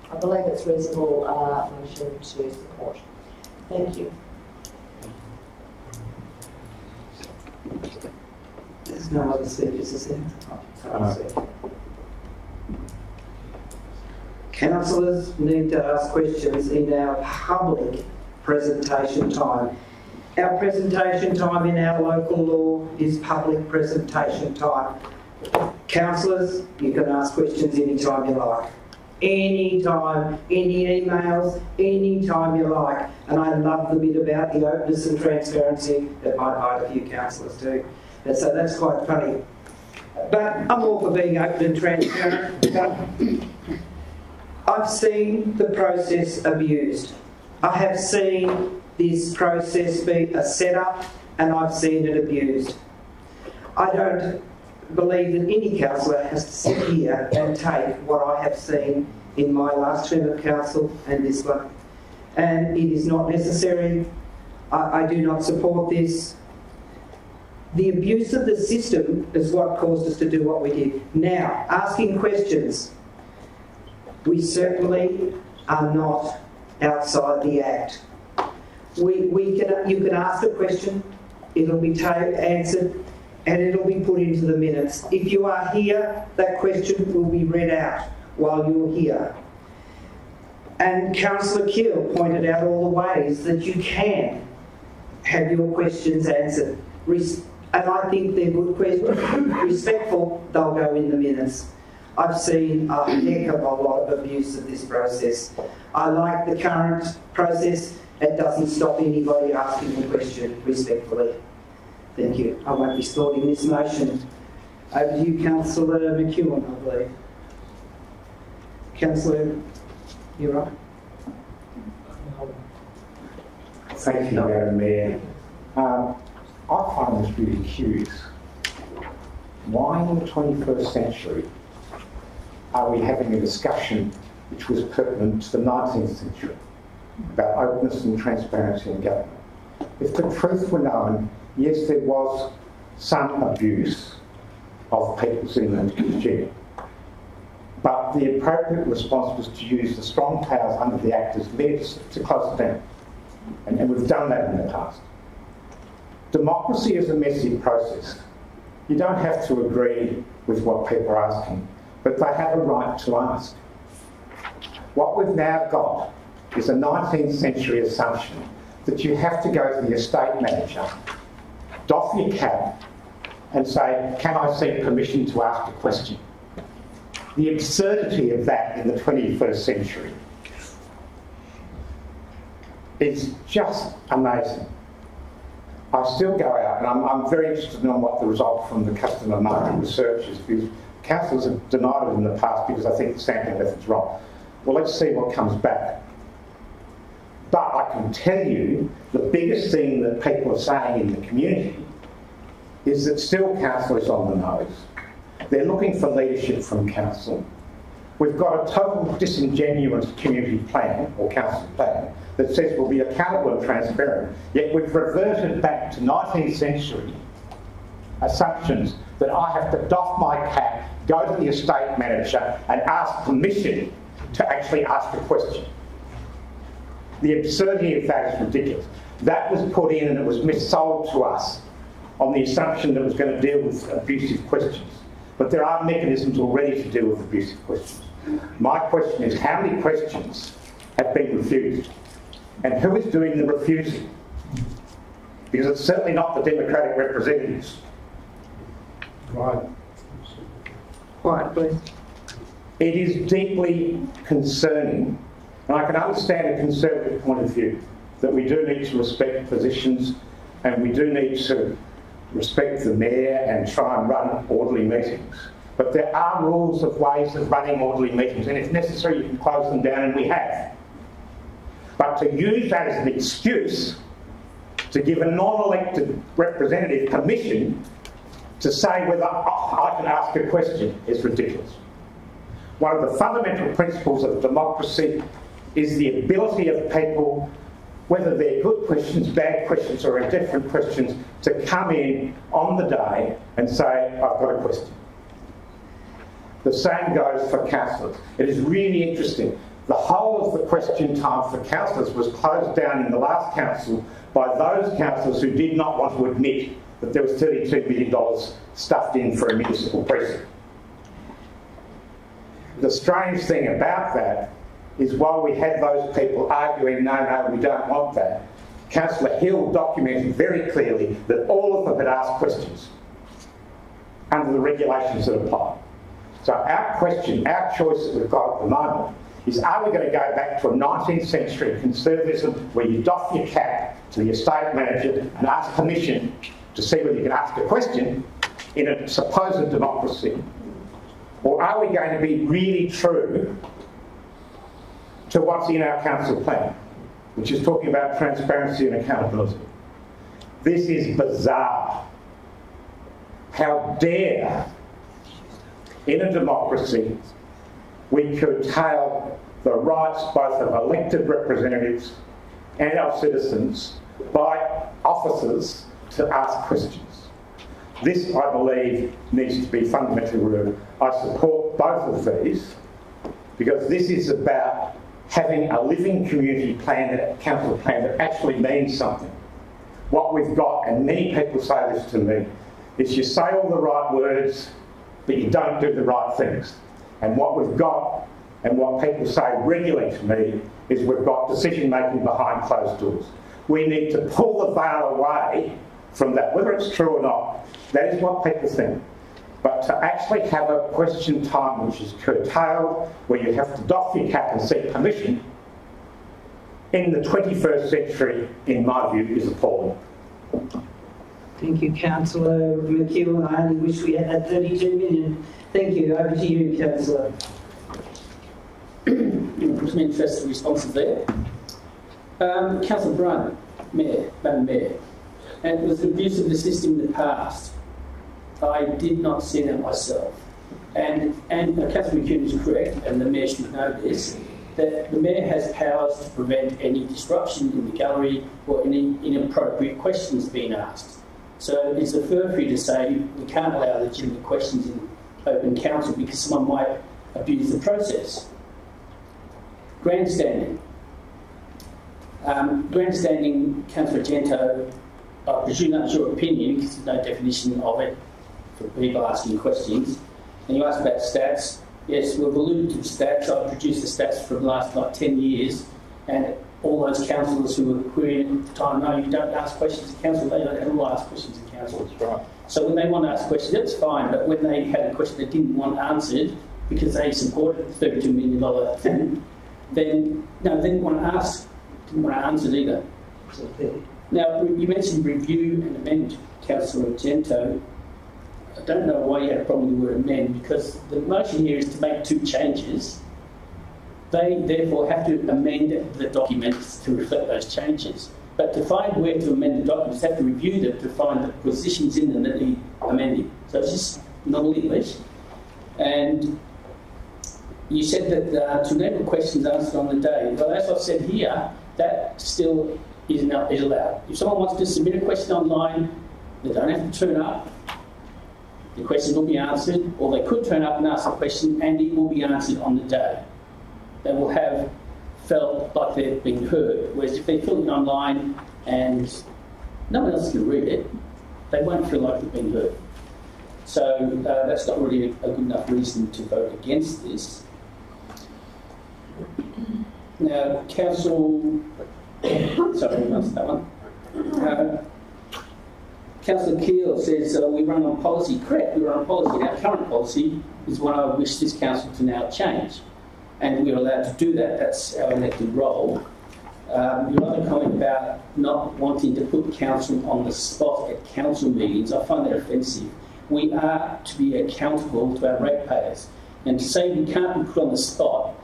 Speaker 6: I believe it's reasonable motion to support. Thank you.
Speaker 1: There's no other speakers, is there? Councillors need to ask questions in our public presentation time. Our presentation time in our local law is public presentation time. Councillors, you can ask questions anytime you like. Anytime, any emails, anytime you like. And I love the bit about the openness and transparency that might bite a few councillors too. And so that's quite funny. But I'm all for being open and transparent. But I've seen the process abused. I have seen this process be a setup and I've seen it abused. I don't believe that any councillor has to sit here and take what I have seen in my last term of council and this one. And it is not necessary. I do not support this. The abuse of the system is what caused us to do what we did. Now, asking questions. We certainly are not outside the Act. You can ask a question, it'll be answered, and it'll be put into the minutes. If you are here, that question will be read out while you're here. And Councillor Keel pointed out all the ways that you can have your questions answered. And I think they're good questions. Respectful, they'll go in the minutes. I've seen a heck of a lot of abuse of this process. I like the current process. It doesn't stop anybody asking a question respectfully. Thank you. I won't be supporting this motion. Over to you, Councillor McEwen, I believe. Councillor, you're right.
Speaker 5: Thank you, Madam Mayor. I find this really curious. Why in the 21st century are we having a discussion which was pertinent to the 19th century about openness and transparency in government? If the truth were known, yes, there was some abuse of people sitting in the chair, but the appropriate response was to use the strong powers under the Act as mayor to close it down. And we've done that in the past. Democracy is a messy process. You don't have to agree with what people are asking, but they have a right to ask. What we've now got is a 19th century assumption that you have to go to the estate manager, doff your cap, and say, can I seek permission to ask a question? The absurdity of that in the 21st century is just amazing. I still go out, and I'm very interested in what the result from the customer market research is, because councillors have denied it in the past because I think the sampling method's wrong. Well, let's see what comes back. But I can tell you the biggest thing that people are saying in the community is that still council is on the nose. They're looking for leadership from council. We've got a total disingenuous community plan, or council plan, that says we'll be accountable and transparent, yet we've reverted back to 19th century assumptions that I have to doff my cap, go to the estate manager and ask permission to actually ask a question. The absurdity of that is ridiculous. That was put in and it was missold to us on the assumption that it was going to deal with abusive questions. But there are mechanisms already to deal with abusive questions. My question is, how many questions have been refused? And who is doing the refusing? Because it's certainly not the democratic representatives.
Speaker 4: Right.
Speaker 1: Quiet, please.
Speaker 5: It is deeply concerning, and I can understand a conservative point of view, that we do need to respect positions and we do need to respect the mayor and try and run orderly meetings. But there are rules of ways of running orderly meetings, and if necessary you can close them down, and we have. But to use that as an excuse to give a non-elected representative permission to say whether I can ask a question is ridiculous. One of the fundamental principles of democracy is the ability of people, whether they're good questions, bad questions or indifferent questions, to come in on the day and say, I've got a question. The same goes for councillors. It is really interesting. The whole of the question time for councillors was closed down in the last council by those councillors who did not want to admit that there was $32 million stuffed in for a municipal precinct. The strange thing about that is while we had those people arguing, no, we don't want that, Councillor Hill documented very clearly that all of them had asked questions under the regulations that apply. So our question, our choice that we've got at the moment is, are we going to go back to a 19th century conservatism where you doff your cap to the estate manager and ask permission to see whether you can ask a question in a supposed democracy? Or are we going to be really true to what's in our council plan, which is talking about transparency and accountability? This is bizarre. How dare, in a democracy, we curtail the rights both of elected representatives and our citizens by officers to ask questions. This, I believe, needs to be fundamentally removed. I support both of these because this is about having a living community plan, a council plan that actually means something. What we've got, and many people say this to me, is you say all the right words, but you don't do the right things. And what we've got, and what people say regularly to me, is we've got decision-making behind closed doors. we need to pull the veil away from that, whether it's true or not. That is what people think. But to actually have a question time which is curtailed, where you have to doff your cap and seek permission, in the 21st century, in my view, is appalling.
Speaker 1: Thank you, Councillor McEwen. I only wish we had that 32 million. Thank you. Over to you, Councillor.
Speaker 8: Some interesting responses there. Councillor Brunt, Madam Mayor, and it was abuse of the system in the past. I did not see that myself. And Councillor McEwen is correct, and the Mayor should know this, that the Mayor has powers to prevent any disruption in the gallery or any inappropriate questions being asked. So it's a furphy to say we can't allow legitimate questions in open council because someone might abuse the process. Grandstanding. Grandstanding, Councillor Gento, I presume that's your opinion because there's no definition of it for people asking questions. And you asked about stats. Yes, we've alluded to the stats. I've produced the stats for the last 10 years, and all those councillors who were querying at the time, no, you don't ask questions in council, they don't all ask questions in council.
Speaker 5: That's right.
Speaker 8: So when they want to ask questions, that's fine, but when they had a question they didn't want answered because they supported the $32 million thing, then no, they didn't want to ask, didn't want to answer it either. Now, you mentioned review and amend, Councillor Gento. I don't know why you had a problem with the word amend, because the motion here is to make two changes. They therefore have to amend the documents to reflect those changes. But to find where to amend the documents, they have to review them to find the positions in them that need amending. So it's just normal English. And you said that to enable questions answered on the day. Well, as I've said here, that still is allowed. If someone wants to submit a question online, they don't have to turn up. The question will be answered, or they could turn up and ask a question and it will be answered on the day. They will have felt like they've been heard. Whereas if they fill it online and no one else can read it, they won't feel like they've been heard. So that's not really a good enough reason to vote against this. Now, Council... sorry, I missed that one. Councillor Keel says we run on policy. Correct, we run on policy. Our current policy is one I wish this council to now change. And we're allowed to do that. That's our elected role. Your other comment about not wanting to put council on the spot at council meetings, I find that offensive. We are to be accountable to our ratepayers. And to say we can't be put on the spot,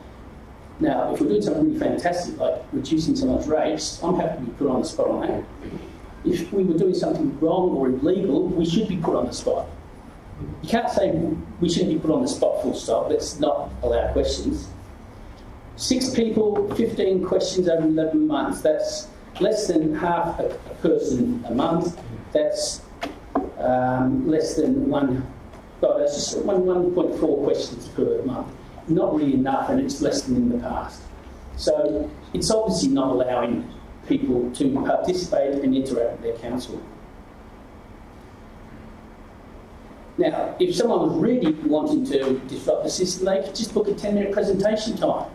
Speaker 8: now, if we're doing something really fantastic, like reducing someone's rates, I'm happy to be put on the spot on that. If we were doing something wrong or illegal, we should be put on the spot. You can't say we shouldn't be put on the spot full stop. Let's not allow questions. 6 people, 15 questions over 11 months. That's less than half a person a month. That's less than that's just 1.4 questions per month. Not really enough, and it's less than in the past. So it's obviously not allowing people to participate and interact with their council. Now, if someone was really wanting to disrupt the system, they could just book a 10-minute presentation time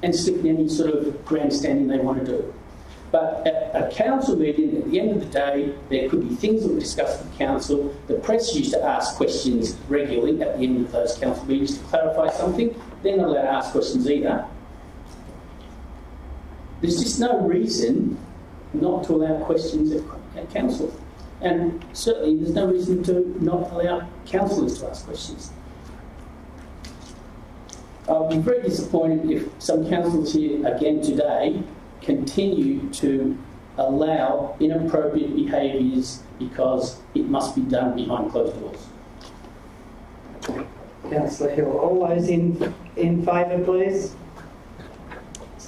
Speaker 8: and stick in any sort of grandstanding they want to do. But at a council meeting, at the end of the day, there could be things that were discussed with the council. The press used to ask questions regularly at the end of those council meetings to clarify something. They're not allowed to ask questions either. There's just no reason not to allow questions at council. And certainly there's no reason to not allow councillors to ask questions. I'll be very disappointed if some councillors here again today continue to allow inappropriate behaviours because it must be done behind closed doors.
Speaker 1: Councillor Hill, all those in favour, please.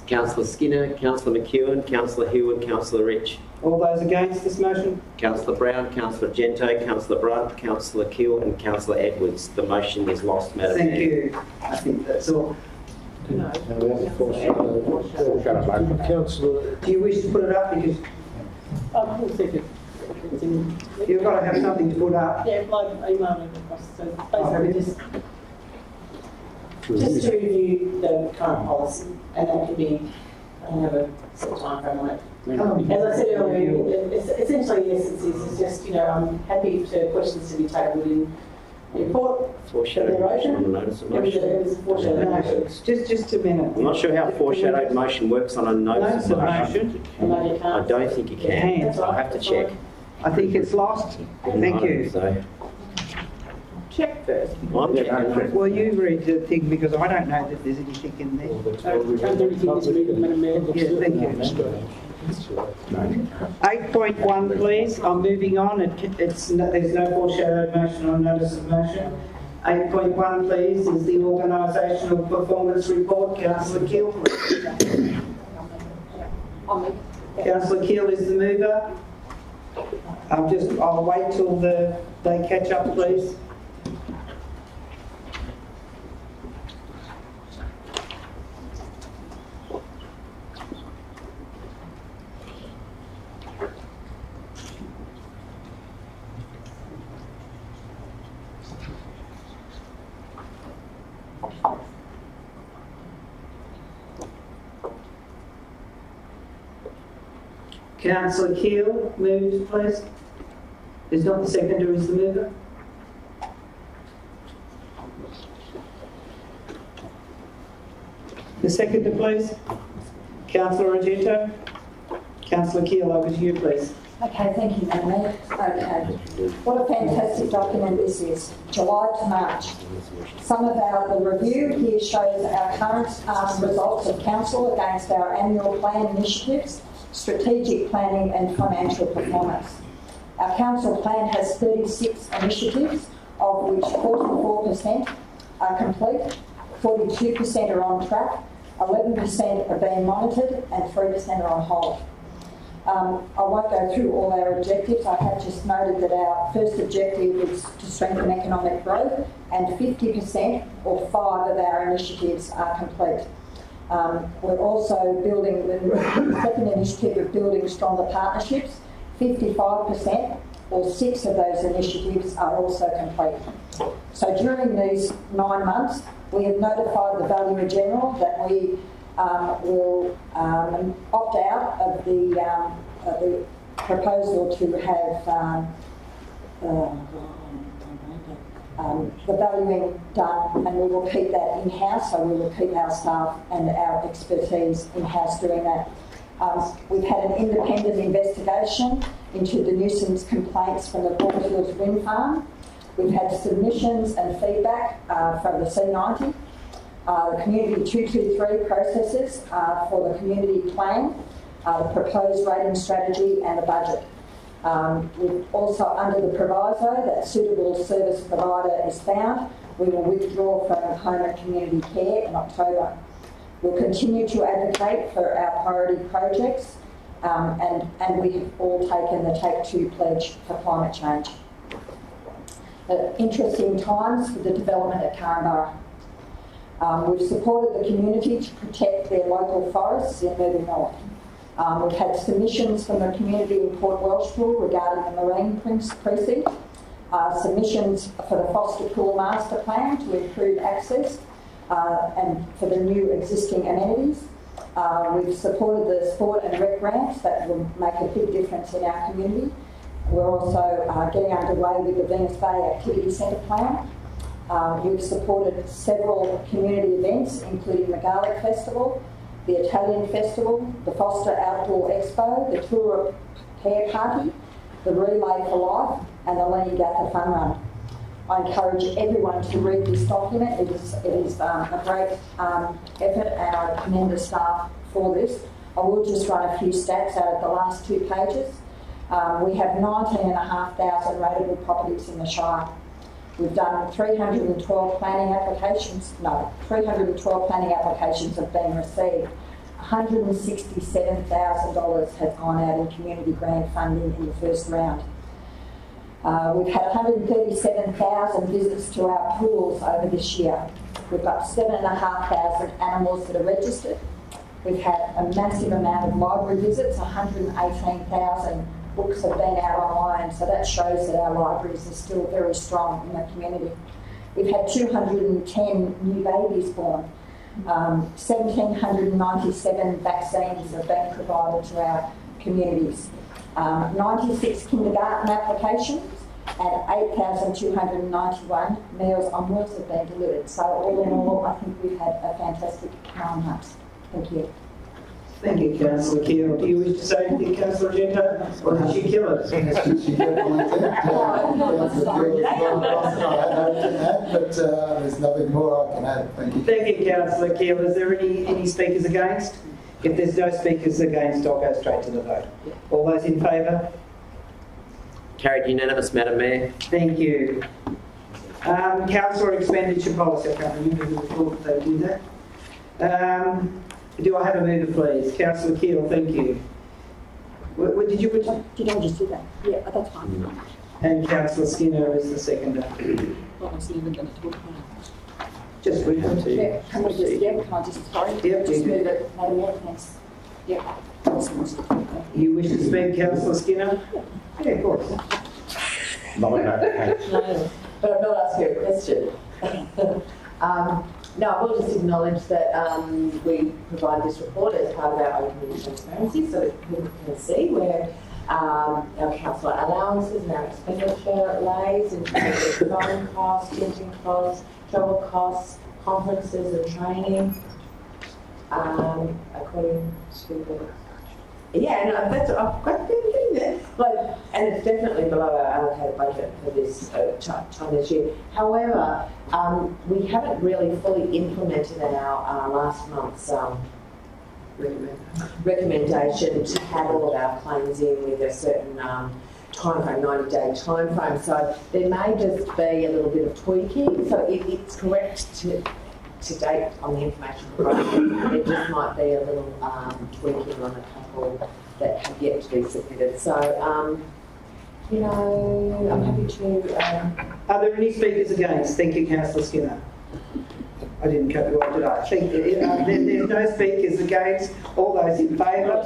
Speaker 3: Councillor Skinner, Councillor McEwen, Councillor Heward, Councillor Rich.
Speaker 1: All those against this motion?
Speaker 3: Councillor Brown, Councillor Gento, Councillor Brunt, Councillor Keel and Councillor Edwards. The motion is lost, Madam Mayor.
Speaker 1: Thank you. I think that's all.
Speaker 5: No.
Speaker 11: Councillor,
Speaker 1: do you wish to put it up? Because you've got to have something to put up.
Speaker 7: Yeah, like email it across. So basically just to review the current policy, and that could be, I don't have a set time frame on it, As I said earlier, essentially the essence is just, I'm happy for questions to be tabled in report.
Speaker 3: Foreshadowed motion on a notice of motion.
Speaker 7: It was a foreshadowed motion.
Speaker 1: Just a minute.
Speaker 3: I'm not sure how foreshadowed motion works on a notice of motion.
Speaker 7: No, you can't.
Speaker 3: I don't think you can.
Speaker 1: That's
Speaker 3: I'll have to check.
Speaker 1: I think it's lost. Thank you.
Speaker 3: So,
Speaker 1: Check first.
Speaker 3: I'm checking.
Speaker 1: Well, you read the thing because I don't know that there's anything in there.
Speaker 8: Everything is legal, Madam Mayor.
Speaker 1: Yeah, thank you. 8.1, please. I'm moving on. There's no foreshadowed motion on notice of motion. 8.1, please, is the organisational performance report. Councillor Keel, please. Councillor Keel is the mover. I'll wait till they catch up, please. Councillor Keel moves, please. Is not the seconder, is the mover. The seconder, please. Councillor Argento. Councillor Keel, over to you, please.
Speaker 10: Okay, thank you, Madam Mayor. Okay. What a fantastic document this is, July to March. The review here shows our current results of council against our annual plan initiatives, strategic planning and financial performance. Our council plan has 36 initiatives, of which 44% are complete, 42% are on track, 11% are being monitored and 3% are on hold. I won't go through all our objectives. I have just noted that our first objective is to strengthen economic growth, and 50% or 5 of our initiatives are complete. We're also building the second initiative of building stronger partnerships. 55% or 6 of those initiatives are also complete. So during these 9 months, we have notified the Valuer General that we will opt out of the proposal to have the valuing done, and we will keep that in-house, so we will keep our staff and our expertise in-house doing that. We've had an independent investigation into the nuisance complaints from the Broadfields Wind Farm. We've had submissions and feedback from the C90. The Community 223 processes for the community plan, the proposed rating strategy and the budget. We've also, under the proviso that suitable service provider is found, we will withdraw from home and community care in October. We'll continue to advocate for our priority projects and we have all taken the Take Two pledge for climate change. Interesting times for the development at Caringbah. We've supported the community to protect their local forests in Moving North. We've had submissions from the community in Port Welshpool regarding the marine precinct, submissions for the Foster Pool Master Plan to improve access and for the new existing amenities. We've supported the sport and rec grants that will make a big difference in our community. We're also getting underway with the Venus Bay Activity Centre Plan. We've supported several community events, including the Garlic Festival, the Italian Festival, the Foster Outdoor Expo, the Tour Pair Party, the Relay for Life, and the Lenny Gather Fun Run. I encourage everyone to read this document. It is a great effort, and I commend the staff for this. I will just run a few stats out of the last 2 pages. We have 19,500 rateable properties in the Shire. We've done 312 planning applications. No, 312 planning applications have been received. $167,000 has gone out in community grant funding in the first round. We've had 137,000 visits to our pools over this year. We've got 7,500 animals that are registered. We've had a massive amount of library visits, 118,000 books have been out online, so that shows that our libraries are still very strong in the community. We've had 210 new babies born. 1,797 vaccines have been provided to our communities. 96 kindergarten applications and 8,291 Meals on Wheels have been delivered. So all in all, I think we've had a fantastic 9 months. Thank you.
Speaker 1: Thank you, Councillor Keel. Do you wish to say anything, Councillor Argento? Or did she kill it?
Speaker 11: She definitely did. But there's nothing more I can add. Thank you.
Speaker 1: Thank you, Councillor Keel. Is there any speakers against? If there's no speakers against, I'll go straight to the vote. All those in favour?
Speaker 3: Carried unanimous, Madam Mayor.
Speaker 1: Thank you. Councillor Expenditure Policy. I can't remember who thought they did that. Do I have a mover, please? Councillor Keel, thank you. Did you?
Speaker 10: Did I just do that? Yeah, that's fine.
Speaker 1: And Councillor Skinner is the seconder.
Speaker 10: What was even going to talk about?
Speaker 1: Just move them to.
Speaker 10: Yeah, can we just, yeah, can I just, sorry?
Speaker 1: Yep,
Speaker 10: just
Speaker 1: you
Speaker 10: move
Speaker 1: do.
Speaker 10: it, Madam Mayor, thanks. Yeah.
Speaker 1: You wish to speak, Councillor Skinner? Yeah, of course.
Speaker 5: No,
Speaker 6: But I'm not asking a question. No, I will just acknowledge that we provide this report as part of our open transparency so that people can see where our council allowances and our expenditure lays in terms of phone costs, printing costs, travel costs, conferences and training, according to the... Yeah, no, that's I've got getting there. But and it's definitely below our allocated budget for this time this year. However, we haven't really fully implemented our last month's recommendation to have all of our claims in with a certain time frame, 90-day time frame. So there may just be a little bit of tweaking. So it's correct to date on the information provided. It just might be a little tweaking on a couple that have yet to be submitted. So, you know, I'm happy to...
Speaker 1: Are there any speakers against? Thank you, Councillor Skinner. I didn't cut you off, did I? There's no speakers against. All those in favour?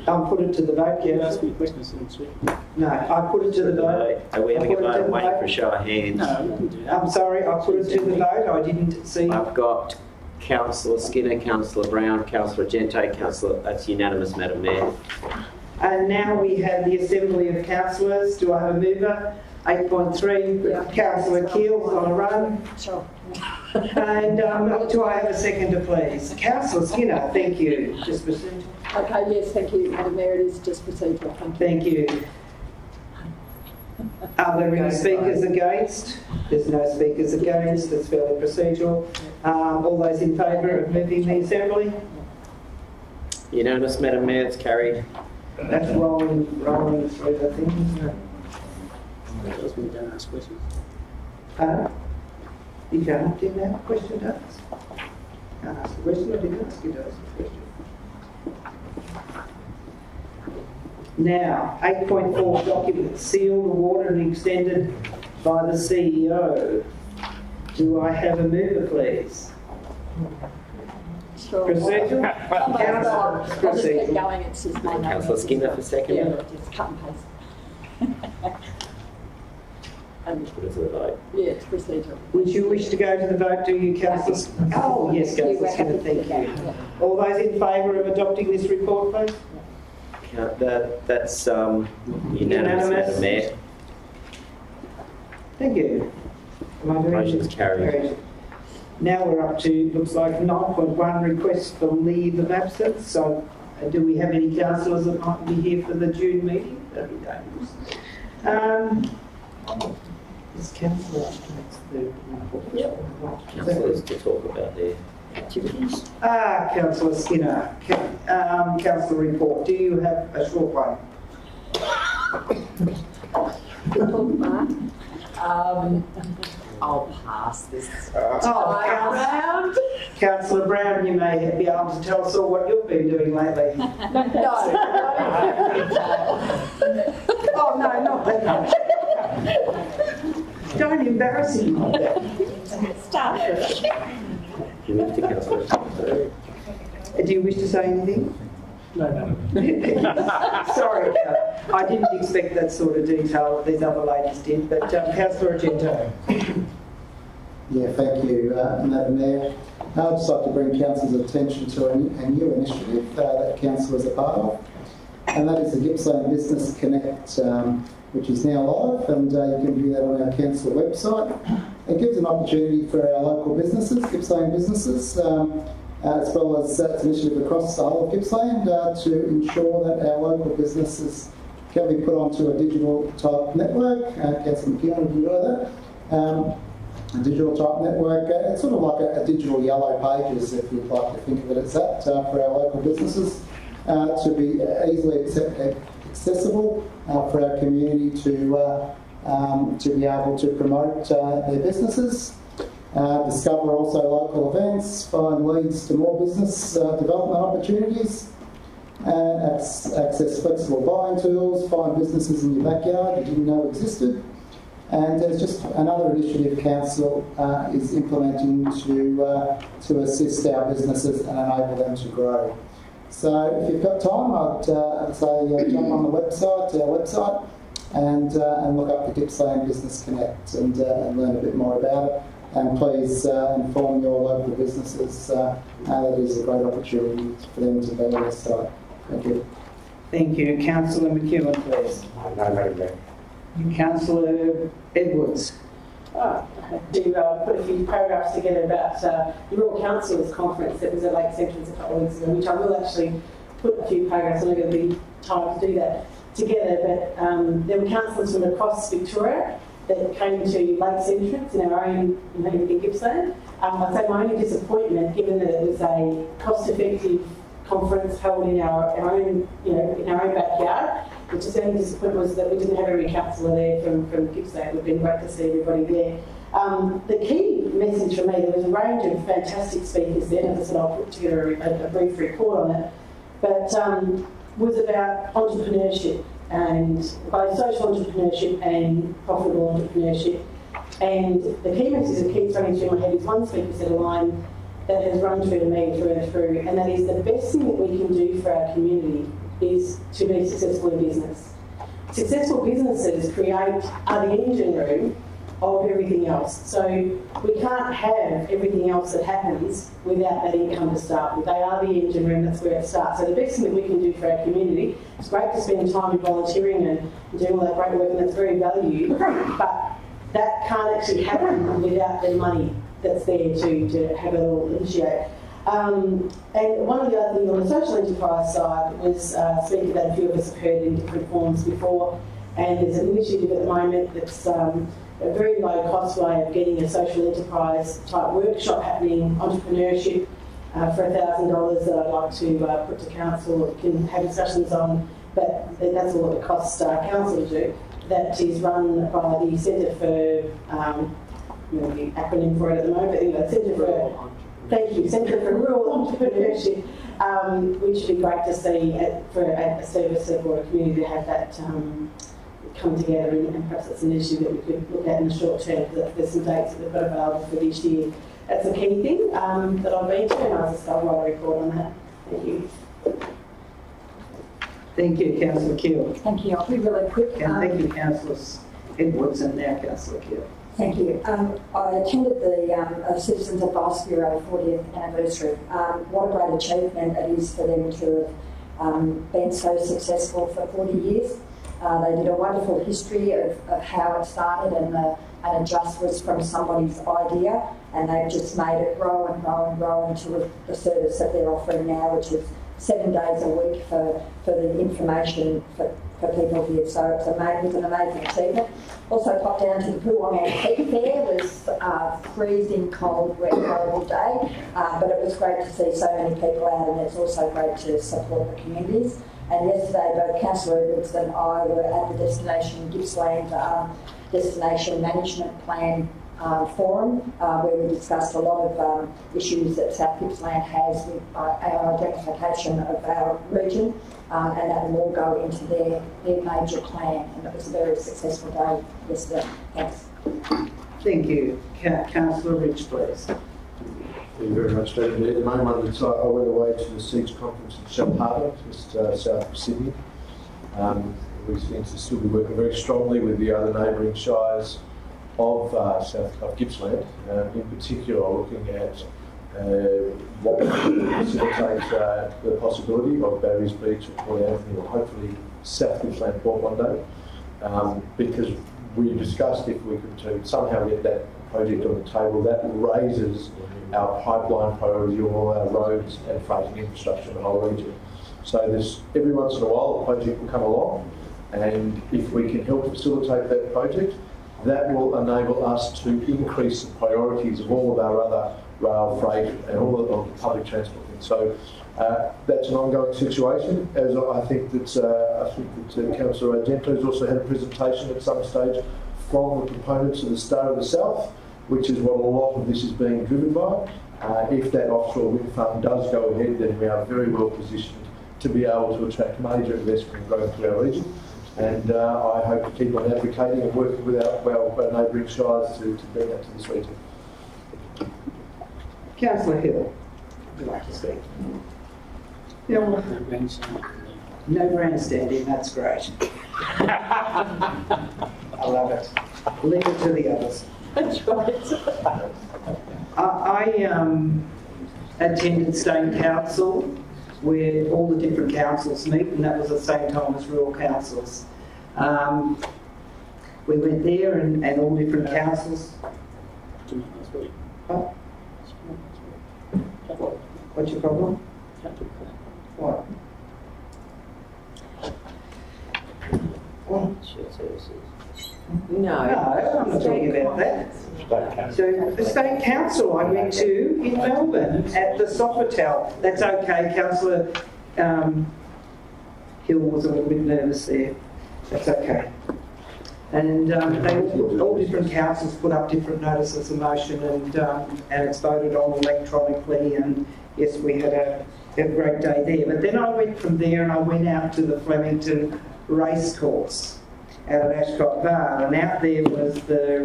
Speaker 1: I'll put it to the vote, Councillor. No, I put it to the vote.
Speaker 3: Are we having a vote? I'm waiting for a show of hands.
Speaker 8: No,
Speaker 1: I'm sorry, I put it to the vote. I didn't see.
Speaker 3: I've got Councillor Skinner, Councillor Brown, Councillor Argento, Councillor... That's unanimous, Madam Mayor.
Speaker 1: And now we have the Assembly of Councillors. Do I have a mover? 8.3, Councillor Keel's on a run.
Speaker 10: Sure.
Speaker 1: And do I have a seconder, please? Councillor Skinner, thank you. Just proceed.
Speaker 10: Okay, yes, thank you, Madam Mayor. It is just procedural.
Speaker 1: Thank you. Are there any speakers against? There's no speakers against. It's fairly procedural. All those in favour of moving the Assembly?
Speaker 3: Unanimous, Madam Mayor. It's carried.
Speaker 1: That's rolling through the thing, isn't it?
Speaker 8: We don't ask questions.
Speaker 1: You didn't have a question to ask? Can't ask a question. I didn't ask you to ask a question. Now, 8.4 documents sealed, awarded and extended by the CEO. Do I have a mover, please?
Speaker 10: Sure.
Speaker 1: Procedural?
Speaker 10: I'll just keep
Speaker 1: Procedural.
Speaker 10: going. It's just my name.
Speaker 3: Councillor Skinner for second.
Speaker 10: Yeah, just cut and paste.
Speaker 3: Put it to the vote.
Speaker 10: Yeah, it's procedural.
Speaker 1: Would you wish to go to the vote, do you, Councillor? Oh, yes, Councillor Skinner, thank you. All those in favour of adopting this report, please?
Speaker 3: That's unanimous, Madam Mayor.
Speaker 1: Thank you. Am I doing
Speaker 3: Motion's carried.
Speaker 1: Now we're up to, looks like 9.1, request for leave of absence. So do we have any councillors that might be here for the June meeting? That'd be dangerous. Is councillor that's the report?
Speaker 3: Councillors to talk about their activities.
Speaker 1: Councillor Skinner, councillor report. Do you have a short one?
Speaker 6: I'll pass this
Speaker 1: round. Councillor Brown, you may be able to tell us all what you've been doing lately.
Speaker 6: No.
Speaker 1: Oh, no, not that. Don't embarrass him like that.
Speaker 6: Stop it.
Speaker 3: You move to Councillor.
Speaker 1: Do you wish to say anything?
Speaker 8: No.
Speaker 1: Sorry, I didn't expect that sort of detail. These other ladies did, but Councillor Argento.
Speaker 11: Yeah, thank you, Madam Mayor. I'd just like to bring Council's attention to a new initiative that Council is a part of, and that is the Gippsland Business Connect, which is now live, and you can view that on our Council website. It gives an opportunity for our local businesses, Gippsland businesses, as well as it's an initiative across the whole of Gippsland to ensure that our local businesses can be put onto a digital type network. Councillor McKeown, if you know that. A digital type network, it's sort of like a digital yellow pages, if you'd like to think of it as that, for our local businesses to be easily accessible for our community to be able to promote their businesses, discover also local events, find leads to more business development opportunities, and access flexible buying tools, find businesses in your backyard you didn't know existed. And there's just another initiative Council is implementing to assist our businesses and enable them to grow. So if you've got time, I'd say jump on the website, our website, and look up the Gippsland Business Connect and learn a bit more about it. And please inform your local businesses. That is a great opportunity for them to be on our site. Thank you.
Speaker 1: Thank you. Councillor McEwen, please.
Speaker 5: No, Madam Mayor.
Speaker 1: Councillor Edwards.
Speaker 7: I had to put a few paragraphs together about the Rural Councillors Conference that was at Lakes Entrance a couple of weeks ago, which I will actually put a few paragraphs, I'm not going to be time to do that together, but there were councillors from across Victoria that came to Lakes Entrance in our own, in Gippsland. I'd say my only disappointment, given that it was a cost-effective conference held in our own, in our own backyard, which is the only disappointment was that we didn't have every councillor there from Gippsland. It would have been great to see everybody there. The key message for me, there was a range of fantastic speakers there, and as I said, I'll put together a brief report on it, but was about entrepreneurship, and both social entrepreneurship and profitable entrepreneurship. And the key message that keeps running through my head is one speaker said a line that has run through to me through and through, and that is the best thing that we can do for our community is to be successful in business. Successful businesses are the engine room of everything else. So we can't have everything else that happens without that income to start with. They are the engine room, that's where it starts. So the best thing that we can do for our community, it's great to spend time in volunteering and doing all that great work, and that's very valued, but that can't actually happen without the money that's there to have it all initiate. And one of the other things on the social enterprise side was speaking that a few of us have heard in different forms before, and there's an initiative at the moment that's a very low cost way of getting a social enterprise type workshop happening, entrepreneurship, for $1,000 that I'd like to put to council, can have discussions on, but that's all it costs council to do. That is run by the Centre for, the acronym for it at the moment, but anyway, Centre for, thank you, Centre for Rural Entrepreneurship, which would be great to see for a service or a community to have that come together, and perhaps that's an issue that we could look at in the short term, because there's some dates that we've got available for this year. That's a key thing that I've been to, and I'll just write a report on that. Thank you.
Speaker 1: Thank you, Councillor Keel.
Speaker 10: Thank you. I'll be really quick.
Speaker 1: And thank you, Councillors Edwards and now Councillor Keel.
Speaker 10: Thank you. I attended the Citizens Advice Bureau 40th anniversary. What a great achievement it is for them to have been so successful for 40 years. They did a wonderful history of how it started, and it just was from somebody's idea, and they've just made it grow and grow and grow into the service that they're offering now, which is 7 days a week for the information for people here. So it's an amazing achievement. Also popped down to the Poowong Antique Fair. It was freezing cold, wet, horrible day, but it was great to see so many people out, and it's also great to support the communities. And yesterday, both Councillor Edwards and I were at the Destination Gippsland Destination Management Plan Forum, where we discussed a lot of issues that South Gippsland has with our identification of our region, and that will all go into their major plan. And it was a very successful day yesterday. Thanks.
Speaker 1: Thank you. Councillor Rich, please.
Speaker 4: Thank you very much, David. At the moment, I went away to the SEEDS conference in Shell Harbour, just south of Sydney. We seem to still be working very strongly with the other neighbouring shires of Gippsland, in particular looking at what would facilitate the possibility of Barry's Beach or Port Anthony, or hopefully South Gippsland Port one day, because we discussed if we could to somehow get that project on the table, that raises our pipeline priority of all our roads and freight infrastructure in the whole region. So there's, every once in a while a project will come along, and if we can help facilitate that project, that will enable us to increase the priorities of all of our other rail, freight and all of the public transport things. So that's an ongoing situation. As I think that Councillor Argento has also had a presentation at some stage from the proponents of the Star of the South, which is what a lot of this is being driven by. If that offshore wind farm does go ahead, then we are very well positioned to be able to attract major investment and growth to our region. And I hope to keep on advocating and working with our neighbouring shires to bring that to this region.
Speaker 1: Councillor Hill, would you like to speak? No grandstanding, that's great. I love it. Leave it to the others.
Speaker 7: That's right.
Speaker 1: I attended State Council where all the different councils meet, and that was the same time as rural councils. We went there and all different councils. Oh. What's your problem? What? What?
Speaker 6: No,
Speaker 1: I'm not talking about that. So the State Council I went to in Melbourne at the Sofitel. That's okay, Councillor Hill was a little bit nervous there. That's okay. And all different councils put up different notices of motion, and it's voted on electronically, and yes, we had a great day there. But then I went from there and I went out to the Flemington Racecourse out at Ascot Vale, and out there was the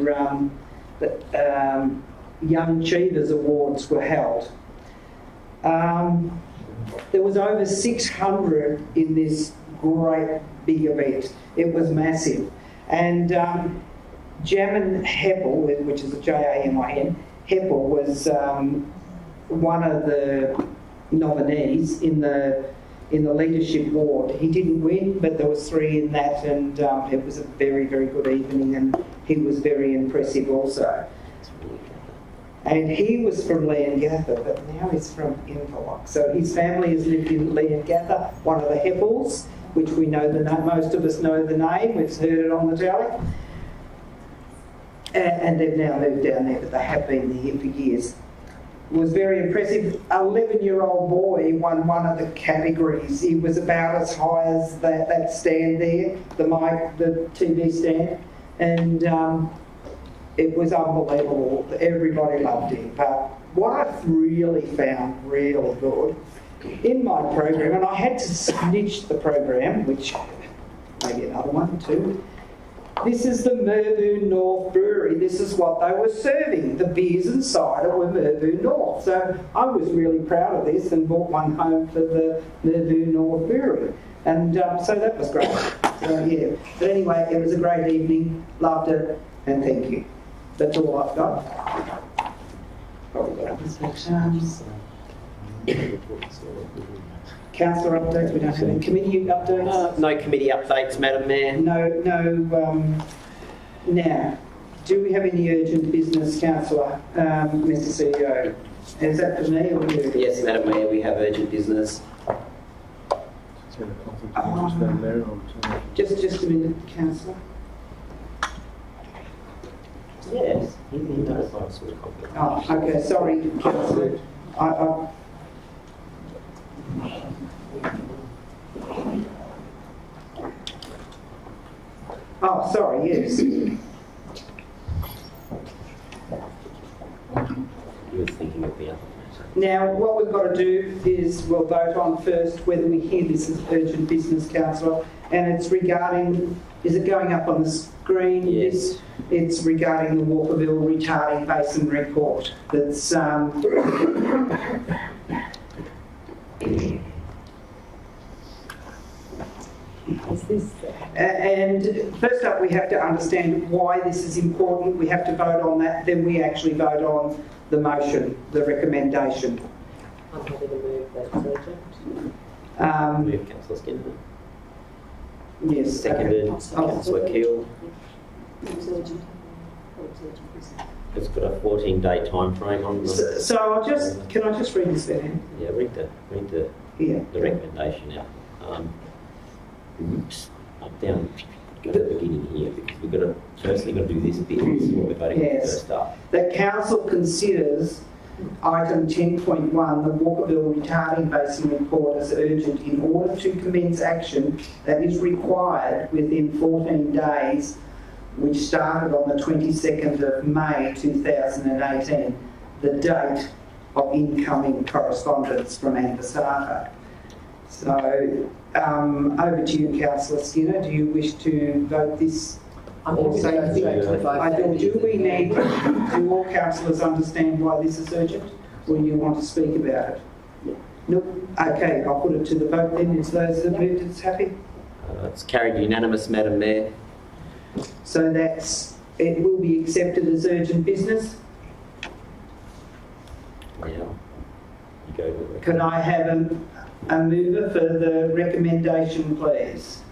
Speaker 1: Young Achievers Awards were held. There was over 600 in this great big event. It was massive. And Jamin Heppel, which is a Jamin, Heppel was one of the nominees in the leadership ward. He didn't win, but there was 3 in that, and it was a very, very good evening, and he was very impressive also. And he was from Leongatha, but now he's from Inverloch. So his family has lived in Leongatha, one of the Heppels, which we know most of us know the name, we've heard it on the telly. And they've now moved down there, but they have been there for years. It was very impressive. An 11-year-old boy won one of the categories. He was about as high as that stand there, the TV stand, and it was unbelievable. Everybody loved him. But what I really found really good in my program, and I had to snitch the program, which maybe another one too. This is the Merbau North Brewery. This is what they were serving. The beers and cider were Merbau North. So I was really proud of this and brought one home for the Merbau North Brewery. And so that was great. So yeah. But anyway, it was a great evening. Loved it, and thank you. That's all I've got. Probably got Councillor updates, we don't have any committee updates?
Speaker 3: No committee updates, Madam Mayor.
Speaker 1: No. Now, do we have any urgent business, Councillor, Mr CEO? Is that for me or you?
Speaker 3: Yes, Madam Mayor, we have urgent business.
Speaker 1: Just a minute, Councillor.
Speaker 3: Yes.
Speaker 1: Oh, okay, sorry, Councillor. Oh, sorry, yes.
Speaker 3: You were thinking of the other.
Speaker 1: Now, what we've got to do is we'll vote on first whether we hear this as urgent business, Councillor, and it's regarding, is it going up on the screen?
Speaker 3: Yes.
Speaker 1: It's regarding the Walkerville retarding basin report. That's
Speaker 6: is this
Speaker 1: And first up, we have to understand why this is important. We have to vote on that, then we actually vote on the motion, the recommendation.
Speaker 6: I'm happy to move that urgent.
Speaker 3: Move Councillor Skinner.
Speaker 1: Yes.
Speaker 3: Seconded.
Speaker 1: Okay.
Speaker 3: Councillor Keel. It's got a 14-day time frame on the...
Speaker 1: So can I just read this there?
Speaker 3: Yeah, read the recommendation out. Oops, up, down, go to the beginning here, because we've got to, firstly got to do this bit, this is what we're voting on first up.
Speaker 1: The council considers item 10.1, the Walkerville retarding basin report, as urgent in order to commence action that is required within 14 days, which started on the 22nd of May 2018, the date of incoming correspondence from Ambassador. So, over to you, Councillor Skinner. Do you wish to vote this?
Speaker 6: I'm going to go straight to the vote.
Speaker 1: Do all councillors understand why this is urgent? Or you want to speak about it? No? Okay, I'll put it to the vote then. Is those that moved it's happy?
Speaker 3: It's carried unanimous, Madam Mayor.
Speaker 1: So it will be accepted as urgent business.
Speaker 3: Yeah. You go with it.
Speaker 1: Can I have a mover for the recommendation, please?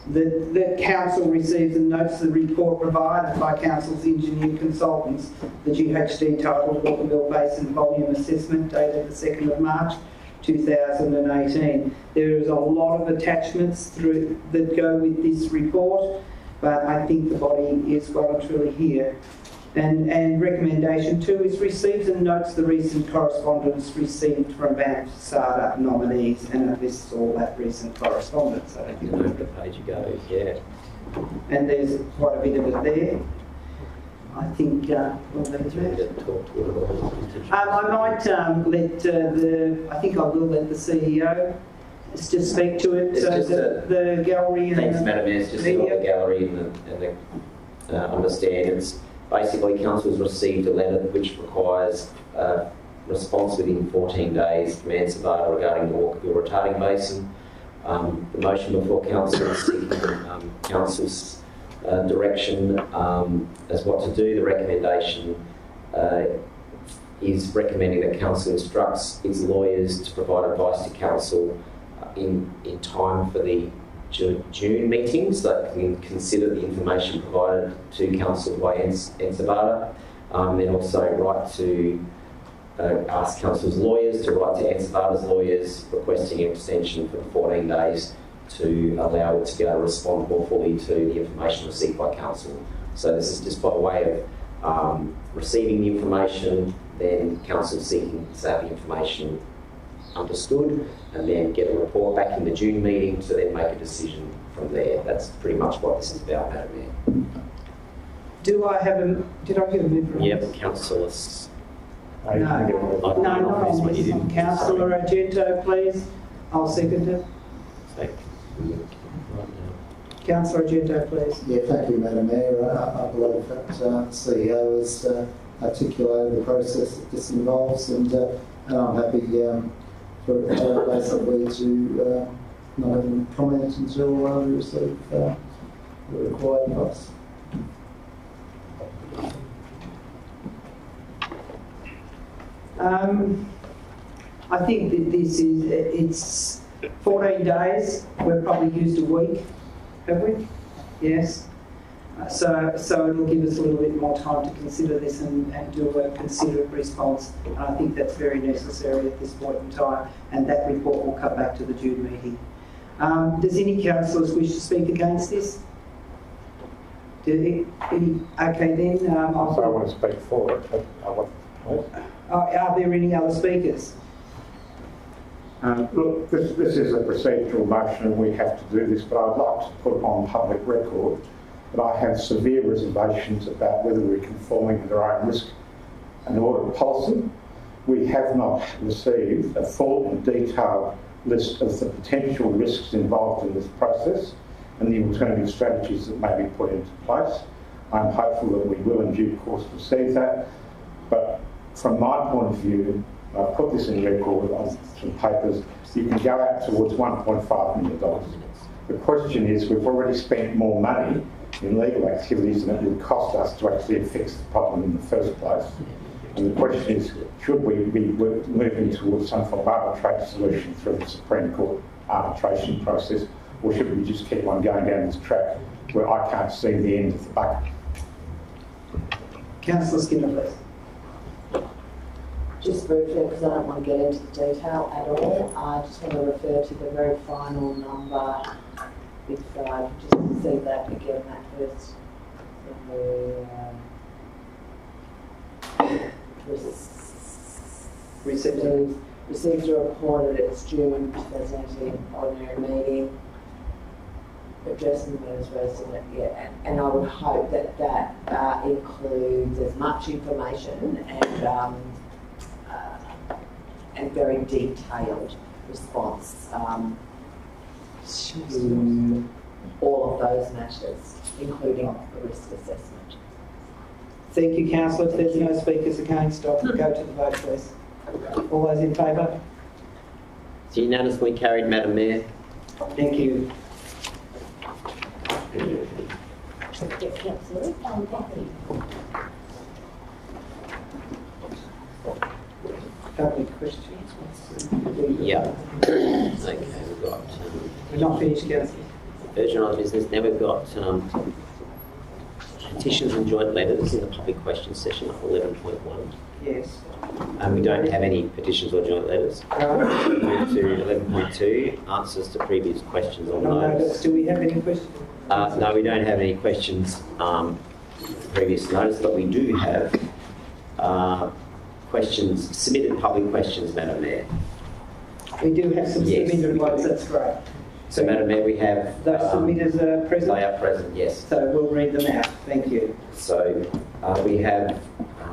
Speaker 1: The council receives and notes the report provided by council's engineer consultants, the GHD titled Walkerville Basin Volume Assessment, dated the 2nd of March 2018. There is a lot of attachments that go with this report, but I think the body is well and truly here. And recommendation 2 is receives and notes the recent correspondence received from Ambassador nominees, and it lists all that recent correspondence. I think
Speaker 3: Over the page you go, yeah.
Speaker 1: and there's quite a bit of it there. I think we'll leave that. I might I think I will let the CEO just speak to it. The gallery and
Speaker 3: thanks, Madam Mayor. It's just so the gallery and the understand. It's basically council's received a letter which requires response within 14 days from Ambassador regarding the Walkerville retarding basin. The motion before council is seeking council's direction as what to do. The recommendation is recommending that council instructs its lawyers to provide advice to council in time for the June meetings that can consider the information provided to council by Ambassador, and also write to ask council's lawyers to write to Ambassador's lawyers requesting an extension for 14 days to allow it to be able to respond more fully to the information received by council. So this is just by way of receiving the information, then council seeking to have the information understood, and then get a report back in the June meeting to then make a decision from there. That's pretty much what this is about, Madam Mayor.
Speaker 1: Did I get a mover?
Speaker 3: Yep, councillors.
Speaker 1: No, not on this one. Councillor Argento, please. I'll second it. Councillor Argento, please.
Speaker 11: Yeah, thank you, Madam Mayor. I believe that the CEO has articulated the process that this involves, and I'm happy for basically to not even comment until we receive the required advice.
Speaker 1: I think that it's 14 days. We've probably used a week, have we? Yes. So it'll give us a little bit more time to consider this and do a considerate response. And I think that's very necessary at this point in time. And that report will come back to the June meeting. Does any councillors wish to speak against this? Okay then.
Speaker 5: I want to speak for it.
Speaker 1: Are there any other speakers?
Speaker 5: Look, this is a procedural motion and we have to do this, but I'd like to put on public record that I have severe reservations about whether we're conforming with our own risk and audit policy. We have not received a full and detailed list of the potential risks involved in this process and the alternative strategies that may be put into place. I'm hopeful that we will in due course receive that, but from my point of view, I've put this in record on some papers, you can go out towards $1.5 million, The question is, we've already spent more money in legal activities than it would cost us to actually fix the problem in the first place. And the question is, should we be moving towards some form of arbitrary solution through the Supreme Court arbitration process, or should we just keep on going down this track where I can't see the end of the bucket?
Speaker 1: Councillor Skinner, please.
Speaker 6: Just briefly, because I don't want to get into the detail at all, I just want to refer to the very final number, if I could just see that again, that first received a report at its June 2018 ordinary meeting addressing the matters raised in it, and I would hope that that includes as much information and very detailed response to all of those matters, including the risk assessment.
Speaker 1: Thank you, Councillor. If there's no speakers against, I'll go to the vote, please. All those in favour?
Speaker 3: It's unanimously carried, Madam Mayor.
Speaker 1: Thank you. Public questions?
Speaker 3: Yeah. Okay, we've got...
Speaker 1: We're not finished, Councillor.
Speaker 3: Version of business. Now we've got petitions and joint letters in the public questions session of 11.1.
Speaker 1: Yes.
Speaker 3: We don't have any petitions or joint letters. Move to 11.2, answers to previous questions on those.
Speaker 1: Do we have any questions?
Speaker 3: No, we don't have any questions previous notice, but we do have questions, submitted public questions, Madam Mayor.
Speaker 1: We do have some submitted ones, that's great.
Speaker 3: So, Madam Mayor, we have...
Speaker 1: Those submitters are present?
Speaker 3: They are present, yes.
Speaker 1: So we'll read them out. Thank you.
Speaker 3: So we have,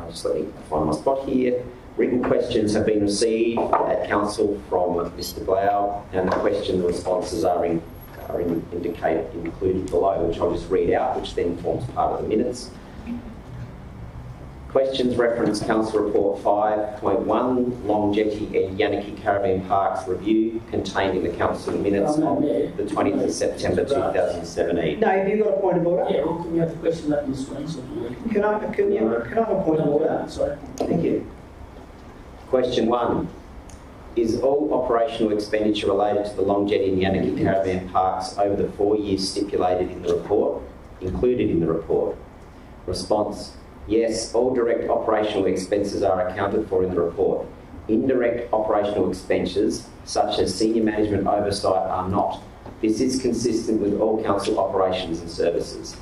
Speaker 3: just let me find my spot here. Written questions have been received at Council from Mr. Blau, and the question responses are included below, which I'll just read out, which then forms part of the minutes. Questions reference Council Report 5.1, Long Jetty and Yanaki Caravan Parks review, contained in the Council minutes of the 20th of September 2017.
Speaker 1: No, have you got a point of order?
Speaker 8: Yeah, well, can we have the question up on the screen? So
Speaker 1: can I have a point of order?
Speaker 8: Sorry.
Speaker 1: Thank you.
Speaker 3: Question 1. Is all operational expenditure related to the Long Jetty and Yanaki Caravan Parks over the 4 years stipulated in the report included in the report? Response. Yes, all direct operational expenses are accounted for in the report. Indirect operational expenses, such as senior management oversight, are not. This is consistent with all council operations and services.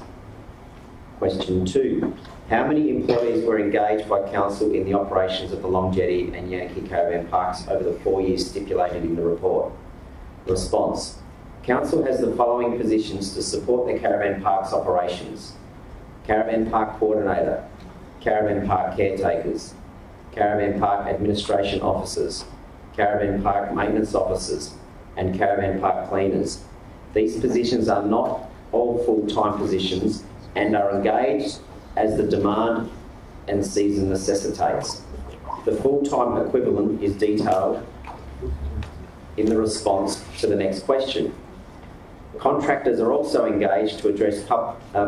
Speaker 3: Question 2. How many employees were engaged by council in the operations of the Long Jetty and Yanaki Caravan Parks over the 4 years stipulated in the report? Response. Council has the following positions to support the Caravan Parks operations: Caravan Park Coordinator, Caravan Park Caretakers, Caravan Park Administration Officers, Caravan Park Maintenance Officers, and Caravan Park Cleaners. These positions are not all full-time positions and are engaged as the demand and season necessitates. The full-time equivalent is detailed in the response to the next question. Contractors are also engaged to address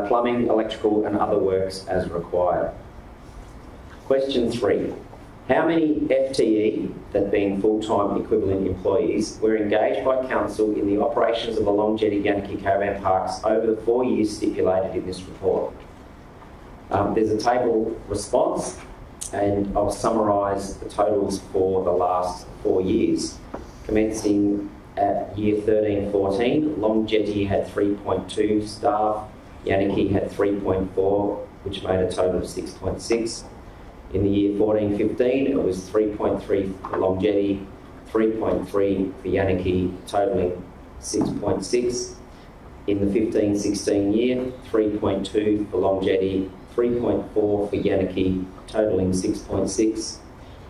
Speaker 3: plumbing, electrical and other works as required. Question 3. How many FTE, that being full-time equivalent employees, were engaged by council in the operations of the Long Jetty Yanaki Caravan Parks over the 4 years stipulated in this report? There's a table response, and I'll summarise the totals for the last 4 years. Commencing at year 13-14, Long Jetty had 3.2 staff, Yanaki had 3.4, which made a total of 6.6. In the year 14-15, it was 3.3 for Long Jetty, 3.3 for Yanaki, totalling 6.6. In the 15-16 year, 3.2 for Long Jetty, 3.4 for Yanaki, totalling 6.6.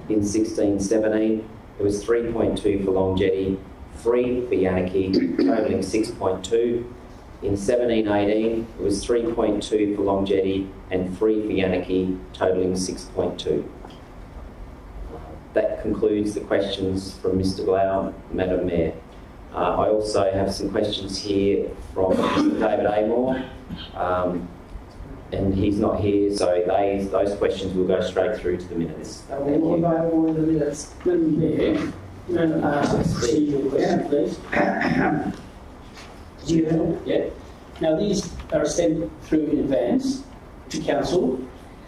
Speaker 3: In 16-17, it was 3.2 for Long Jetty, 3 for Yanaki, totalling 6.2. In 17-18, it was 3.2 for Long Jetty and 3 for Yanaki, totalling 6.2. That concludes the questions from Mr. Blau, Madam Mayor. I also have some questions here from Mr. David Amor, and he's not here, so those questions will go straight through to the minutes. Thank you.
Speaker 8: Available in the minutes. Madam Mayor, can I ask a procedural question, please? Yeah. Now, these are sent through in advance to council.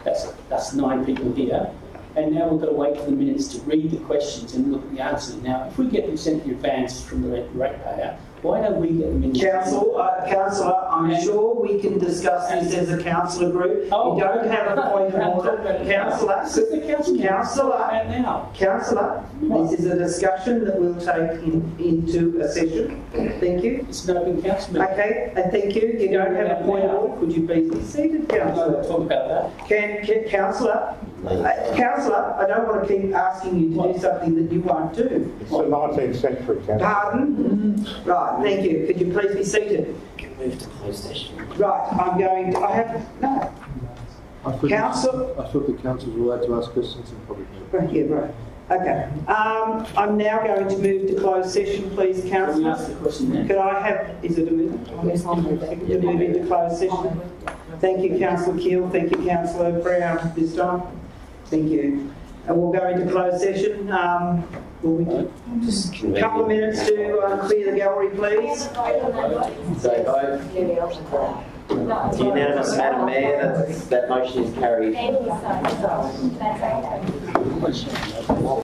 Speaker 8: That's 9 people here. And now we've got to wait for the minutes to read the questions and look at the answers. Now, if we get them sent in advance from the ratepayer, why don't we get them in?
Speaker 1: Councillor, I'm sure we can discuss this as a councillor group.
Speaker 8: Oh,
Speaker 1: you don't have a point of order. Councillor, Councillor, this is a discussion that we'll take into a session. Thank you.
Speaker 8: It's an open council meeting.
Speaker 1: Okay, and thank you. You don't have a point of order. Could you please be seated, Councillor?
Speaker 8: Talk about that.
Speaker 1: Councillor, Councillor, I don't want to keep asking you to do something that you won't do.
Speaker 5: It's the 19th century, Councillor.
Speaker 1: Pardon? Right, thank you. Could you please be seated?
Speaker 3: Move to closed session.
Speaker 1: Right, I'm going to, I have, no. Council?
Speaker 4: I thought the council was allowed to ask questions in public.
Speaker 1: Right, yeah, right. Okay. I'm now going to move to closed session, please,
Speaker 8: Can we
Speaker 1: Councillor.
Speaker 8: ask the question then?
Speaker 1: Could I have, is it a move? To move into closed session? Thank you, Councillor Keel. Thank you, Councillor Brown, this time. Thank you. And we'll go into closed session. Will we
Speaker 3: Just
Speaker 1: a couple of minutes to clear the gallery, please?
Speaker 3: So vote. It's unanimous, Madam Mayor. That motion is carried.
Speaker 9: Thank you so much. That's okay.